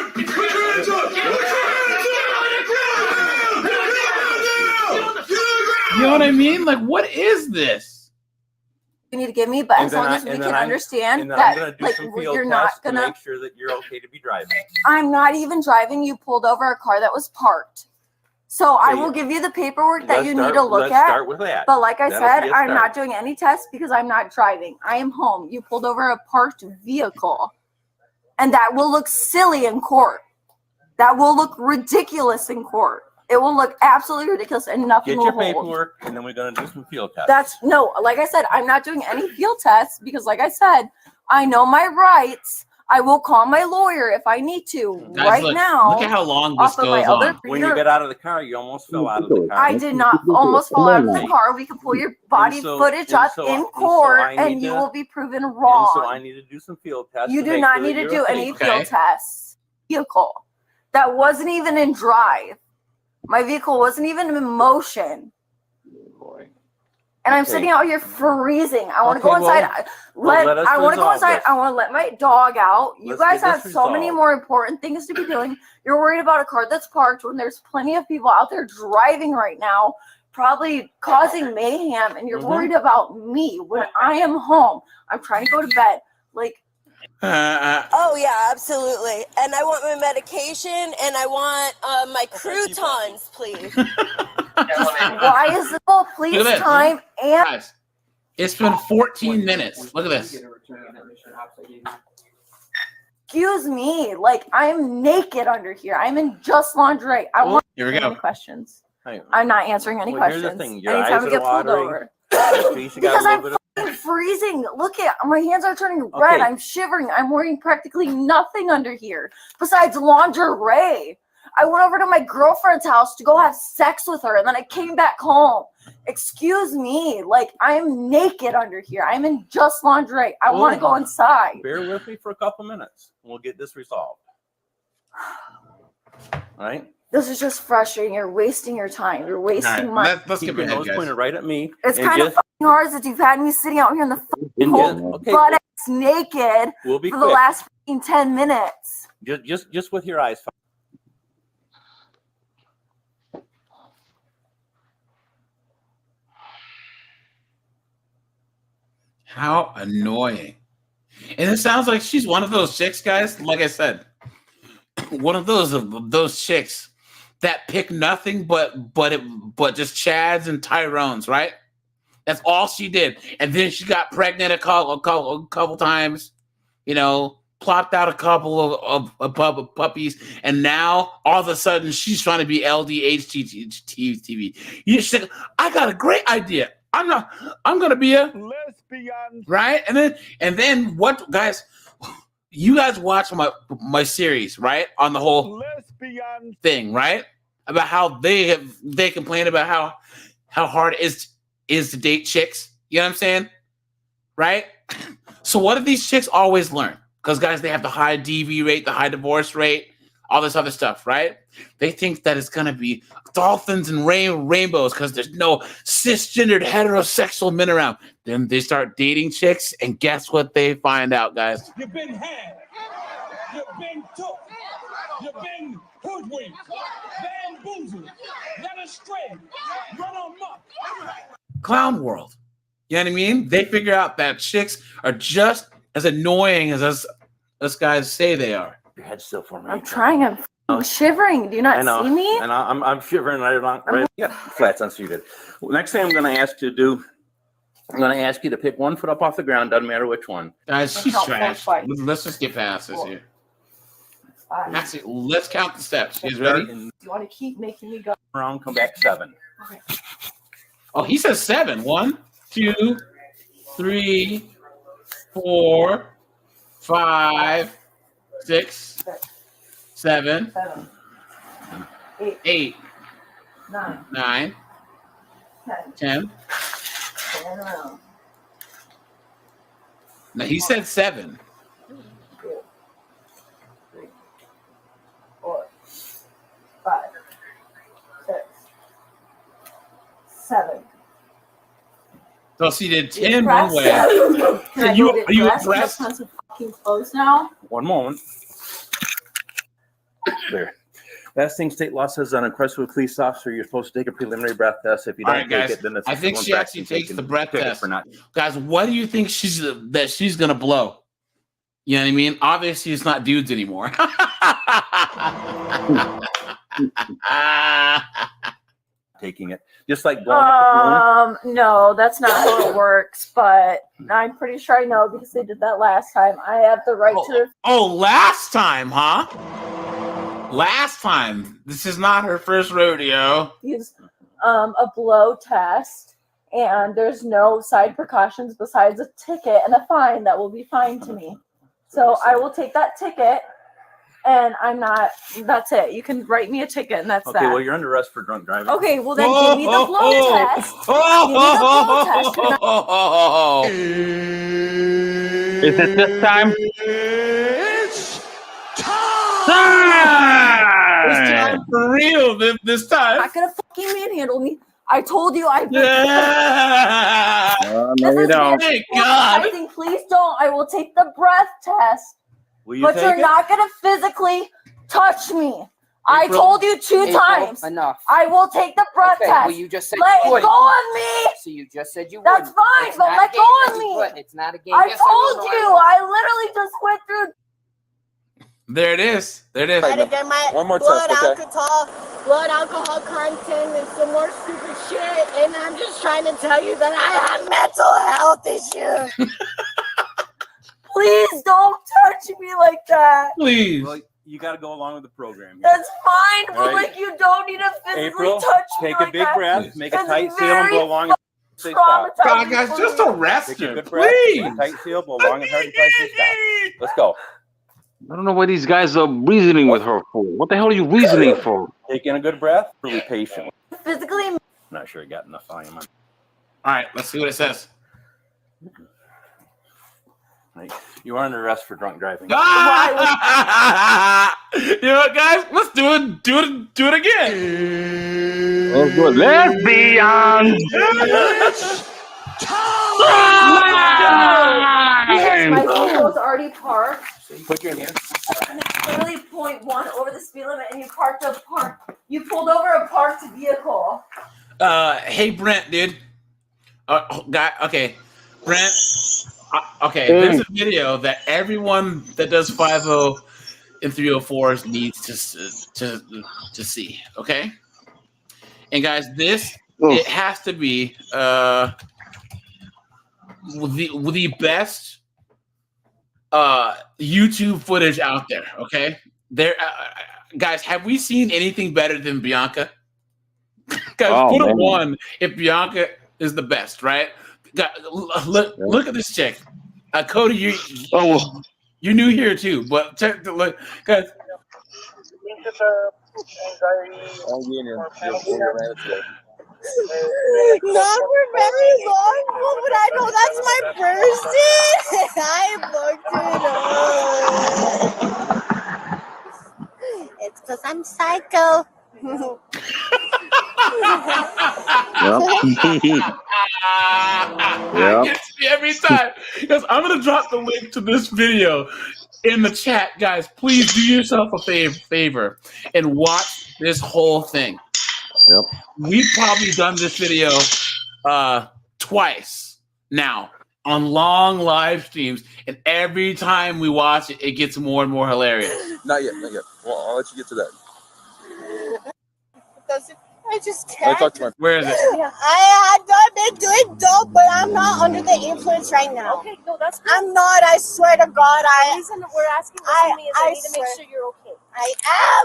you know what I mean? Like, what is this? You need to give me, but And as then long I- as we and can then I'm- understand and then I'm gonna that, do like, some field you're not tests to gonna. make sure that you're okay to be driving. I'm not even driving. You pulled over a car that was parked. So I will give you the paperwork that Let's you start- need to look let's at. start with that. But like I That'll said, be a I'm start. not doing any tests because I'm not driving. I am home. You pulled over a parked vehicle. And that will look silly in court. That will look ridiculous in court. It will look absolutely ridiculous and nothing Get will your hold. paperwork, and then we're gonna do some field tests. That's no, like I said, I'm not doing any field tests because, like I said, I know my rights. I will call my lawyer if I need to. Guys, right now, look at how long this off of my goes other on. When you get out of the car, you almost fell out of the car. I did not almost fall out of the car. We can pull your body footage up in court, and you will be proven wrong. So I need to do some field tests. You do not need to do any field tests. Vehicle that wasn't even in drive. My vehicle wasn't even in motion. And I'm sitting out here freezing. I want to go inside. I want to go inside. I want to let my dog out. You guys have so many more important things to be doing. You're worried about a car that's parked when there's plenty of people out there driving right now, probably causing mayhem. And you're worried about me when I am home. I'm trying to go to bed. Like, oh yeah, absolutely. And I want my medication and I want my croutons, please. Why is the whole police time and Guys, it's been 14 minutes. Look at this. Excuse me, like I'm naked under here. I'm in just lingerie. I want Here we go. any questions. I'm not answering any questions. Here's the thing. Your Anytime eyes we are get pulled watering. over. Because I'm fucking freezing. Look at my hands are turning red. Okay. I'm shivering. I'm wearing practically nothing under here besides lingerie. I went over to my girlfriend's house to go have sex with her, and then I came back home. Excuse me, like I'm naked under here. I'm in just lingerie. I want to go inside. Bear with me for a couple minutes. We'll get this resolved. All right? This is just frustrating. You're wasting your time. You're wasting my. Let's keep your nose pointed right at me. It's kind of fucking hard that you've had me sitting out here in the fucking cold, butt ass naked We'll be for the quick. last fucking 10 minutes. Just with your eyes. How annoying. And it sounds like she's one of those chicks, guys. Like I said, one of those chicks that pick nothing but just Chads and Tyrones, right? That's all she did. And then she got pregnant a couple times, you know, plopped out a couple of puppies, and now all of a sudden she's trying to be LDHTV. She's like, I got a great idea. I'm gonna be a lesbian, right? And then what, guys? You guys watch my series, right? On the whole lesbian thing, right? About how they complain about how hard it is to date chicks. You know what I'm saying? Right? So what do these chicks always learn? Because guys, they have the high DV rate, the high divorce rate, all this other stuff, right? They think that it's gonna be dolphins and rainbows because there's no cisgendered heterosexual men around. Then they start dating chicks, and guess what they find out, guys? You've been had. You've been took. You've been hoodwinked, bamboozled, led astray, run amok. Clown world. You know what I mean? They figure out that chicks are just as annoying as us guys say they are. Your head's still for me. I'm trying. I'm shivering. Do you not see me? And I'm shivering. I'm not ready. Yeah, flats unsuited. Next thing I'm going to ask you to do, I'm going to ask you to pick 1 foot up off the ground. Doesn't matter which one. Guys, she's trash. Let's just get past this here. Actually, let's count the steps. You guys ready? Do you want to keep making me go around? Come back 7. Okay. Oh, he says 7. 1, 2, 3, 4, 5, 6, 7, 8, 9, 10. Now he said 7. 4, 5, 6, 7. So she did 10 one way. Are you impressed? Fucking close now. One moment. There. Last thing state law says on a request of a police officer, you're supposed to take a preliminary breath test. If you don't take it, then it's I think she actually takes the breath test. Guys, what do you think she's gonna blow? You know what I mean? Obviously, it's not dudes anymore. Taking it, just like blowing up a balloon. No, that's not how it works. But I'm pretty sure I know because they did that last time. I have the right to. Oh, last time, huh? Last time. This is not her first rodeo. Use a blow test, and there's no side precautions besides a ticket and a fine that will be fined to me. So I will take that ticket, and I'm not. That's it. You can write me a ticket, and that's that. Okay, well, you're under arrest for drunk driving. Okay, well then give me the blow test. Give me the blow test. Is it this time? It's This time for real. This time. Not gonna fucking manhandle me. I told you I. Yeah. No, you don't. Thank God. Please don't. I will take the breath test. Will you But take you're it? not gonna physically touch me. I April, told you 2 April, times. enough. I will take the breath Okay, test. well, you just said let you it wouldn't. go on me. So you just said you That's wouldn't. fine, It's but not let a go game on that you me. would. It's not a game. I Yes, I will, told no, you. I I literally just went through. There it is. There it is. Try to get my One more blood test, okay. blood alcohol content and some more stupid shit. And I'm just trying to tell you that I have mental health issues. Please don't touch me like that. Please. Well, you got to go along with the program. That's fine, but All right. like you don't need to physically April, touch me take like a big that. breath, make a It's tight seal, and very blow long and say stop. God, guys, just arrest Take a her, good breath, please. make a tight seal, blow long and hard, and try to say stop. Let's go. I don't know what these guys are reasoning with her for. What the hell are you reasoning for? Take in a good breath, really patient. Physically. I'm not sure I got enough volume on. All right, let's see what it says. Right. You are under arrest for drunk driving. You know what, guys? Let's do it. Do it again. Let's do it. Lesbians. My vehicle's already parked. Put your hand. And it's literally 0.1 over the speed limit, and you pulled over a parked vehicle. Hey Brent, dude. Okay, Brent. Okay, there's a video that everyone that does 5.0 and 304s needs to see. Okay, and guys, it has to be the best YouTube footage out there. Okay, guys, have we seen anything better than Bianca? Guys, put a 1 if Bianca is the best, right? God, look at this chick. Cody, you're new here too, but look, guys. Not for very long, but I know that's my person. I looked it up. It's because I'm psycho. It gets me every time. Because I'm gonna drop the link to this video in the chat, guys. Please do yourself a favor and watch this whole thing. Yep. We've probably done this video twice now on long live streams, and every time we watch it, it gets more and more hilarious. Not yet. Well, I'll let you get to that. I just can't. Where is it? I've been doing dope, but I'm not under the influence right now. Okay, no, that's good. I'm not. I swear to God, The reason we're asking this to me is I need to make sure you're okay. I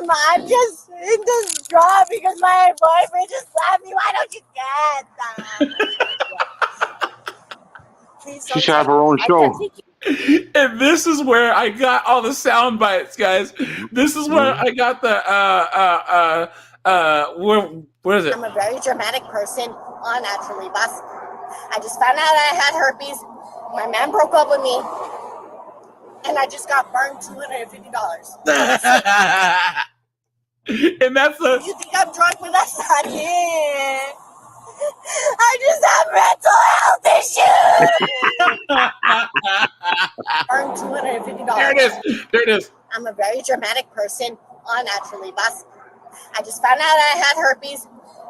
am. I'm just in this job because my boyfriend just slapped me. Why don't you get that? Please She should have her own show. And this is where I got all the sound bites, guys. This is where I got the where is it? I'm a very dramatic person, unnaturally, boss. I just found out I had herpes. My man broke up with me, and I just got burned $250. And that's the. You think I'm drunk, but that's not it. I just have mental health issues. Burned $250. There it is. There it is. I'm a very dramatic person, unnaturally, boss. I just found out I had herpes.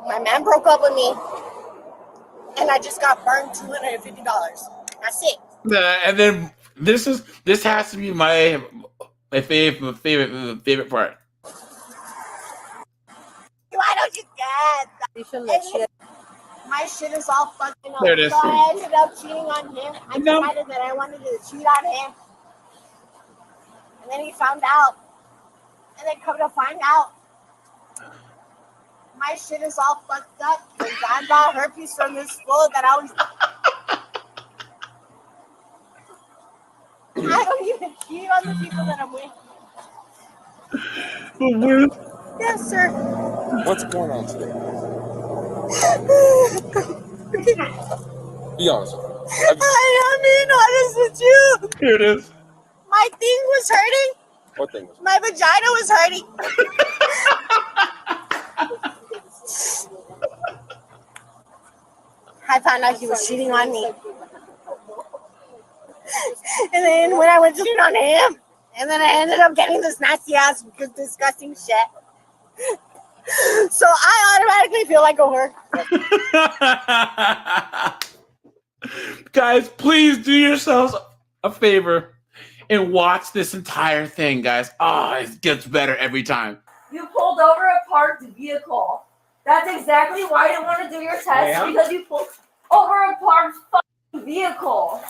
My man broke up with me, and I just got burned $250. That's it. And then this has to be my favorite part. Why don't you get that? You should let shit. My shit is all fucking up. There it is. So I ended up cheating on him. I decided that I wanted to cheat on him. And then he found out. And then come to find out, my shit is all fucked up because I got herpes from this fool that I was. I don't even cheat on the people that I'm with. Yes, sir. What's going on today? Be honest with me. I'm being honest with you. Here it is. My thing was hurting. What thing? My vagina was hurting. I found out he was cheating on me. And then when I went to cheat on him, and then I ended up getting this nasty ass disgusting shit. So I automatically feel like a whore. Guys, please do yourselves a favor and watch this entire thing, guys. Oh, it gets better every time. You pulled over a parked vehicle. That's exactly why I didn't want to do your test, because you pulled over a parked fucking vehicle.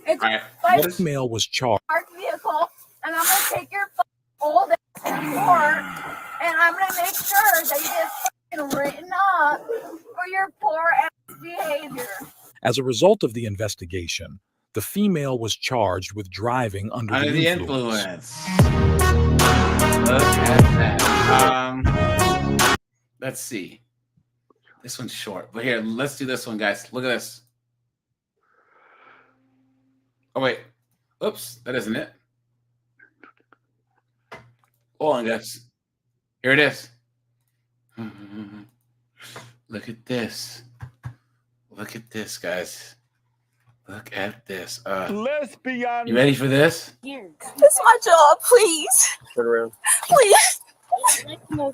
It's The female was charged. parked vehicle, and I'm gonna take your old ass to court, and I'm gonna make sure that you get fucking written up for your poor ass behavior. As a result of the investigation, the female was charged with driving under the influence. Look at that. Let's see. This one's short, but here, let's do this one, guys. Look at this. Oh, wait. Oops, that isn't it. Hold on, guys. Here it is. Look at this. Look at this, guys. Look at this. Let's be honest. You ready for this? Here. That's my job, please. Turn around. Please. That's my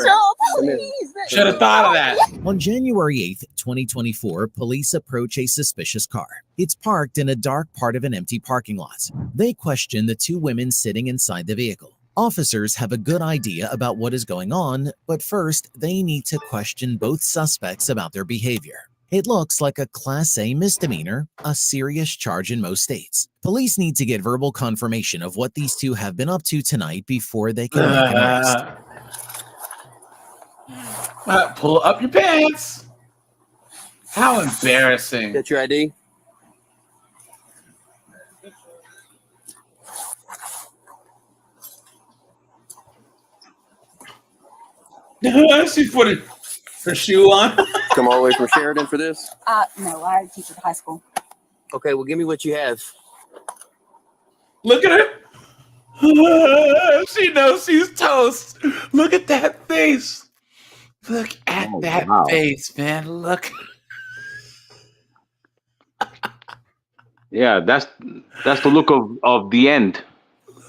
job, please. Should have thought of that. On January 8th, 2024, police approach a suspicious car. It's parked in a dark part of an empty parking lot. They question the two women sitting inside the vehicle. Officers have a good idea about what is going on, but first, they need to question both suspects about their behavior. It looks like a Class A misdemeanor, a serious charge in most states. Police need to get verbal confirmation of what these two have been up to tonight before they can make an arrest. Pull up your pants. How embarrassing. Get your ID. She put her shoe on. Come all the way from Sheridan for this? No, I teach at the high school. Okay, well, give me what you have. Look at her. She knows she's toast. Look at that face. Look at that face, man. Look. Yeah, that's the look of the end.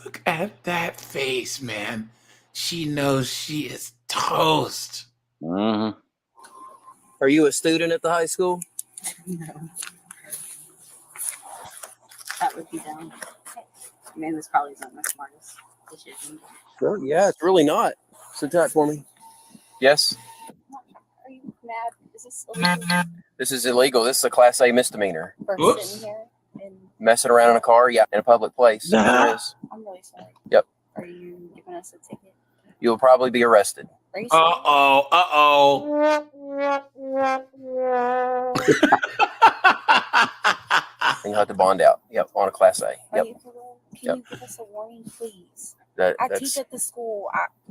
Look at that face, man. She knows she is toast. Are you a student at the high school? No. That would be dumb. I mean, this probably isn't my smartest decision. Well, yeah, it's really not. Sit tight for me. Yes? Are you mad? Is this illegal? This is illegal. This is a Class A misdemeanor. For sitting here and Messing around in a car, yeah, in a public place. There is. I'm really sorry. Yep. Are you giving us a ticket? You will probably be arrested. Are you And you'll have to bond out. Yep, on a Class A. Are Yep. you for real? Can you give us a warning, please? I teach at the school.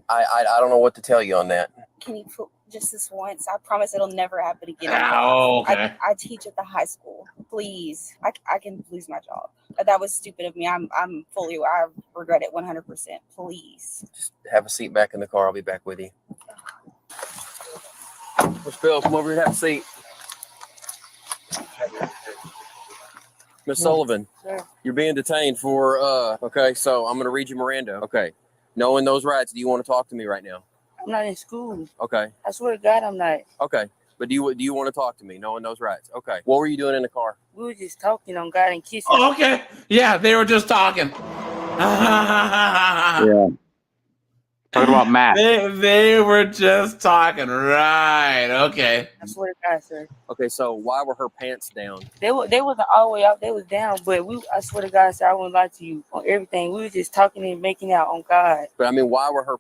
I don't know what to tell you on that. Can you put just this once? I promise it'll never happen again. Oh, okay. I teach at the high school. Please, I can lose my job. That was stupid of me. I regret it 100%. Please. Just have a seat back in the car. I'll be back with you. Miss Bill, come over here and have a seat. Miss Sullivan, Sure. you're being detained for, okay, so I'm going to read you Miranda. Okay. Knowing those rights, do you want to talk to me right now? I'm not in school. Okay. I swear to God, I'm not. Okay. But do you want to talk to me, knowing those rights? Okay. What were you doing in the car? We were just talking on God and kissing. Oh, okay. Yeah, they were just talking. Yeah. Talking about Matt. They were just talking. Right. Okay. I swear to God, sir. Okay, so why were her pants down? They wasn't all the way out. They was down. But I swear to God, sir, I wouldn't lie to you on everything. We were just talking and making out on God. But I mean, why were her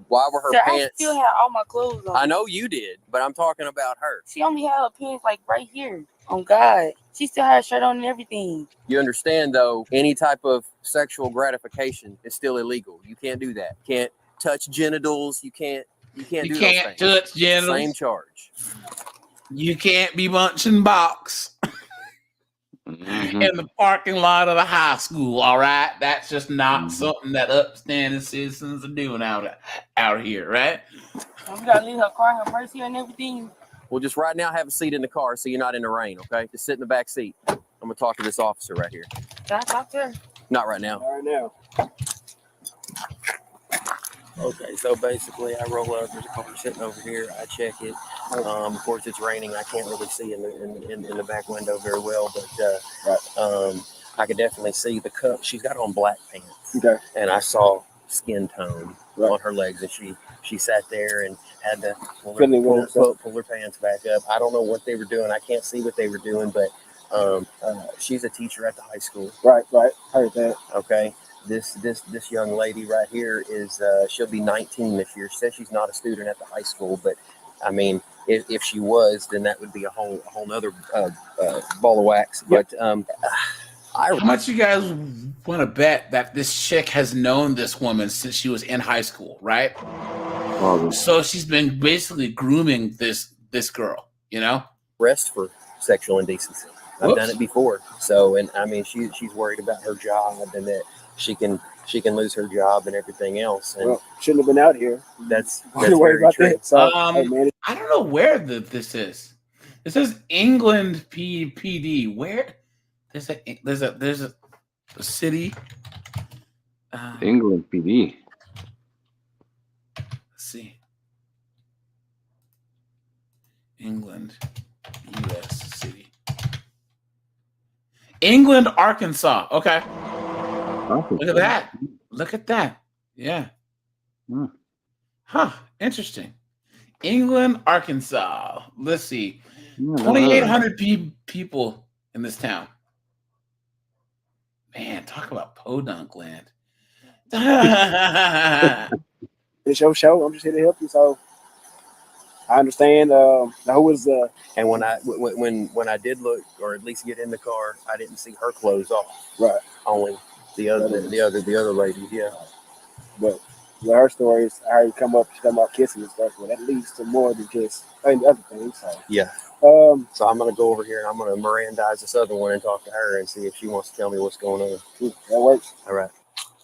why were her Sir, pants? I still had all my clothes on. I know you did, but I'm talking about her. She only had her pants like right here on God. She still had a shirt on and everything. You understand, though, any type of sexual gratification is still illegal. You can't do that. Can't touch genitals. You can't do those things. Touch genitals. Same charge. You can't be munching box in the parking lot of the high school. All right, that's just not something that upstanding citizens are doing out here, right? We gotta leave her car, her purse here, and everything. Well, just right now, have a seat in the car so you're not in the rain. Okay, just sit in the back seat. I'm gonna talk to this officer right here. Can I talk to her? Not right now. Right now. Okay, so basically, I roll up. There's a car sitting over here. I check it. Of course, it's raining. I can't really see in the back window very well, but I could definitely see the cup. She's got on black pants, and I saw skin tone on her legs, and she sat there and had to pull her pants back up. I don't know what they were doing. I can't see what they were doing, but she's a teacher at the high school. Right. Heard that. Okay. This young lady right here is she'll be 19 this year. She says she's not a student at the high school, but I mean, if she was, then that would be a whole nother ball of wax. But how much you guys want to bet that this chick has known this woman since she was in high school, right? So she's been basically grooming this girl, you know? Arrest for sexual indecency. I've done it before. So, and I mean, she's worried about her job and that she can lose her job and everything else. And shouldn't have been out here. That's worried about true. that. So, I don't know where this is. It says England PD. Where? There's a city. England PD. Let's see. England, U.S. city. England, Arkansas. Okay. Look at that. Look at that. Yeah. Huh. Interesting. England, Arkansas. Let's see. 2,800 people in this town. Man, talk about podunk land. It's your show. I'm just here to help you. So I understand. Now who was and when I did look, or at least get in the car, I didn't see her clothes off. Right. Only the other lady. Yeah. But her story is I heard you come up, she's talking about kissing and stuff. Well, that leads to more than kiss and other things. So. Yeah. So I'm gonna go over here and I'm gonna Mirandize this other one and talk to her and see if she wants to tell me what's going on. That works. All right.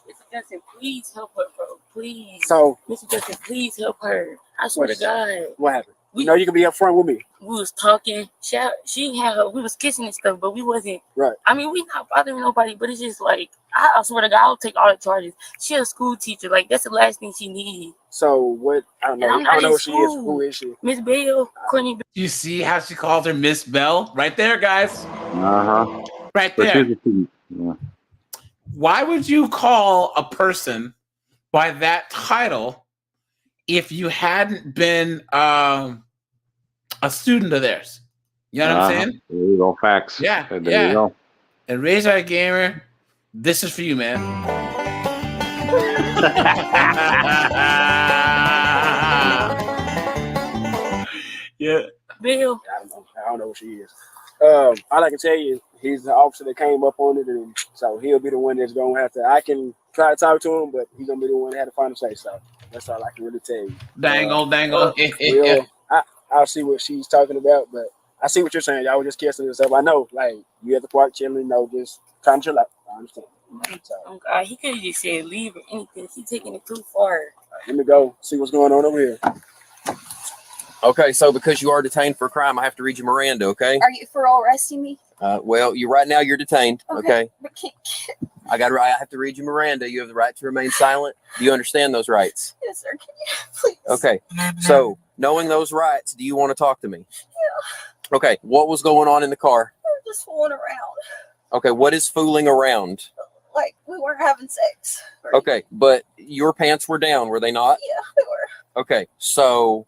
Mr. Justin, please help her, bro. Please. So, Mr. Justin, please help her. I swear to God. What happened? You know you can be up front with me. We was talking. We was kissing and stuff, but we wasn't. Right. I mean, we not bothering nobody, but it's just like, I swear to God, I'll take all the charges. She a school teacher. Like, that's the last thing she needs. So what? I don't know. I don't know who she is. Who is she? Miss Bell, Courtney. You see how she calls her Miss Bell? Right there, guys. Right there. Yeah. Why would you call a person by that title if you hadn't been a student of theirs? You know what I'm saying? There you go. Facts. Yeah. There you go. And Razor Gamer, this is for you, man. Yeah. Bill. I don't know who she is. All I can tell you, he's the officer that came up on it, and so he'll be the one that's gonna have to. I can try to talk to him, but he's gonna be the one that had to final say. So that's all I can really tell you. Dangle. I'll see what she's talking about, but I see what you're saying. Y'all were just kissing and stuff. I know, like you at the park chilling, just trying to chill out. I understand. So, oh God, he could have just said leave or anything. He's taking it too far. Let me go see what's going on over here. Okay, so because you are detained for a crime, I have to read you Miranda, okay? Are you for arresting me? Well, right now you're detained, okay? But I have to read you Miranda. You have the right to remain silent. Do you understand those rights? yes, sir. Can you please? Okay, so knowing those rights, do you want to talk to me? Yeah. Okay, what was going on in the car? We were just fooling around. Okay, what is fooling around? Like we weren't having sex. Okay, but your pants were down, were they not? Yeah, they were. Okay, so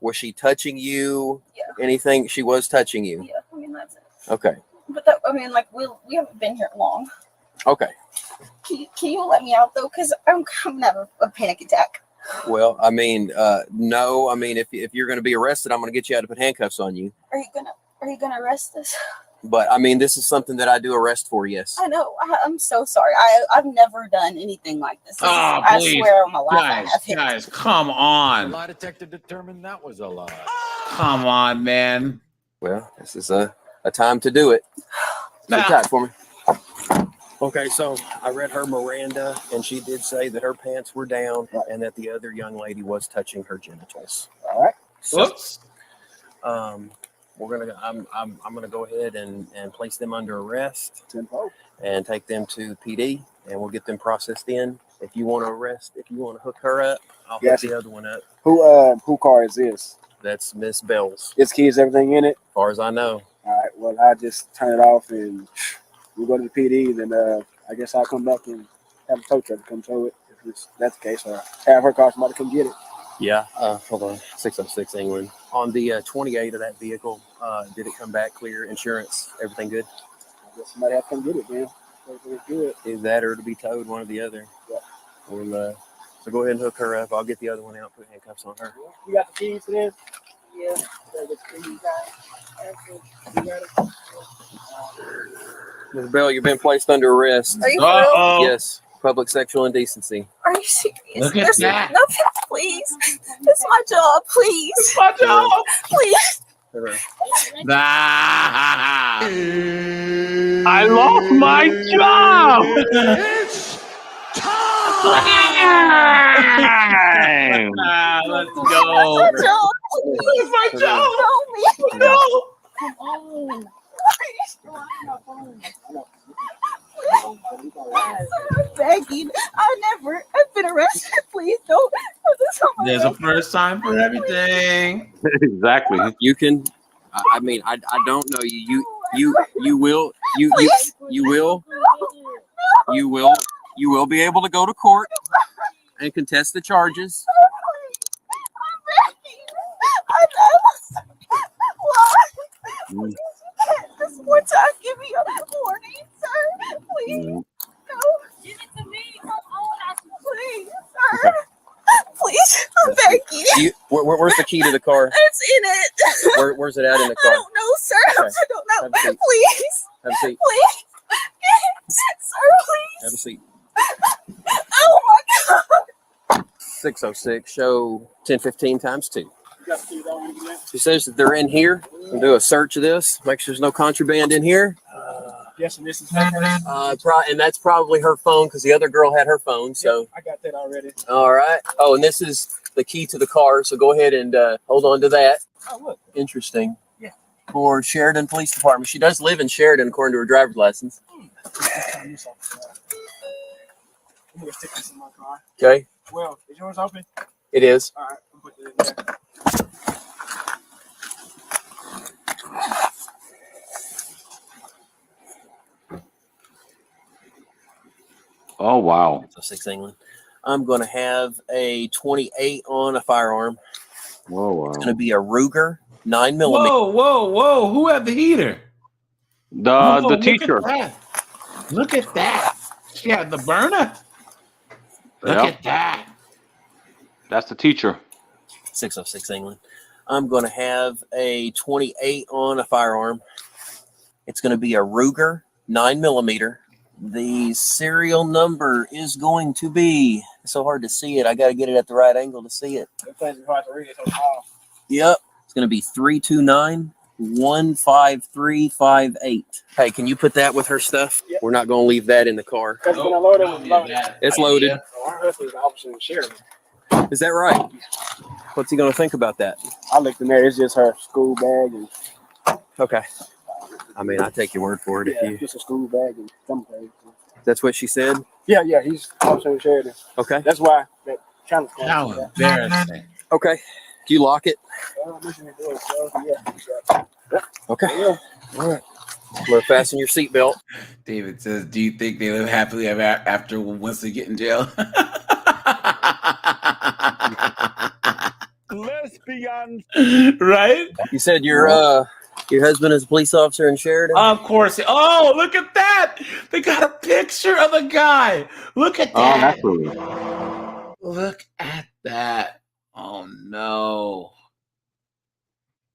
was she touching you? Yeah. Anything? She was touching you? Yeah, I mean that's it. Okay. But that, I mean, like we haven't been here long. Okay. Can you let me out though? Because I'm gonna have a panic attack. Well, I mean, no. I mean, if you're going to be arrested, I'm going to get you out to put handcuffs on you. Are you gonna arrest us? But I mean, this is something that I do arrest for. Yes. I know. I'm so sorry. I've never done anything like this. I Please. swear on my life, Guys, come on. The lie detector determined that was a lie. Come on, man. Well, this is a time to do it. Sit tight for me. Okay, so I read her Miranda, and she did say that her pants were down and that the other young lady was touching her genitals. All right. So, Whoops. I'm gonna go ahead and place them under arrest and take them to PD, and we'll get them processed in. If you want to hook her up, I'll hook the other one up. Who car is this? That's Miss Bell's. It's kids, everything in it? As far as I know. All right, well, I just turn it off and we'll go to the PD, then I guess I'll come back and have a tow truck come tow it if that's the case, or have her car somebody come get it. Yeah, hold on. 606 England. On the 28 of that vehicle, did it come back clear? Insurance, everything good? I guess somebody have to come get it, man. Everything's good. Is that or to be towed, one or the other? Yeah. We'll, so go ahead and hook her up. I'll get the other one out, put handcuffs on her. You got the keys to this? Yeah. Ms. Bell, you've been placed under arrest. Are you for real? Yes. Public sexual indecency. Are you serious? Look at that. No, please. It's my job, please. It's my job. Please. I lost my job. It's time. Let's go. It's my job. Please. No. Come on. I'm begging. I've been arrested. Please don't. There's a first time for everything. Exactly. You can. I mean, I don't know you. You will be able to go to court and contest the charges. This one time, give me a warning, sir. Please. No. Give it to me. Please, sir. Okay. Please, I'm begging. Where's the key to the car? It's in it. Where's it at in the car? I don't know, sir. Okay. I don't know. Have a seat. Please. Have a seat. Please. Sir, please. Have a seat. Oh my God. 606. Show 1015 times 2. She says that they're in here. We'll do a search of this. Make sure there's no contraband in here. Guessing this is And that's probably her phone because the other girl had her phone. So I got that already. all right. Oh, and this is the key to the car. So go ahead and hold on to that. Oh, look. Interesting. Yeah. For Sheridan Police Department. She does live in Sheridan according to her driver's license. I'm gonna stick this in my car. Okay. Well, is yours open? It is. All right. I'll put that in there. Oh, wow. 6 England. I'm going to have a 28 on a firearm. Oh, wow. It's going to be a Ruger 9mm. Whoa. Who had the heater? The teacher. Look at that. She had the burner. Look at that. That's the teacher. 606 England. I'm going to have a 28 on a firearm. It's going to be a Ruger 9mm. The serial number is going to be, it's so hard to see it. I got to get it at the right angle to see it. Yep. It's going to be 329-15358. Hey, can you put that with her stuff? Yep. We're not going to leave that in the car. It's loaded. Our husband is an officer in Sheridan. Is that right? What's he going to think about that? I looked in there. It's just her school bag and. Okay. I mean, I take your word for it. Yeah, if you. Just a school bag and something. That's what she said. Yeah. He's officer in Sheridan. Okay. That's why that challenge. How embarrassing. Okay. Do you lock it? Okay. Yeah. All right. We'll fasten your seatbelt. David says, "Do you think they live happily ever after once they get in jail?" Lesbians. Right? You said your husband is a police officer in Sheridan? Of course. Oh, look at that. They got a picture of the guy. Look at that. Oh, that's really. Look at that. Oh, no.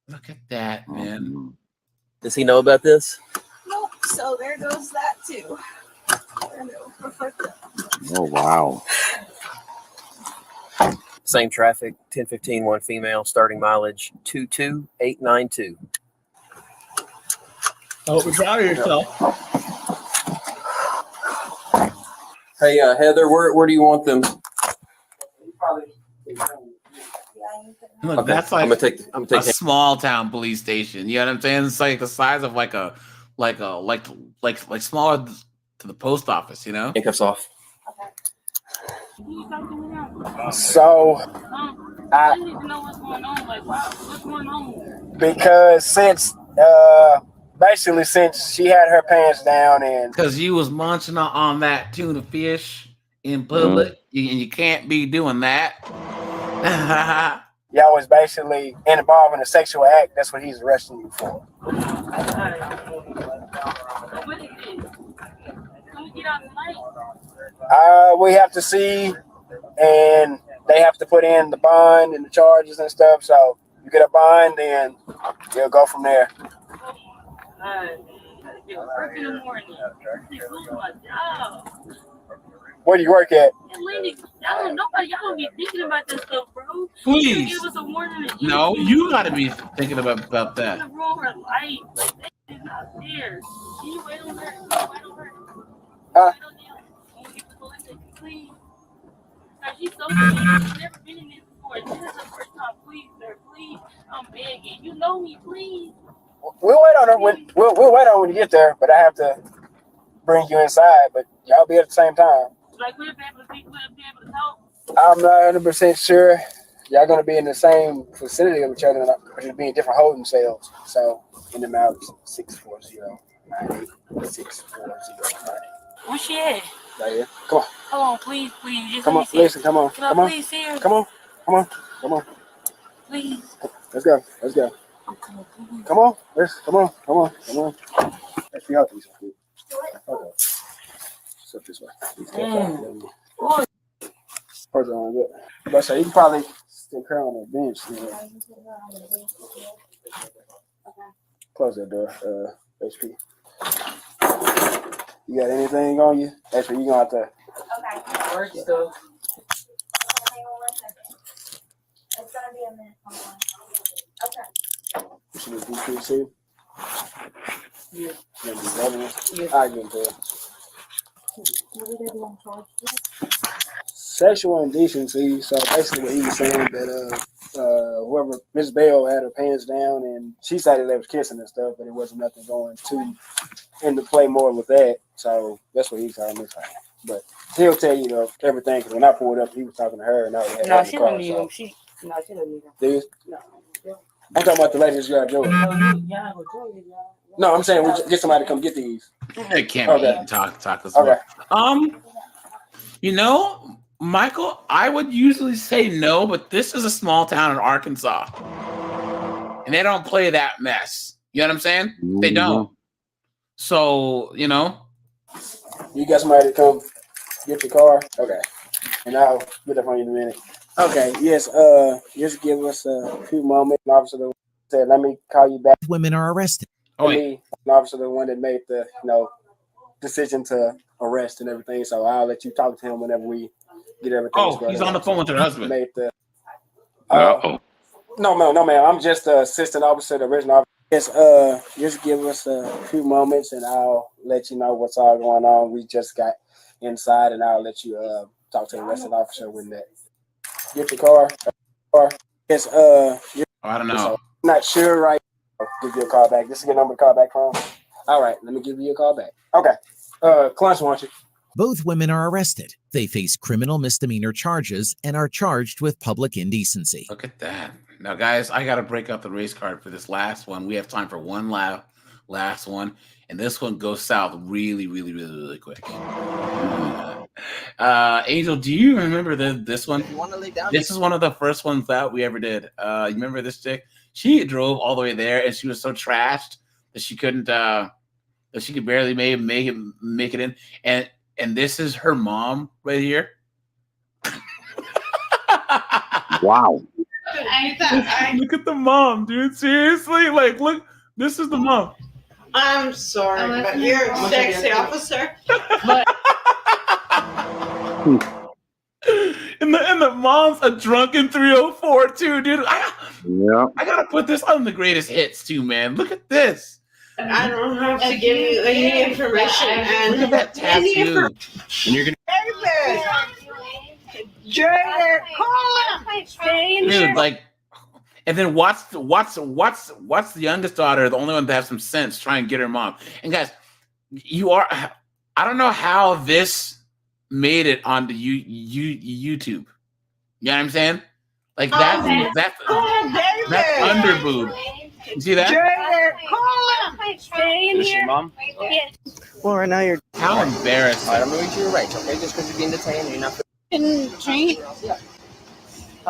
Look at that, man. Does he know about this? Nope. So there goes that too. Oh wow. Same traffic, 1015, one female, starting mileage 22892. Oh, be proud of yourself. Hey, Heather, where do you want them? Look, Okay, that's like I'm gonna take a small town police station. You know what I'm saying? It's like the size of like smaller to the post office. You know? handcuffs off. So, I need to know what's going on. Like, wow, what's going on? because since she had her pants down and Because you was munching on that tuna fish in public, and you can't be doing that. y'all was basically involved in a sexual act, that's what he's arresting you for. We have to see, and they have to put in the bond and the charges and stuff. So you get a bond, then you'll go from there. Where do you work at? Y'all don't be thinking about this stuff, bro. Please. Give us a warning. No, you got to be thinking about that. Her life. Like, that is not fair. Can you wait on her? Huh? Please. She's so good. She's never been in this before. This is her first time. Please, sir. Please. I'm begging. You know me, please. We'll wait on her we'll wait on when you get there, but I have to bring you inside, but y'all be at the same time. Like, we'll be able to talk. I'm not 100% sure. Y'all gonna be in the same vicinity of each other, but you'll be in different holding cells. So in the mouth 640-98-640-90. Where's she at? Right here. Come on. Come on, please. Just come on, listen, come on. Can I come on. please see her? Come on. Please. Let's go. Come on. Come on. Let's see how these are. Okay. So this way. First on good. But so you can probably stick her on the bench. Close that door, HP. You got anything on you? HP, you gonna have to. Okay. Work stuff. It's gonna be a minute. Okay. You should have decreased too. Yeah. I get into it. Sexual indecency. So basically, what he was saying that whoever Miss Bell had her pants down and she said that they was kissing and stuff, but it wasn't nothing going too into play more with that. So that's what he's telling me. But he'll tell you everything because when I pulled up, he was talking to her and I was No, she don't need him. She don't need him. Do you? No. I'm talking about the ladies you got Joey. No, I'm saying we get somebody to come get these. It can't be talk this Okay. You know, Michael, I would usually say no, but this is a small town in Arkansas. And they don't play that mess. You know what I'm saying? Mm-hmm. They don't. So, you know. You got somebody to come get your car? Okay. And I'll get up on you in a minute. Okay, yes, just give us a few moments. Officer said, let me call you back. Women are arrested. Oh, wait. Officer, the one that made the, decision to arrest and everything. So I'll let you talk to him whenever we get everything. Oh, he's on the phone with her husband. Made the, No, ma'am. I'm just the assistant officer, the original officer. Yes, just give us a few moments and I'll let you know what's all going on. We just got inside and I'll let you talk to the arresting officer when that. Get your car. Yes, I don't know. I'm not sure right now. Give you a call back. This is your number to call back from. All right, let me give you a call back. Okay. Clients want you. Both women are arrested. They face criminal misdemeanor charges and are charged with public indecency. Look at that. Now, guys, I got to break out the race card for this last one. We have time for one last one. And this one goes south really, really, really, really quick. Angel, do you remember this one? You want to lay down? This is one of the first ones that we ever did. You remember this chick? She drove all the way there, and she was so trashed that she couldn't. That she could barely make it in. And this is her mom right here. Wow. Look at the mom, dude. Seriously, like, look. This is the mom. I'm sorry, but you're a sexy officer. But and the mom's a drunken 304 too, dude. I gotta put this on the greatest hits too, man. Look at this. I don't have to give you any information. And look at that tattoo. And you're gonna. David, call him. Dude, like, and then what's the youngest daughter, the only one that has some sense, try and get her mom. And guys, I don't know how this made it onto YouTube. You know what I'm saying? Like that's under boob. You see that? Stay in Is here. your mom? Yes. Well, right now you're. How embarrassing. I'm going to your right, okay? Just because you're being detained, you're not. Drink.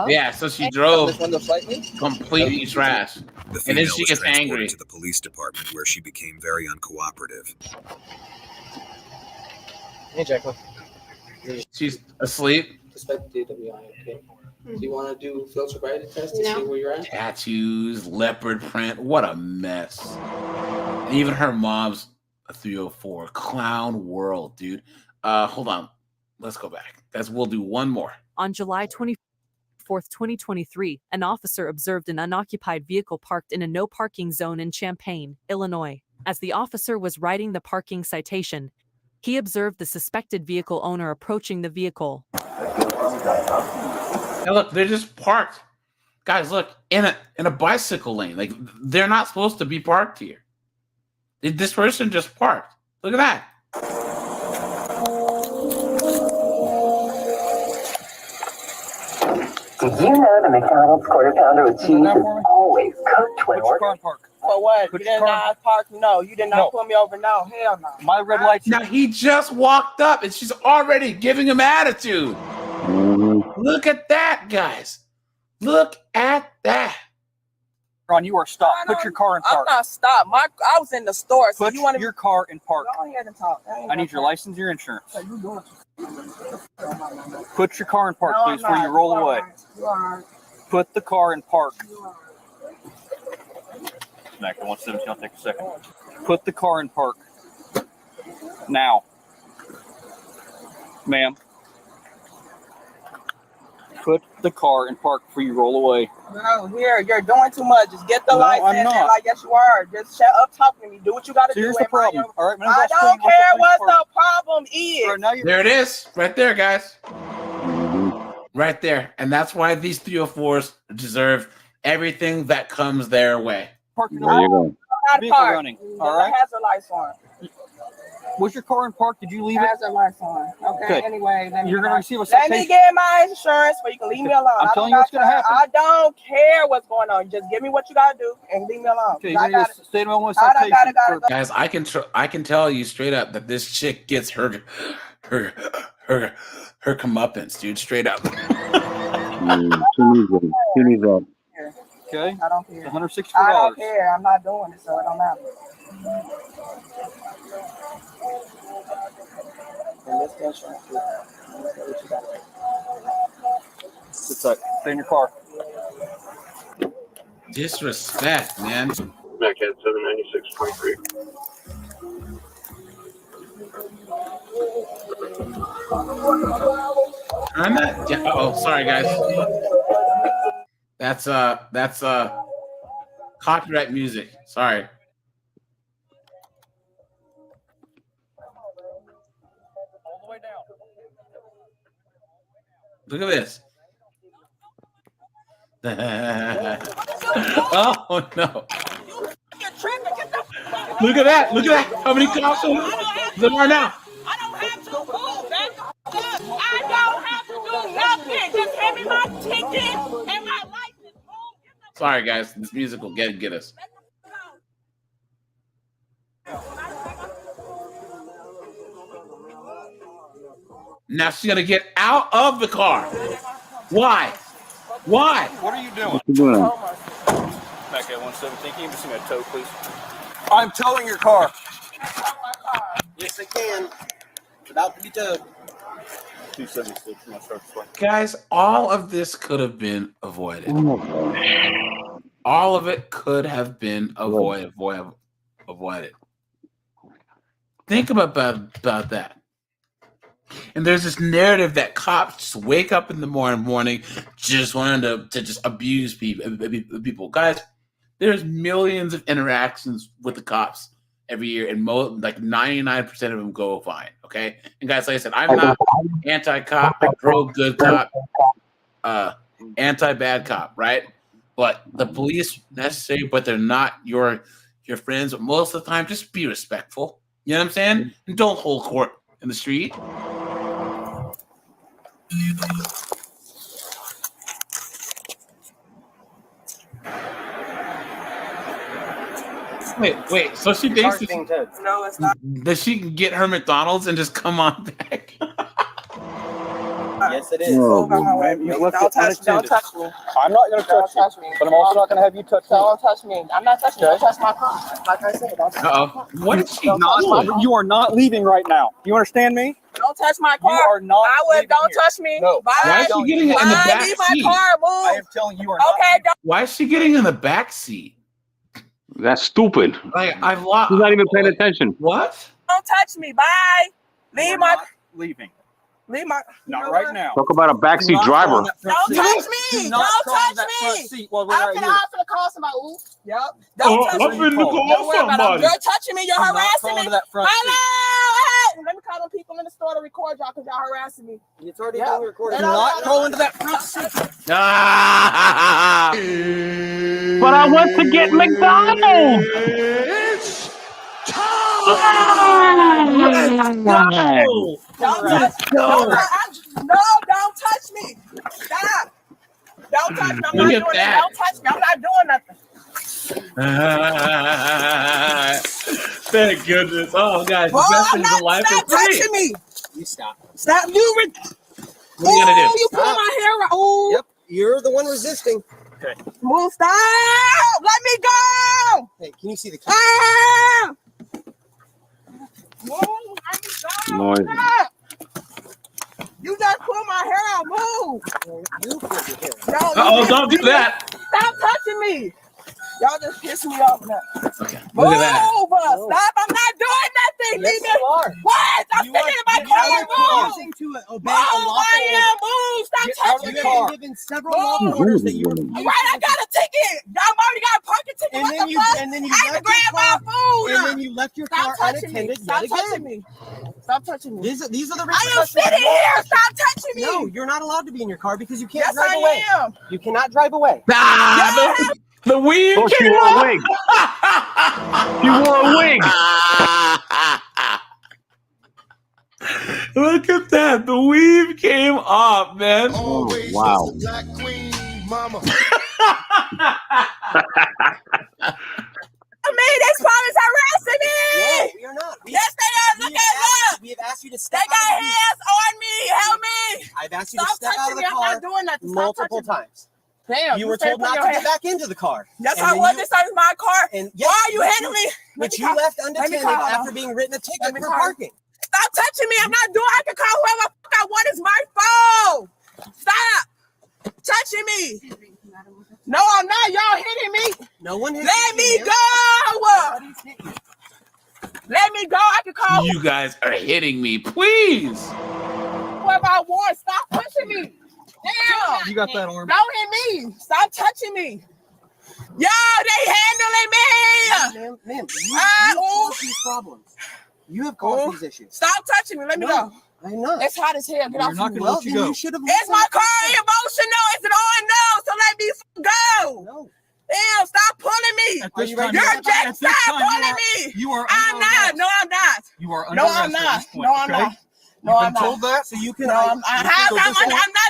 Yeah, so she drove This window slightly. completely trash. The And then female she was gets transported angry. to the police department where she became very uncooperative. Hey, Jacqueline. She's asleep. Suspect DWI, okay? Do you want to do field sobriety test to see where you're at? Tattoos, leopard print. What a mess. And even her mom's a 304. Clown world, dude. Hold on. Let's go back. We'll do one more. On July 24th, 2023, an officer observed an unoccupied vehicle parked in a no parking zone in Champaign, Illinois. As the officer was writing the parking citation, he observed the suspected vehicle owner approaching the vehicle. Now look, they're just parked. Guys, look, in a bicycle lane. Like, they're not supposed to be parked here. This person just parked. Look at that. Did you know the McDonald's quarter pounder with cheese is always cooked when ordering? For what? You did not park? No, you did not pull me over. No, hell no. My red light. Now he just walked up and she's already giving him attitude. Look at that, guys. Look at that. Ron, you are stopped. Put your car in park. I'm not stopped. I was in the store. So Put you want your car in park. Go ahead and talk. I need your license, your insurance. So you doing Put your car in park, No, please, I'm before you not. roll You are away. right. You are right. Put the car in park. Back to 117. I'll take a second. Put the car in park. Now. Ma'am. Put the car in park before you roll away. No, here, you're doing too much. Just get the No, license. I'm not. And like, yes, you are. Just shut up talking to me. Do what you got to So do. here's the and mind problem. your- All right, man, I let's don't go. care what the problem is. Right, now you're There it is. Right there, guys. Right there. And that's why these 304s deserve everything that comes their way. parking. There you go. Not Vehicle park. running. There's All a right. hazard lights on. Was your car in park? Did you leave it? Hazard lights on. Okay. Good. Anyway, let me You're gonna know. receive a Let citation. me get my insurance, so you can leave me alone. I'm I telling don't you what's got gonna time. happen. I don't care what's going on. Just give me what you gotta do and leave me alone. Okay, you're I gonna got get a state of Illinois I done citation. gotta go. Guys, I can tell you straight up that this chick gets her comeuppance, dude. Straight up. She needs up. Okay. I don't care. $164. I don't care. I'm not doing it, so it don't matter. And this insurance, what you gotta do. Sit tight. Stay in your car. Disrespect, man. Machead 796.3. Turn that. Yeah, oh, sorry, guys. That's copyright music. Sorry. Look at this. Oh no. Look at that. Look at that. How many cops there are now? I don't have to do nothing. Just hand me my ticket and my license. Sorry, guys. This music will get us. Now she's gonna get out of the car. Why? Why? What are you doing? What you doing? Back at 117. Can you give me a tow, please? I'm towing your car. Yes, I can. Without the towed. 276. I'm gonna start this way. Guys, all of this could have been avoided. All of it could have been avoided. Think about that. And there's this narrative that cops just wake up in the morning just wanting to just abuse people. Guys, there's millions of interactions with the cops every year, and like 99% of them go fine. Okay, and guys, like I said, I'm not anti-cop, I'm pro-good cop, anti-bad cop, right? But the police necessary, but they're not your friends. But most of the time, just be respectful. You know what I'm saying? And don't hold court in the street. Wait. So she thinks no, it's not. that she can get her McDonald's and just come on back. Yes, it is. Don't touch me. I'm not going to touch you, but I'm also not going to have you touch me. Don't touch me. I'm not touching you. Don't touch my car. Like I said, don't touch my car. What is she doing? You are not leaving right now. You understand me? Don't touch my car. You are not. Don't touch me. No. Bye. Why is she getting in the back Leave seat? my car. Move. I am telling you, are not. Okay. Why is she getting in the back seat? That's stupid. Like I've lost. She's not even paying attention. What? Don't touch me. Bye. Leave my. Leaving. Leave my. Not right now. Talk about a backseat driver. Don't touch me. Don't touch me. I'm gonna call somebody. Ooh. Yep. Don't touch me. I'm finna call somebody. You're touching me. You're harassing me. Hello. Let me call them people in the store to record y'all because y'all harassing me. It's already being recorded. You're not calling to that front seat. But I went to get McDonald's. It's time. Don't touch me. Stop. Don't touch me. I'm not doing that. Don't touch me. I'm not doing nothing. Thank goodness. Oh, guys. Stop touching me. You stop. Stop. What are you gonna do? You pull my hair out. Oh. Yep. You're the one resisting. Okay. Move. Stop. Let me go. Hey, can you see the key? Ah. Move. Let me go. Noise. Stop. You just pulled my hair out. Move. You put your hair out. Oh, don't do that. Stop touching me. Y'all just piss me off now. Okay. Look at that. Stop. I'm not doing nothing. Yes, you are. What? I'm sitting in my car. Refusing to obey a lawful order. Move. Stop touching me. You have been given several lawful orders that you refuse. Right, I got a ticket. I've already got a parking ticket. And then you I had to grab my food. And then you left your car unattended. Stop touching me. Stop touching me. These are the I am repercussions. sitting here. Stop touching me. No, you're not allowed to be in your car because you can't Yes, drive I away. am. You cannot drive away. The weave. Oh, she wore a wig. She wore a wig. Look at that. The weave came off, man. Oh, wow. Black queen, mama. This phone is harassing me. No, you're not. Yes, they are. Look at We have asked you to step They got out of the hands on me. Help me. I've asked you to Stop step out of touching the me. I'm car not doing nothing. Stop multiple touching me. times. Damn. You were said told put not your to hand- get back into the car. Yes, And I then was. you- This is my car. And yes, Why are you but handling me? But you left unattended after being written a ticket for parking. Stop touching me. I'm not doing. I can call whoever the fuck I want. It's my phone. Stop touching me. No, I'm not. Y'all hitting me. No one hit Let me you. go. Let me go. I can call You guys are hitting me. Please. whoever I want. Stop pushing me. Damn. You got that arm. Don't hit me. Stop touching me. Yo, they handling me. Ma'am, you have caused these problems. You have caused these issues. Stop touching me. Let me go. I'm not. It's hot as hell. Get off not me. gonna let you go. You should have. It's my car emotional. It's an on no. So let me go. No. Damn, stop pulling me. At this time, You're Jack. at this Stop time, pulling me. you are I'm under not. arrest. No, I'm not. You are under No, arrest I'm at not. this point, No, I'm okay? not. No, You've I'm been told not. that, so you can. No, I'm not. I'm not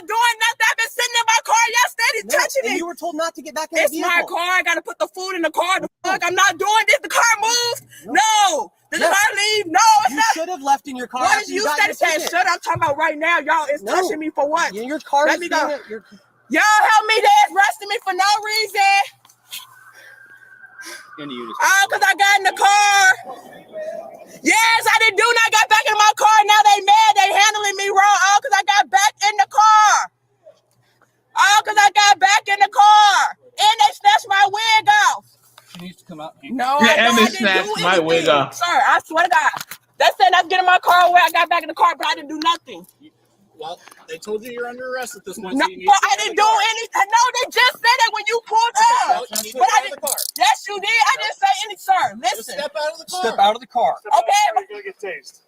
doing nothing. I've been sitting in my car. Y'all steady touching and me. you were told not to get back in It's the vehicle. my car. I gotta put the food in the car. The fuck? I'm not doing this. The car moves. No. Did the car leave? No, it's You not. should have left in your car. What after is you got steady your saying? ticket. Shut up. I'm talking about right now. Y'all is No. touching me for what? Your car Let is me being go. your. Y'all help me. They're arresting me for no reason. Oh, because I got in the car. Yes, I didn't do not got back in my car. Now they mad. They handling me wrong. Oh, because I got back in the car. Oh, because I got back in the car. And they snatched my wig off. She needs to come out. No, Yeah, I and they didn't snatched do my wig anything. off. Sir, I swear to God. They said I get in my car where I got back in the car, but I didn't do nothing. Well, they told you you're under arrest at this point. No, So you need I didn't do anything. No, they just said it when you pulled up. But I didn't. Yes, you did. I didn't say anything, sir. Listen. Step out of the car. Step out of the car. Okay. You're gonna get tased.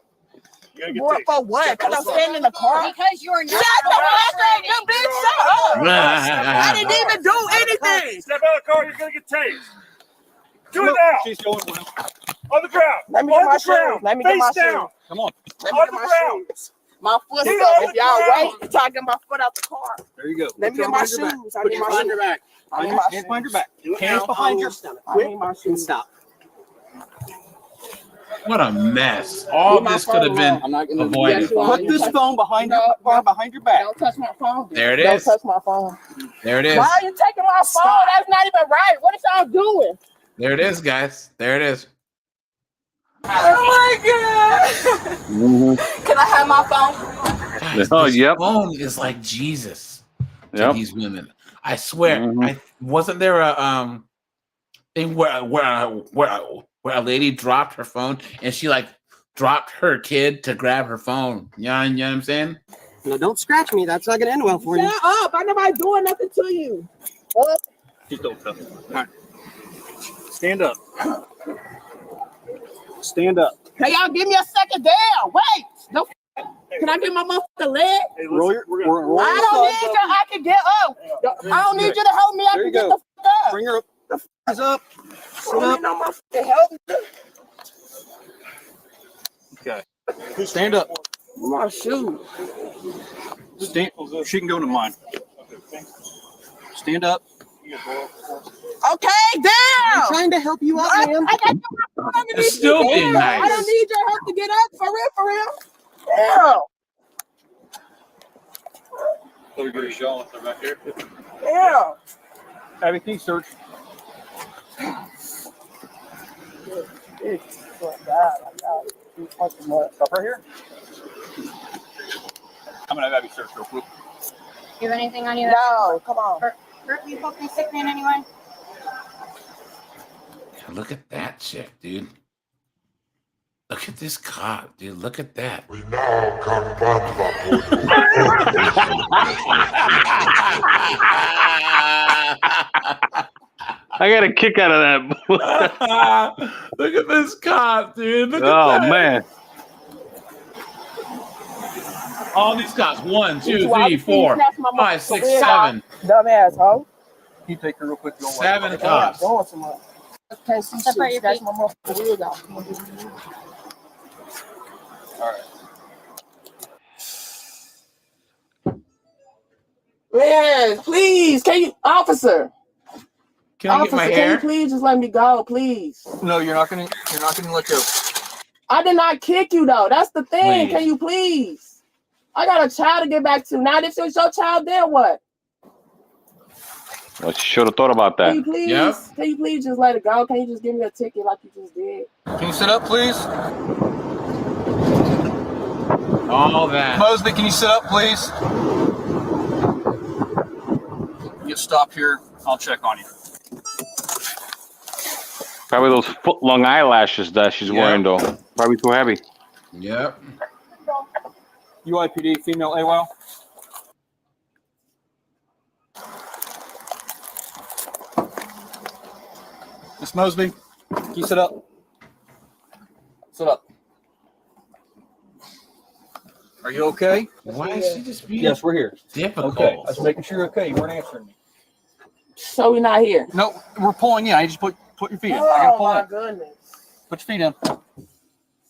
Boy, for what? Because I'm standing in the car? Because you're not. Shut the fuck up, you bitch. Shut up. I didn't even do anything. Step out of the car. You're gonna get tased. Do it now. She's going on the ground. Let me get my shoes. Let me get my shoes. Come on. Let me get my shoes. My foot's up. If y'all wait until I get my foot out the car. There you go. Let me get my shoes. I need my shoes. back. I need my Hands behind your back. Hands Hands behind your stomach. I need my shoes. Stop. What a mess. All this could have been avoided. Put this phone behind your back. Don't touch my phone. There it Don't is. touch my phone. There it is. Why are you taking my phone? That's not even right. What is y'all doing? There it is, guys. There it is. Oh my God. Can I have my phone? Guys, this phone is like Jesus to these women. I swear. Wasn't there a thing where a lady dropped her phone and she like dropped her kid to grab her phone? You know what I'm saying? No, don't scratch me. That's not gonna end well for you. Shut up. I nobody doing nothing to you. What? Just don't touch it. All right. Stand up. Stand up. Hey, y'all give me a second down. Wait. No. Can I get my motherfucking leg? Hey, roll your, roll I don't need you. I can get up. I don't need you to help me. I can get the fuck up. Bring her up. The f is up. Sit I up. don't know my fucking help. Okay. Stand up. My shoes. Stand. She can go to mine. Stand up. Okay, down. I'm trying to help you out, ma'am. I got my phone underneath It's still me. being nice. I don't need your help to get up. For real. Damn. Let me get a shot back here. Yeah. Abby, can you search? Stop right here. I'm gonna have Abby search real quick. You have anything on you? No, come on. Hurt you poke me sick man anyway? Look at that chick, dude. Look at this cop, dude. Look at that. We now come back I got a kick out of that. Look at this cop, dude. Look at Oh, that. man. All these cops. 1, 2, 3, 4, 5, 6, 7. Dumbass, hoe. Can you take her real quick? 7 cops. Going somewhere. Can't see shit. Scratch my motherfucking wig out. All right. Man, please, can you, officer? Can I get my Can hair? you please just let me go, please? No, you're not gonna let go. I did not kick you though. That's the thing. Please. Can you please? I got a child to get back to. Now, if it's your child, then what? Well, she should have thought about that. Can you please? Yep. Can you please just let it go? Can you just give me a ticket like you just did? Can you sit up, please? All that. Mosby, can you sit up, please? You stop here. I'll check on you. Probably those foot-long eyelashes that she's wearing, though. Probably too heavy. Yep. UIPD, female AWOL. Miss Mosby, can you sit up? Sit up. Are you okay? Why is she just being Yes, we're here. difficult? Okay, I was making sure you're okay. You weren't answering me. So we're not here. No, we're pulling in. I just put your feet in. I gotta Oh pull my in. goodness. Put your feet in.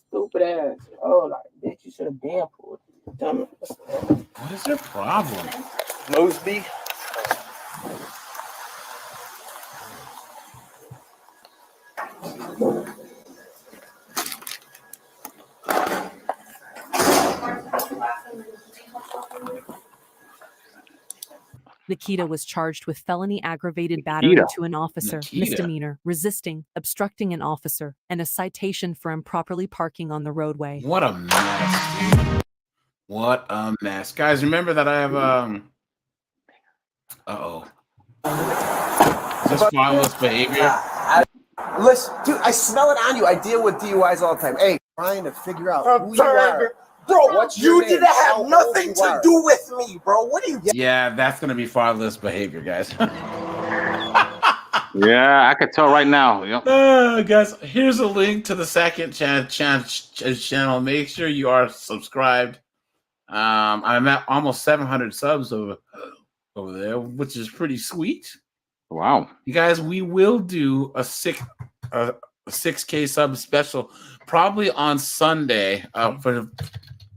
Stupid ass. Oh, like, bitch, you should have damn pulled. Dumb. What is their problem? Mosby. Nikita was charged with felony aggravated battery to an officer, misdemeanor, resisting, obstructing an officer, and a citation for improperly parking on the roadway. What a mess, dude. What a mess. Guys, remember that I have just follow this behavior. Listen, dude, I smell it on you. I deal with DUIs all the time. Hey, trying to figure out I'm who you trying are. to, bro. What's You your name? didn't How have old nothing you to are. do with me, bro. What are you? Yeah, that's gonna be fatherless behavior, guys. Yeah, I could tell right now. Yep. Guys, here's a link to the second channel. Make sure you are subscribed. I'm at almost 700 subs over there, which is pretty sweet. Wow. You guys, we will do a 6K sub special probably on Sunday for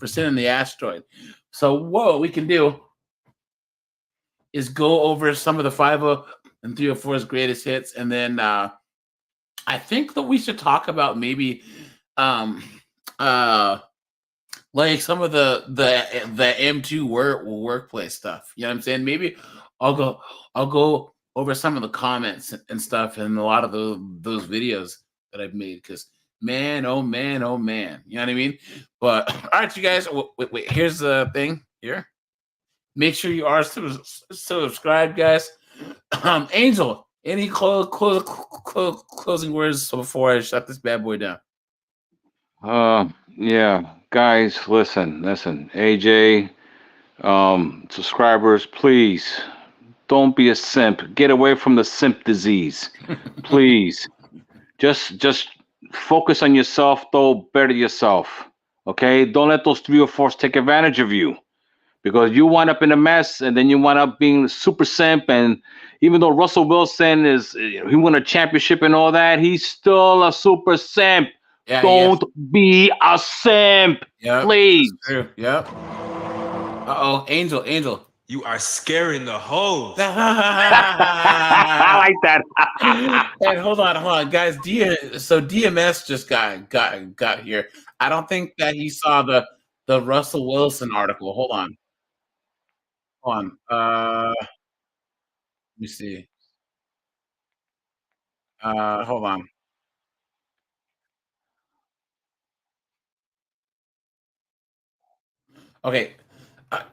sending the asteroid. So what we can do is go over some of the 5.0 and 304's greatest hits, and then I think that we should talk about maybe like some of the M2 workplace stuff. You know what I'm saying? Maybe I'll go over some of the comments and stuff and a lot of those videos that I've made, because man, oh man, oh man. You know what I mean? But all right, you guys, wait, here's the thing here. Make sure you are subscribed, guys. Angel, any closing words before I shut this bad boy down? Yeah, guys, listen. AJ, subscribers, please don't be a simp. Get away from the simp disease, please. Just focus on yourself, though. Better yourself. Okay, don't let those 304s take advantage of you, because you wind up in a mess, and then you wind up being super simp. And even though Russell Wilson he won a championship and all that, he's still a super simp. Yeah, don't be a simp, please. True. Yep. Angel. You are scaring the hoes. I like that. And hold on, guys. DMS just got here. I don't think that he saw the Russell Wilson article. Hold on. Let me see. Hold on. Okay.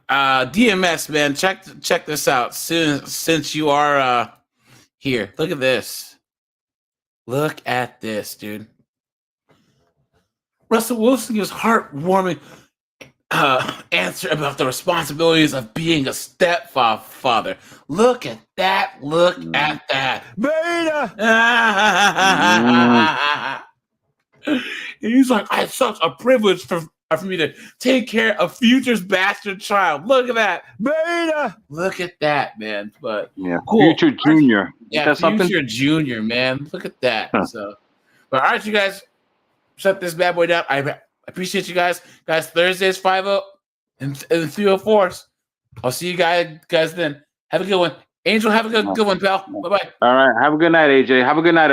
DMS, man, check this out. Since you are here, look at this. Look at this, dude. Russell Wilson gives heartwarming answer about the responsibilities of being a stepfather. Look at that. Look at that. Beta. He's like, it's such a privilege for me to take care of Future's bastard child. Look at that. Beta. Look at that, man. But yeah, cool. Future Junior. Yeah, Future Junior, man. Look at that. So, but all right, you guys, shut this bad boy down. I appreciate you guys. Thursdays 5.0 and 304s. I'll see you guys then. Have a good one. Angel, have a good one, pal. Bye-bye. All right. Have a good night, AJ. Have a good night.